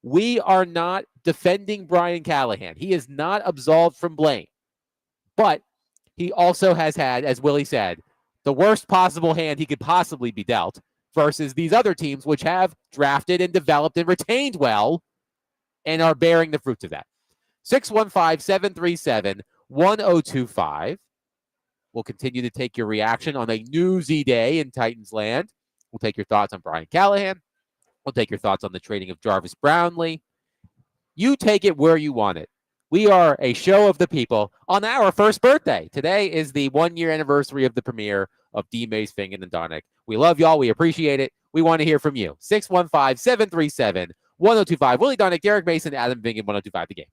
we are not defending Brian Callahan. He is not absolved from blame. But he also has had, as Willie said, the worst possible hand he could possibly be dealt versus these other teams which have drafted and developed and retained well and are bearing the fruits of that. 615-737-1025. We'll continue to take your reaction on a newsy day in Titans land. We'll take your thoughts on Brian Callahan. We'll take your thoughts on the trading of Jarvis Brownley. You take it where you want it. We are a show of the people on our first birthday. Today is the 1-year anniversary of the premiere of D. Mays, Fingen, and Donick. We love y'all. We appreciate it. We want to hear from you. 615-737-1025. Willie Donick, Derek Mason, Adam Vingen, 1025 The Game.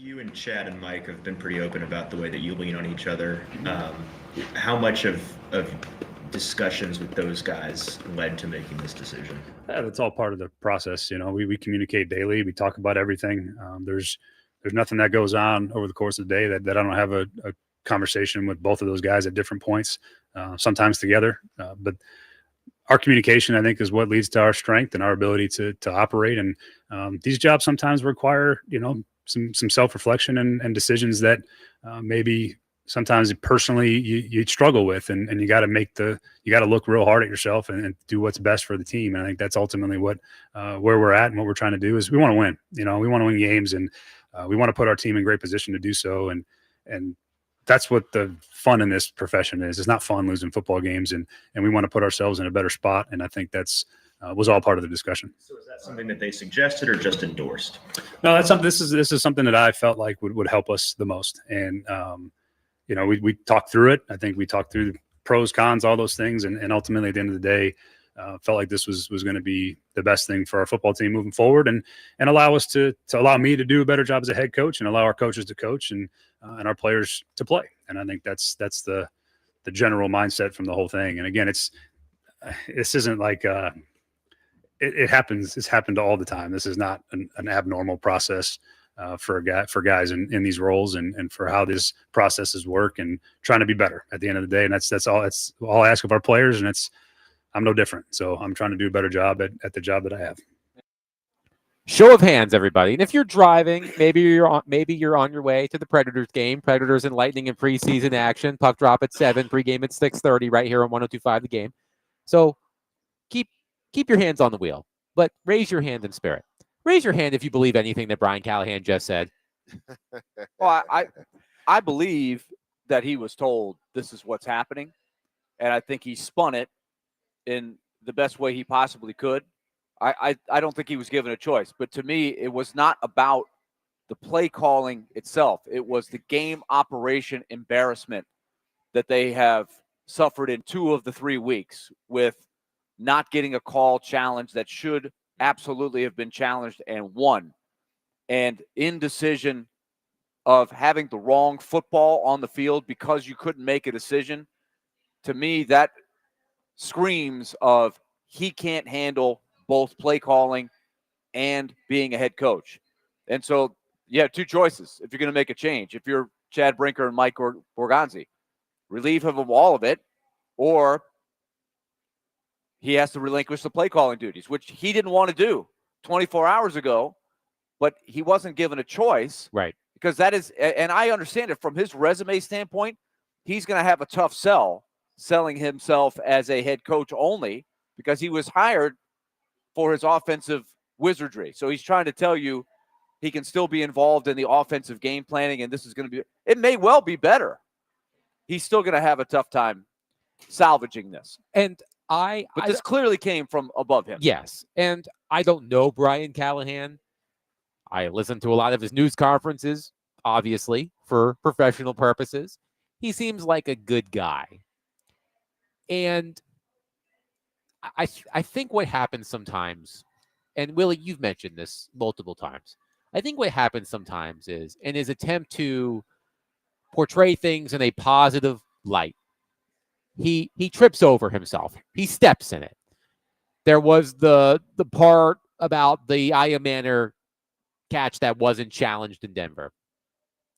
You and Chad and Mike have been pretty open about the way that you lean on each other. How much of discussions with those guys led to making this decision? Yeah, that's all part of the process. We communicate daily. We talk about everything. There's nothing that goes on over the course of the day that I don't have a conversation with both of those guys at different points, sometimes together. But our communication, I think, is what leads to our strength and our ability to operate. And these jobs sometimes require, some self-reflection and decisions that maybe sometimes personally you struggle with, and you got to look real hard at yourself and do what's best for the team. And I think that's ultimately what where we're at, and what we're trying to do is we want to win. We want to win games, and we want to put our team in great position to do so. And that's what the fun in this profession is. It's not fun losing football games, and we want to put ourselves in a better spot. And I think that's was all part of the discussion. So is that something that they suggested or just endorsed? No, that's something. This is something that I felt like would help us the most. And we talked through it. I think we talked through the pros, cons, all those things, and ultimately at the end of the day, felt like this was going to be the best thing for our football team moving forward, and allow us to allow me to do a better job as a head coach, and allow our coaches to coach, and our players to play. And I think that's the general mindset from the whole thing. And again, this isn't like it happens. It's happened all the time. This is not an abnormal process for guys in these roles, and for how these processes work, and trying to be better at the end of the day. And that's all I ask of our players. And I'm no different. So I'm trying to do a better job at the job that I have. Show of hands, everybody. And if you're driving, maybe you're on your way to the Predators game. Predators and Lightning in preseason action. Puck drop at 7, pregame at 6:30 right here on 102.5 The Game. So keep your hands on the wheel, but raise your hand in spirit. Raise your hand if you believe anything that Brian Callahan just said. Well, I believe that he was told this is what's happening, and I think he spun it in the best way he possibly could. I don't think he was given a choice, but to me, it was not about the play calling itself. It was the game operation embarrassment that they have suffered in 2 of the 3 weeks, with not getting a call challenge that should absolutely have been challenged and won, and indecision of having the wrong football on the field because you couldn't make a decision. To me, that screams of he can't handle both play calling and being a head coach. And so you have 2 choices if you're going to make a change. If you're Chad Brinker and Mike Borgonzi, relieve him of all of it, or he has to relinquish the play calling duties, which he didn't want to do 24 hours ago, but he wasn't given a choice. Right. Because that is, and I understand it from his resume standpoint, he's going to have a tough sell selling himself as a head coach only, because he was hired for his offensive wizardry. So he's trying to tell you he can still be involved in the offensive game planning, and this is going to be, it may well be better. He's still going to have a tough time salvaging this. And But this clearly came from above him. Yes. And I don't know Brian Callahan. I listen to a lot of his news conferences, obviously, for professional purposes. He seems like a good guy. And I think what happens sometimes, and Willie, you've mentioned this multiple times, I think what happens sometimes is, in his attempt to portray things in a positive light, he trips over himself. He steps in it. There was the part about the Aya Manor catch that wasn't challenged in Denver.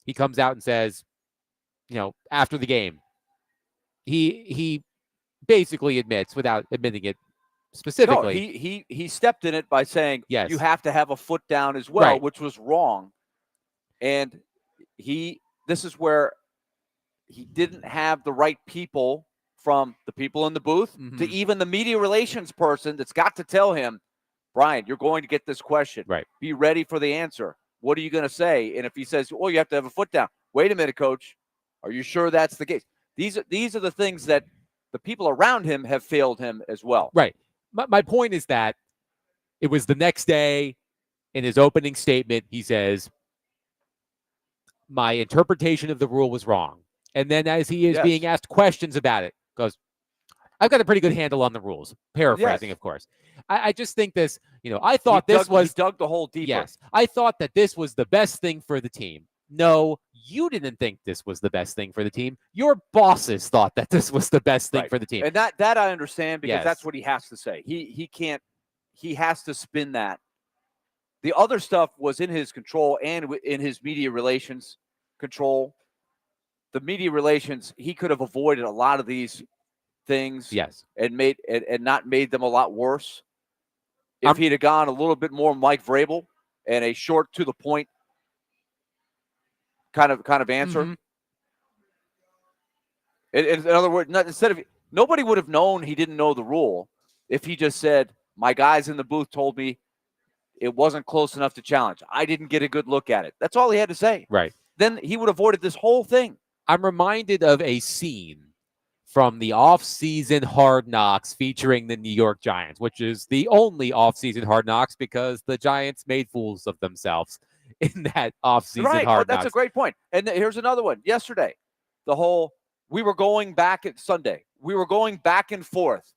He comes out and says, after the game, he basically admits, without admitting it specifically. No, he stepped in it by saying, yes, you have to have a foot down as well, right, which was wrong. And this is where he didn't have the right people, from the people in the booth to even the media relations person that's got to tell him, Brian, you're going to get this question. Right. Be ready for the answer. What are you going to say? And if he says, you have to have a foot down. Wait a minute, coach. Are you sure that's the case? These are the things that the people around him have failed him as well. Right. My point is that it was the next day, in his opening statement, he says, my interpretation of the rule was wrong. And then as he is being asked questions about it, goes, I've got a pretty good handle on the rules. Paraphrasing, of course. I just think this, I thought he dug the hole deeper. Yes. I thought that this was the best thing for the team. no, you didn't think this was the best thing for the team. Your bosses thought that this was the best thing for the team. And that I understand because Yes. that's what he has to say. He can't. He has to spin that. The other stuff was in his control and in his media relations control. The media relations, he could have avoided a lot of these things. Yes. And not made them a lot worse. If he'd have gone a little bit more Mike Vrabel and a short to the point kind of answer. Mhm. In other words, nobody would have known he didn't know the rule if he just said, my guys in the booth told me it wasn't close enough to challenge. I didn't get a good look at it. That's all he had to say. Right. Then he would have avoided this whole thing. I'm reminded of a scene from the off-season Hard Knocks featuring the New York Giants, which is the only off-season Hard Knocks because the Giants made fools of themselves in that off-season Right. Hard That's Knocks. a great point. And here's another one. Yesterday, we were going back at Sunday. We were going back and forth.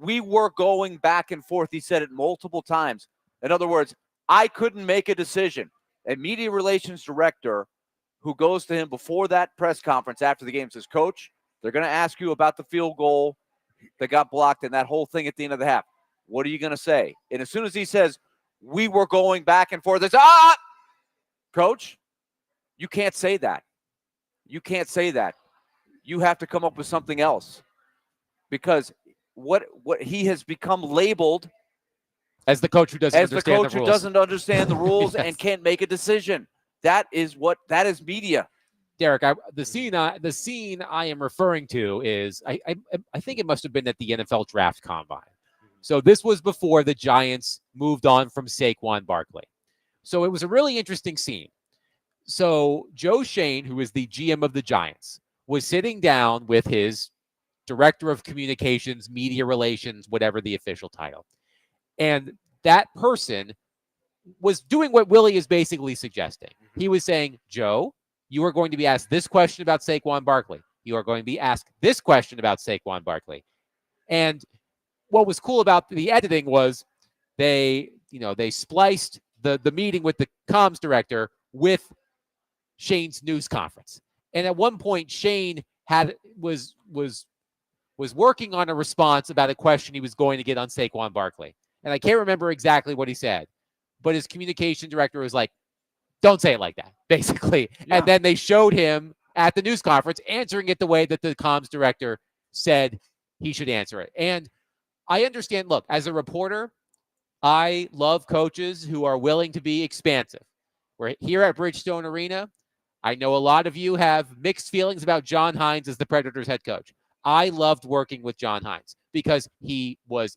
We were going back and forth. He said it multiple times. In other words, I couldn't make a decision. A media relations director who goes to him before that press conference after the game says, Coach, they're going to ask you about the field goal that got blocked and that whole thing at the end of the half. What are you going to say? And as soon as he says, we were going back and forth, it's, Coach, you can't say that. You can't say that. You have to come up with something else. Because what he has become labeled as the coach who doesn't understand the rules. Doesn't understand the rules Yes. and can't make a decision. That is media. Derek, the scene I am referring to is I think it must have been at the NFL Draft Combine. So this was before the Giants moved on from Saquon Barkley. So it was a really interesting scene. So Joe Shane, who is the GM of the Giants, was sitting down with his director of communications, media relations, whatever the official title. And that person was doing what Willie is basically suggesting. He was saying, Joe, you are going to be asked this question about Saquon Barkley. You are going to be asked this question about Saquon Barkley. And what was cool about the editing was they spliced the meeting with the comms director with Shane's news conference. And at one point, Shane was working on a response about a question he was going to get on Saquon Barkley. And I can't remember exactly what he said, but his communication director was like, don't say it like that, basically. Yeah. And then they showed him at the news conference answering it the way that the comms director said he should answer it. And I understand, look, as a reporter, I love coaches who are willing to be expansive. We're here at Bridgestone Arena. I know a lot of you have mixed feelings about John Hines as the Predators head coach. I loved working with John Hines because he was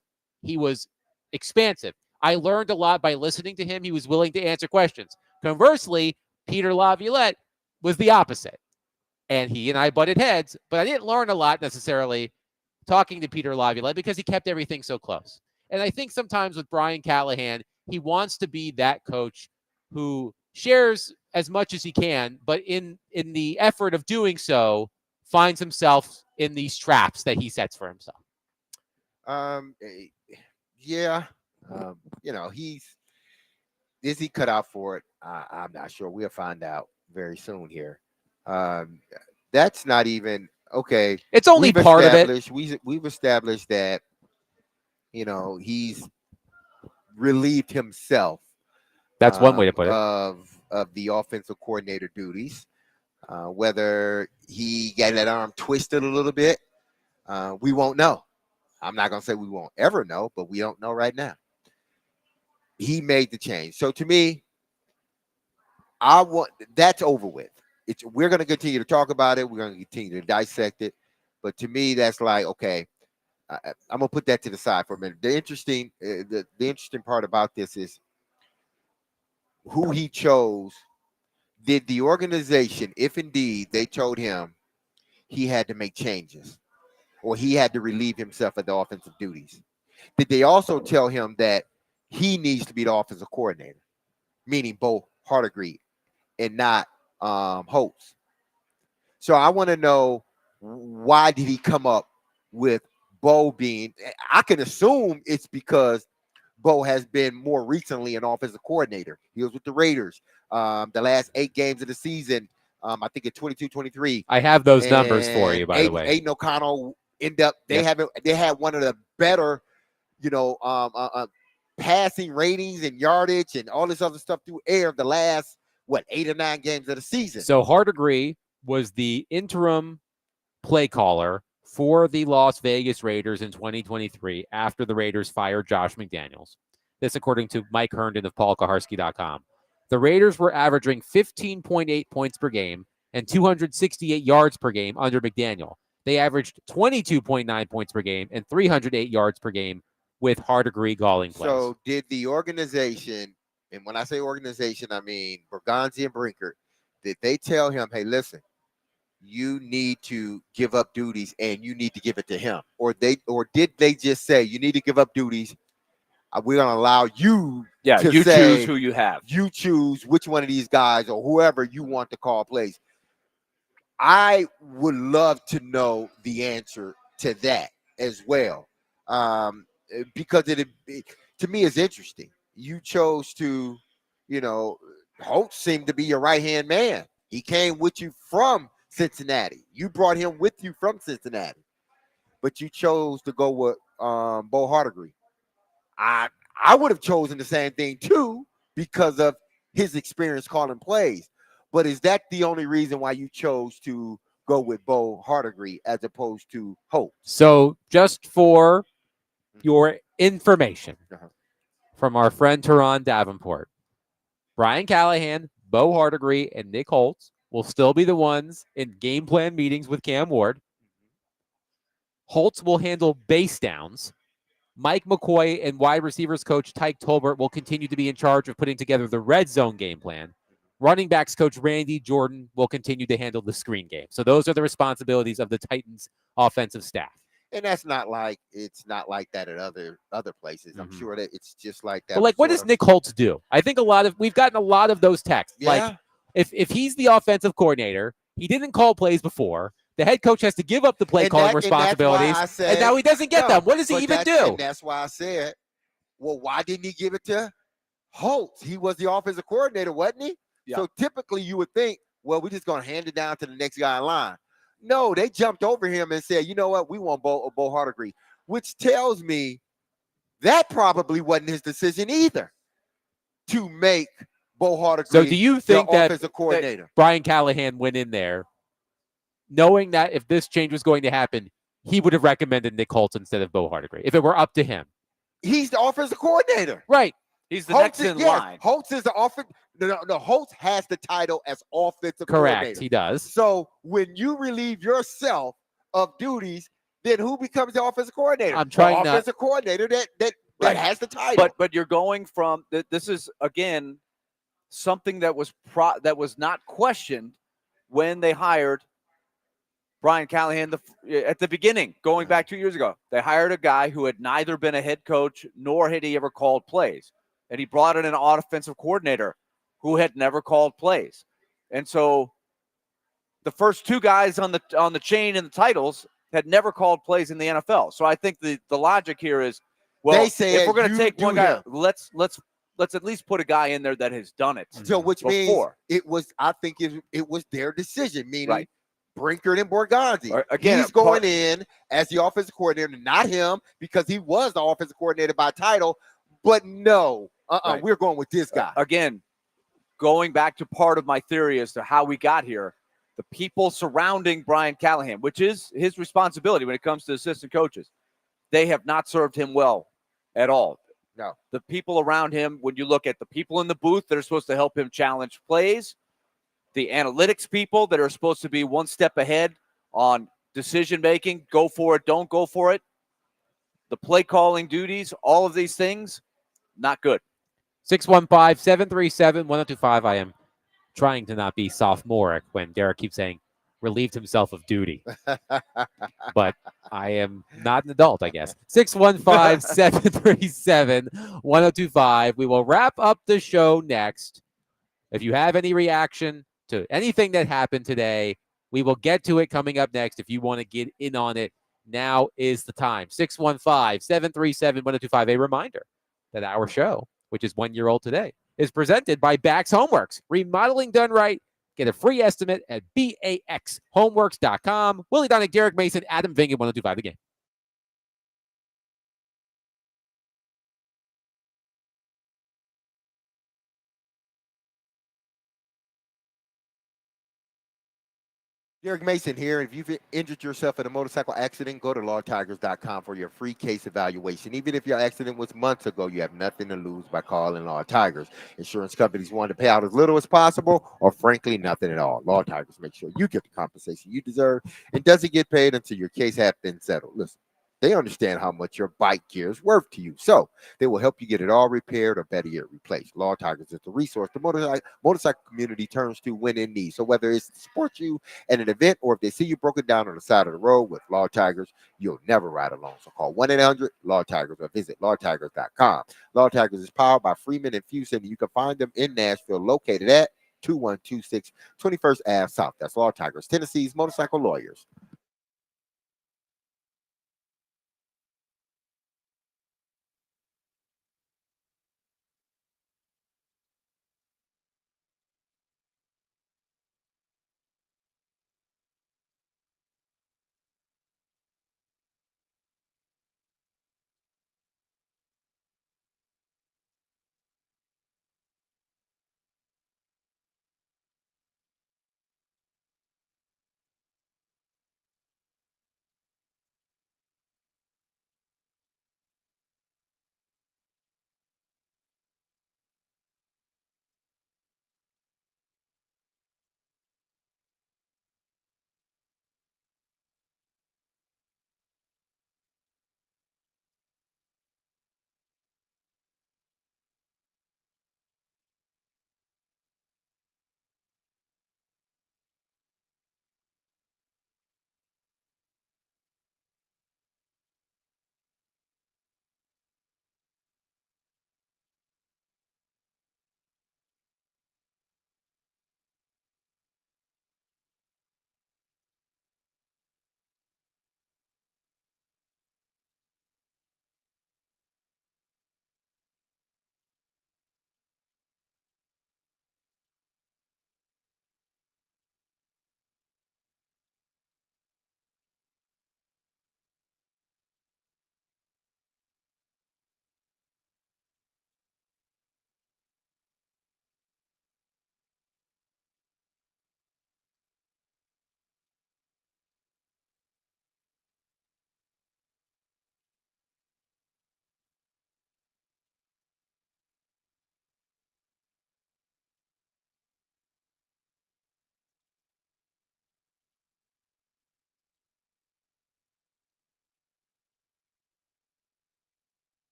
expansive. I learned a lot by listening to him. He was willing to answer questions. Conversely, Peter Laviolette was the opposite. And he and I butted heads, but I didn't learn a lot necessarily talking to Peter Laviolette because he kept everything so close. And I think sometimes with Brian Callahan, he wants to be that coach who shares as much as he can, but in the effort of doing so, finds himself in these traps that he sets for himself. Yeah. Is he cut out for it? I'm not sure. We'll find out very soon here. That's not even okay. It's only part of it. We've established that, he's relieved himself. That's one way to put it. Of the offensive coordinator duties. Whether he got that arm twisted a little bit, we won't know. I'm not going to say we won't ever know, but we don't know right now. He made the change. So to me, that's over with. We're going to continue to talk about it. We're going to continue to dissect it. But to me, that's like, okay, I'm going to put that to the side for a minute. The interesting part about this is who he chose. Did the organization, if indeed they told him he had to make changes or he had to relieve himself of the offensive duties, did they also tell him that he needs to be the offensive coordinator, meaning Bo Hardegree and not Holtz? So I want to know, why did he come up with Bo being? I can assume it's because Bo has been more recently an offensive coordinator. He was with the Raiders. The last 8 games of the season, I think at 22-23. I have those numbers for you, by the way. Aiden O'Connell they had one of the better, passing ratings and yardage and all this other stuff through air the last 8 or 9 games of the season. So Hardegree was the interim play caller for the Las Vegas Raiders in 2023 after the Raiders fired Josh McDaniels. This according to Mike Herndon of paulkaharski.com. The Raiders were averaging 15.8 points per game and 268 yards per game under McDaniel. They averaged 22.9 points per game and 308 yards per game with Hardegree calling plays. So did the organization, and when I say organization, I mean Bergonzi and Brinkert, did they tell him, hey, listen, you need to give up duties and you need to give it to him? Or did they just say, you need to give up duties? We're going to allow you to you say, choose who you have. You choose which one of these guys or whoever you want to call plays. I would love to know the answer to that as well, because to me, it's interesting. You chose to, Holtz seemed to be your right-hand man. He came with you from Cincinnati. You brought him with you from Cincinnati, but you chose to go with Bo Hardegree. I would have chosen the same thing too because of his experience calling plays. But is that the only reason why you chose to go with Bo Hardegree as opposed to Hope? So just for your information from our friend Teron Davenport, Brian Callahan, Bo Hardegree, and Nick Holtz will still be the ones in game plan meetings with Cam Ward. Holtz will handle base downs. Mike McCoy and wide receivers coach Tyke Tolbert will continue to be in charge of putting together the red zone game plan. Running backs coach Randy Jordan will continue to handle the screen game. So those are the responsibilities of the Titans offensive staff. And it's not like that at other places. I'm sure that it's just like that. But what does Nick Holtz do? I think we've gotten a lot of those texts. Yeah. Like if he's the offensive coordinator, he didn't call plays before. The head coach has to give up the play calling responsibilities, and now he doesn't get them. What does he even do? And that's why I said, well, why didn't he give it to Holtz? He was the offensive coordinator, wasn't he? Yeah. So typically you would think, well, we're just going to hand it down to the next guy in line. No, they jumped over him and said, you know what, we want Bo Hardegree, which tells me that probably wasn't his decision either to make Bo Hardegree. So do you think that Brian Callahan went in there knowing that if this change was going to happen, he would have recommended Nick Holtz instead of Bo Hardegree if it were up to him? He's the offensive coordinator. Right. He's the next in line. Holtz is the offensive. No, Holtz has the title as offensive coordinator. Correct, he does. So when you relieve yourself of duties, then who becomes the offensive coordinator? I'm trying the offensive coordinator that has the title. But you're going from this is again something that was not questioned when they hired Brian Callahan at the beginning, going back 2 years ago. They hired a guy who had neither been a head coach nor had he ever called plays. And he brought in an offensive coordinator who had never called plays. And so the first two guys on the chain in the titles had never called plays in the NFL. So I think the logic here is, well, if we're going to take one guy, let's at least put a guy in there that has done it. So which means it was their decision, meaning Brinkert and Borgonzi. Again, he's going in as the offensive coordinator, not him, because he was the offensive coordinator by title. But no, we're going with this guy. Again, going back to part of my theory as to how we got here, the people surrounding Brian Callahan, which is his responsibility when it comes to assistant coaches, they have not served him well at all. No. The people around him, when you look at the people in the booth that are supposed to help him challenge plays, the analytics people that are supposed to be one step ahead on decision-making, go for it, don't go for it, the play calling duties, all of these things, not good. 615-737-1025. I am trying to not be sophomoric when Derek keeps saying relieved himself of duty. But I am not an adult, I guess. 615-737-1025. We will wrap up the show next. If you have any reaction to anything that happened today, we will get to it coming up next. If you want to get in on it, now is the time. 615-737-1025. A reminder that our show, which is 1 year old today, is presented by Bax Homeworks. Remodeling done right. Get a free estimate at baxhomeworks.com. Willie Donick, Derek Mason, Adam Vingan, 102.5 The Game. Derek Mason here. If you've injured yourself in a motorcycle accident, go to lawtigers.com for your free case evaluation. Even if your accident was months ago, you have nothing to lose by calling Law Tigers. Insurance companies want to pay out as little as possible, or frankly, nothing at all. Law Tigers make sure you get the compensation you deserve and doesn't get paid until your case has been settled. Listen, they understand how much your bike gear is worth to you, so they will help you get it all repaired or better yet replaced. Law Tigers is the resource the motorcycle community turns to when in need. So whether it's to support you at an event or if they see you broken down on the side of the road, with Law Tigers, you'll never ride alone. So call 1-800-LAW-TIGERS or visit lawtigers.com. Law Tigers is powered by Freeman and Fuson, and you can find them in Nashville, located at 2126 21st Ave South. That's Law Tigers, Tennessee's motorcycle lawyers.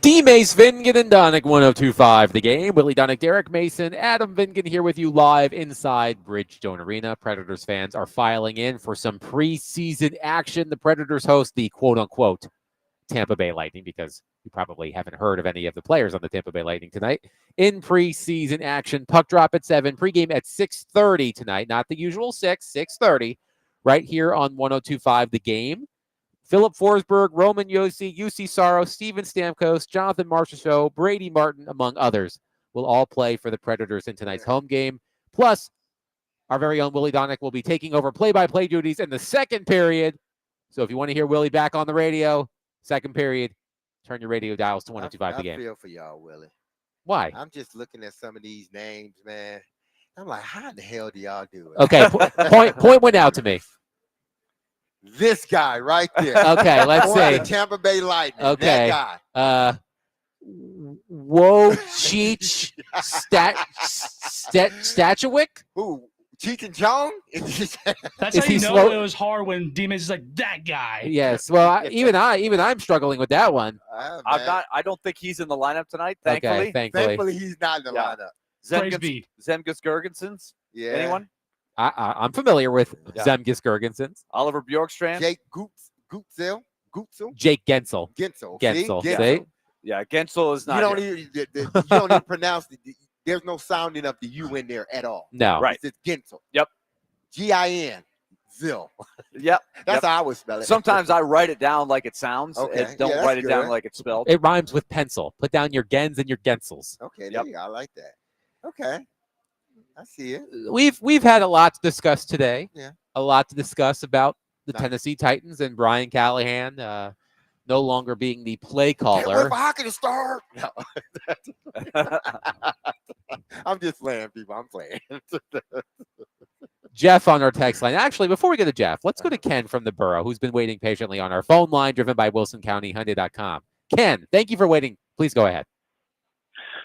D-Mace, Vingan, and Donick, 102.5 The Game. Willie Donick, Derek Mason, Adam Vingan here with you live inside Bridgestone Arena. Predators fans are filing in for some preseason action. The Predators host the quote-unquote Tampa Bay Lightning, because you probably haven't heard of any of the players on the Tampa Bay Lightning tonight. In preseason action, puck drop at 7, pregame at 6:30 tonight. Not the usual 6:30, right here on 102.5 The Game. Philip Forsberg, Roman Josi, UC Saro, Steven Stamkos, Jonathan Marchessault, Brady Martin, among others, will all play for the Predators in tonight's home game. Plus, our very own Willie Donick will be taking over play-by-play duties in the second period. So if you want to hear Willie back on the radio, second period, turn your radio dials to 102.5 The Game. I feel for y'all, Willie. Why? I'm just looking at some of these names, man. I'm like, how in the hell do y'all do it? Okay, point one out to me. This guy right there. Okay, let's see. The Tampa Bay Lightning. Okay. That guy. Wojciech Stachowicz? Who? Cheech and Chong? That's Is how you he know slow? it was hard when D-Mace is like, that guy. Yes. Well, even I'm struggling with that one. I don't think he's in the lineup tonight. Thankfully. Okay, thankfully. Thankfully, he's not in the lineup. Zemgus Girgensons? Yeah. Anyone? I'm familiar with Yeah. Zemgus Girgensons. Oliver Bjorkstrand? Jake Gutzel. Jake Gensel. Gensel. Gensel. See? See? Yeah, Gensel is not. You don't even pronounce it. There's no sounding of the U in there at all. No. Right. It's Gensel. Yep. Gin. Zill. Yep. That's how I would spell it. Sometimes I write it down like it sounds. Okay. And don't Yeah, write that's it down good. like it's spelled. It rhymes with pencil. Put down your Gens and your Gensels. Okay, Yep. there you go. I like that. Okay. I see it. We've had a lot to discuss today. Yeah. A lot to discuss about the Nice. Tennessee Titans and Brian Callahan no longer being the play Can't wait caller. for hockey to start. No. I'm just playing, people. I'm playing. Jeff on our text line. Actually, before we get to Jeff, let's go to Ken from the Borough, who's been waiting patiently on our phone line, driven by WilsonCountyHyundai.com. Ken, thank you for waiting. Please go ahead.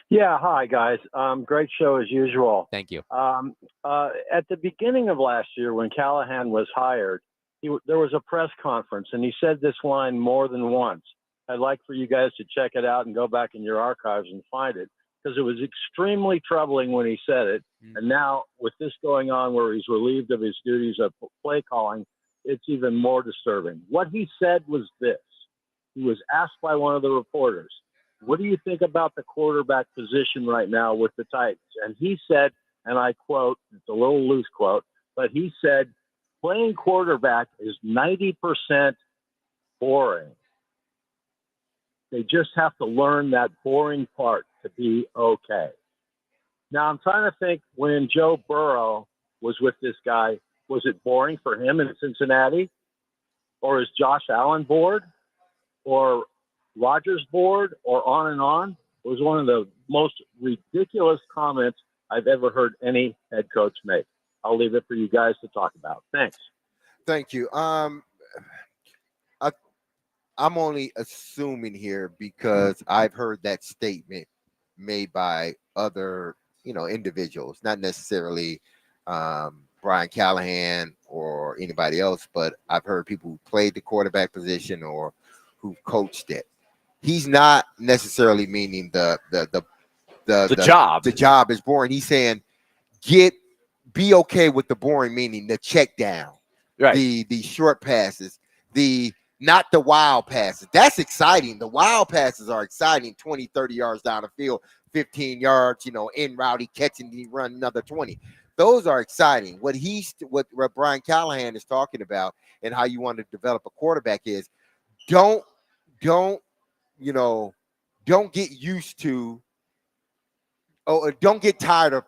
Yeah, hi guys. Great show as usual. Thank you. At the beginning of last year, when Callahan was hired, there was a press conference, and he said this line more than once. I'd like for you guys to check it out and go back in your archives and find it, because it was extremely troubling when he said it. And now, with this going on where he's relieved of his duties of play calling, it's even more disturbing. What he said was this. He was asked by one of the reporters, what do you think about the quarterback position right now with the Titans? And he said, and I quote, it's a little loose quote, but he said, playing quarterback is 90% boring. They just have to learn that boring part to be okay. Now, I'm trying to think, when Joe Burrow was with this guy, was it boring for him in Cincinnati? Or is Josh Allen bored? Or Rodgers bored? Or on and on? It was one of the most ridiculous comments I've ever heard any head coach make. I'll leave it for you guys to talk about. Thanks. Thank you. I'm only assuming here because I've heard that statement made by other, individuals, not necessarily Brian Callahan or anybody else, but I've heard people who played the quarterback position or who coached it. He's not necessarily meaning the job. The job is boring. He's saying be okay with the boring, meaning the check down, right? The short passes, not the wild passes. That's exciting. The wild passes are exciting. 20, 30 yards down the field, 15 yards, in route, he catching, he run another 20. Those are exciting. What Brian Callahan is talking about and how you want to develop a quarterback is don't get used to, don't get tired of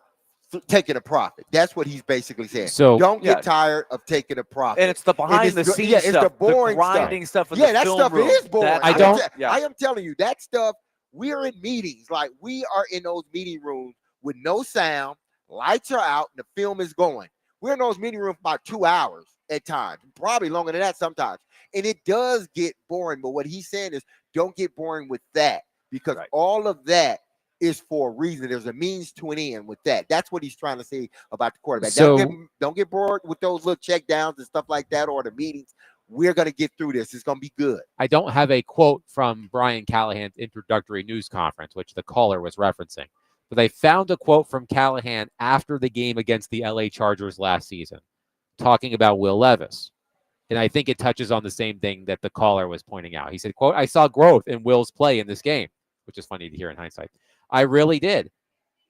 taking a profit. That's what he's basically saying. So don't get tired of taking a profit. And it's the behind the scenes stuff, it's the boring the grinding stuff. Yeah, that stuff is boring. I am telling you, that stuff, we're in meetings. Like, we are in those meeting rooms with no sound, lights are out, and the film is going. We're in those meeting rooms about 2 hours at times, probably longer than that sometimes. And it does get boring. But what he's saying is don't get boring with that, because all of that is for a reason. There's a means to an end with that. That's what he's trying to say about the quarterback. So, don't get bored with those little check downs and stuff like that, or the meetings. We're going to get through this. It's going to be good. I don't have a quote from Brian Callahan's introductory news conference, which the caller was referencing, but I found a quote from Callahan after the game against the LA Chargers last season, talking about Will Levis. And I think it touches on the same thing that the caller was pointing out. He said, quote, I saw growth in Will's play in this game, which is funny to hear in hindsight. I really did.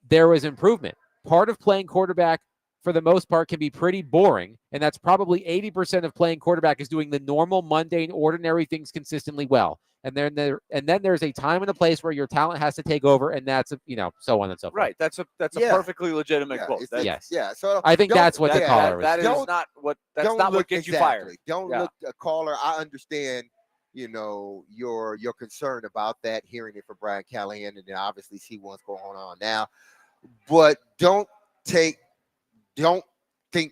There was improvement. Part of playing quarterback, for the most part, can be pretty boring, and that's probably 80% of playing quarterback is doing the normal, mundane, ordinary things consistently well. And then there's a time and a place where your talent has to take over, and that's so on and so forth. Right. That's a perfectly legitimate quote. Yes. Yeah. So I think that's what the caller was. That is not what. That's not what gets you fired. Don't look a caller. I understand. Your concern about that, hearing it from Brian Callahan, and then obviously see what's going on now. But don't think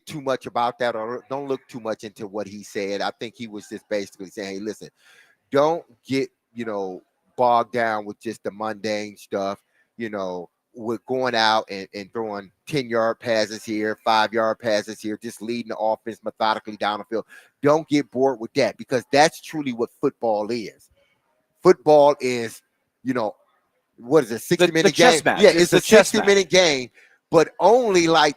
too much about that, or don't look too much into what he said. I think he was just basically saying, hey, listen, don't get, bogged down with just the mundane stuff, with going out and throwing 10-yard passes here, 5-yard passes here, just leading the offense methodically down the field. Don't get bored with that, because that's truly what football is. Football is, what is it, 60-minute game? Chess match. Yeah, it's a 60-minute game, but only like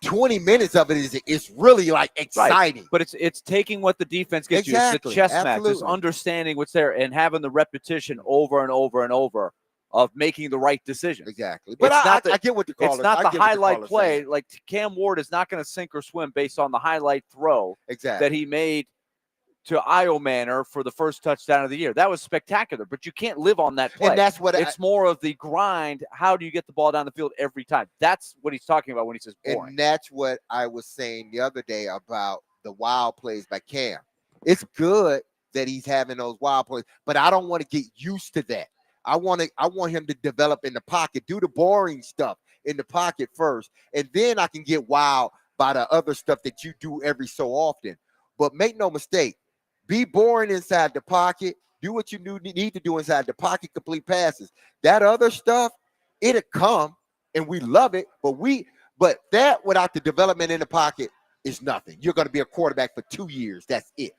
20 minutes of it is really like exciting. Right. But it's taking what the defense gets you. It's the chess match. It's understanding what's there and having the repetition over and over and over of making the right decision. Exactly. But I get what the callers. It's not the highlight play. Like Cam Ward is not going to sink or swim based on the highlight throw that he made to Io Manor for the first touchdown of the year. That was spectacular, but you can't live on that play. And that's what it's more of the grind. How do you get the ball down the field every time? That's what he's talking about when he says boring. And that's what I was saying the other day about the wild plays by Cam. It's good that he's having those wild plays, but I don't want to get used to that. I want him to develop in the pocket, do the boring stuff in the pocket first, and then I can get wild by the other stuff that you do every so often. But make no mistake, be boring inside the pocket. Do what you need to do inside the pocket. Complete passes. That other stuff, it'll come, and we love it. But that without the development in the pocket is nothing. You're going to be a quarterback for 2 years. That's it.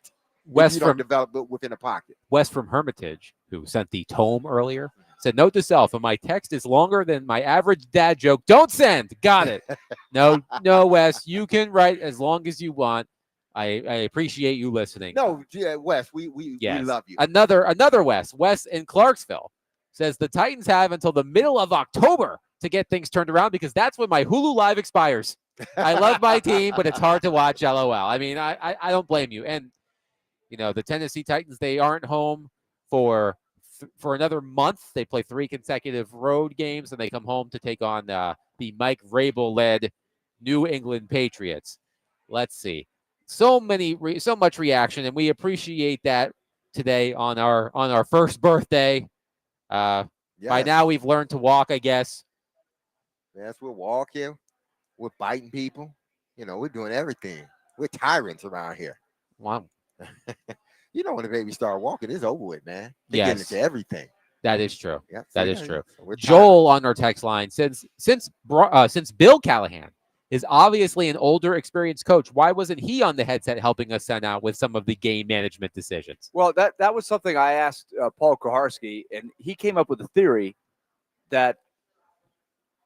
Wes you don't develop it within the pocket. Wes from Hermitage, who sent the tome earlier, said, note to self, if my text is longer than my average dad joke, don't send. Got it. No, Wes, you can write as long as you want. I appreciate you listening. No, yeah, Wes, we love you. Another Wes in Clarksville says the Titans have until the middle of October to get things turned around because that's when my Hulu Live expires. I love my team, but it's hard to watch. LOL. I mean, I don't blame you. And the Tennessee Titans, they aren't home for another month. They play 3 consecutive road games, and they come home to take on the Mike Vrabel-led New England Patriots. Let's see. So much reaction, and we appreciate that today on our first birthday. By now, we've learned to walk, I guess. Yes, we're walking. We're biting people. We're doing everything. We're tyrants around here. Wow. When the baby start walking, it's over with, man. They're getting into everything. That is true. Yep, that is true. So Joel on our text line says, since Bill Callahan is obviously an older, experienced coach, why wasn't he on the headset helping us send out with some of the game management decisions? Well, that was something I asked Paul Kuharsky, and he came up with a theory that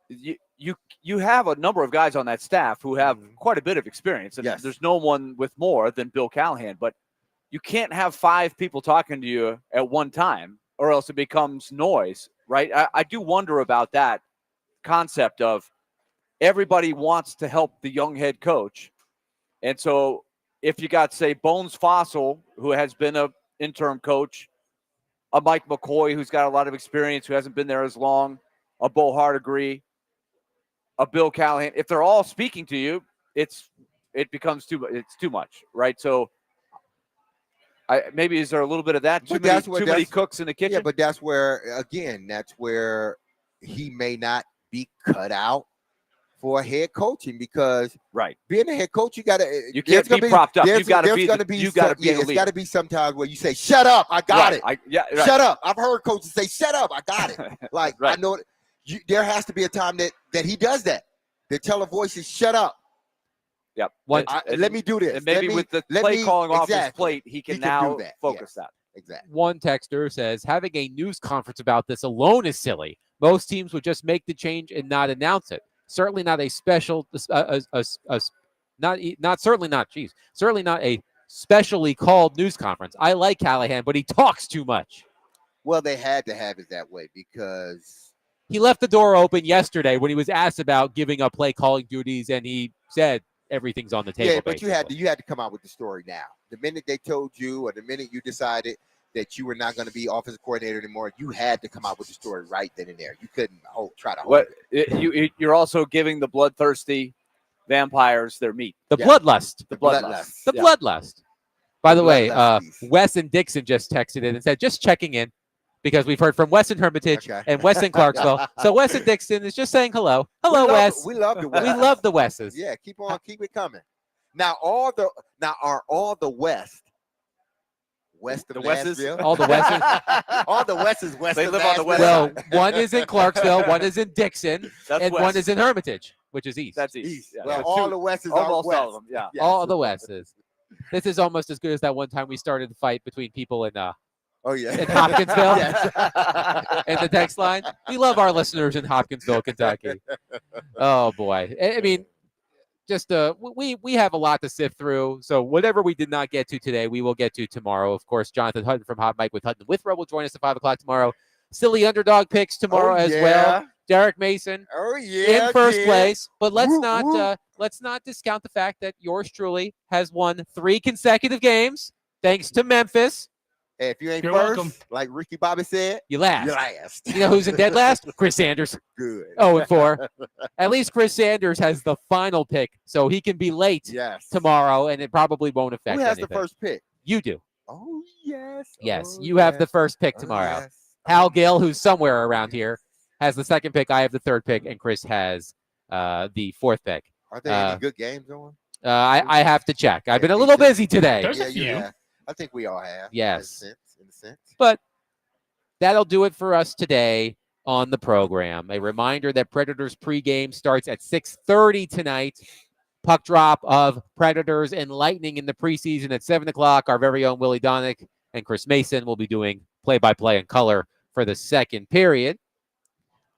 you have a number of guys on that staff who have quite a bit of experience, and there's no one with more than Bill Callahan, but you can't have 5 people talking to you at one time or else it becomes noise, right? I do wonder about that concept of everybody wants to help the young head coach. And so if you got, say, Bones Fossil, who has been an interim coach, a Mike McCoy, who's got a lot of experience, who hasn't been there as long, a Bo Hardegree, a Bill Callahan, if they're all speaking to you, it becomes too much, right? So maybe is there a little bit of that? Too many cooks in the kitchen? Yeah, but that's where he may not be cut out for head coaching because being a head coach, you can't be propped up. It's got to be sometimes where you say, "Shut up, I got it." Shut up. I've heard coaches say, "Shut up, I got it." I know there has to be a time that he does that. They tell the voices, "Shut up." Yep. Let me do this. And maybe with the play calling off his plate, he can now focus that. Exactly. One texter says, having a news conference about this alone is silly. Most teams would just make the change and not announce it. Certainly not a special, certainly not a specially called news conference. I like Callahan, but he talks too much. Well, they had to have it that way because he left the door open yesterday when he was asked about giving up play calling duties, and he said everything's on the table. Yeah, but you had to come out with the story now. The minute they told you, or the minute you decided that you were not going to be offensive coordinator anymore, you had to come out with the story right then and there. You couldn't try to hold it. You're also giving the bloodthirsty vampires their meat. The bloodlust. The bloodlust. The bloodlust. By the way, Wes and Dixon just texted in and said, just checking in, because we've heard from Wes in Hermitage and Wes in Clarksville. So Wes and Dixon is just saying hello. Hello, Wes. We love the Wes. We love the Wes's. Yeah, keep it coming. Now are all the west of Nashville? All the Wes's. All the Wes's west. They live on the west. Well, one is in Clarksville, one is in Dixon, and west. one is in Hermitage, which is east. That's east. Yeah. Well, all the Wes's are almost west. all of them. Yeah. Yes. All the Wes's. This is almost as good as that one time we started the fight between people in in Hopkinsville. And the text line. We love our listeners in Hopkinsville, Kentucky. Oh boy. I mean, just we have a lot to sift through. So whatever we did not get to today, we will get to tomorrow. Of course, Jonathan Hutton from Hot Mike with Hutton Withrow will join us at 5 o'clock tomorrow. Silly underdog picks tomorrow as well. Derek Mason in first place. But let's not discount the fact that yours truly has won 3 consecutive games thanks to Memphis. Hey, if you ain't You're first, welcome. like Ricky Bobby said, You last. you're last. You know who's in dead last? Chris Sanders. Good. 0-4. At least Chris Sanders has the final pick, so he can be late tomorrow, and it probably won't affect Who has anything. the first pick? You do. Oh, yes. Yes, Oh, you have the yes. first pick Oh, tomorrow. yes. Hal Gill, who's somewhere around here, has the second pick. I have the third pick, and Chris has the fourth pick. Are there any good games on? I have to check. I've been a little busy today. There's a few. Yeah. I think we all have. Yes. In a sense. But that'll do it for us today on the program. A reminder that Predators pregame starts at 6:30 tonight. Puck drop of Predators and Lightning in the preseason at 7 o'clock. Our very own Willie Donick and Chris Mason will be doing play-by-play in color for the second period.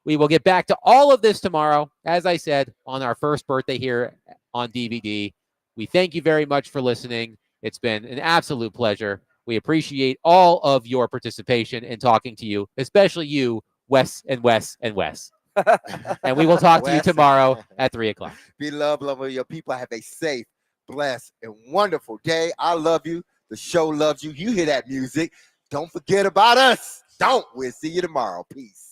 We will get back to all of this tomorrow, as I said, on our first birthday here on DVD. We thank you very much for listening. It's been an absolute pleasure. We appreciate all of your participation in talking to you, especially you, Wes and Wes and Wes. And we will talk to you tomorrow at 3 o'clock. Be love of your people. Have a safe, blessed, and wonderful day. I love you. The show loves you. You hear that music. Don't forget about us. We'll see you tomorrow. Peace.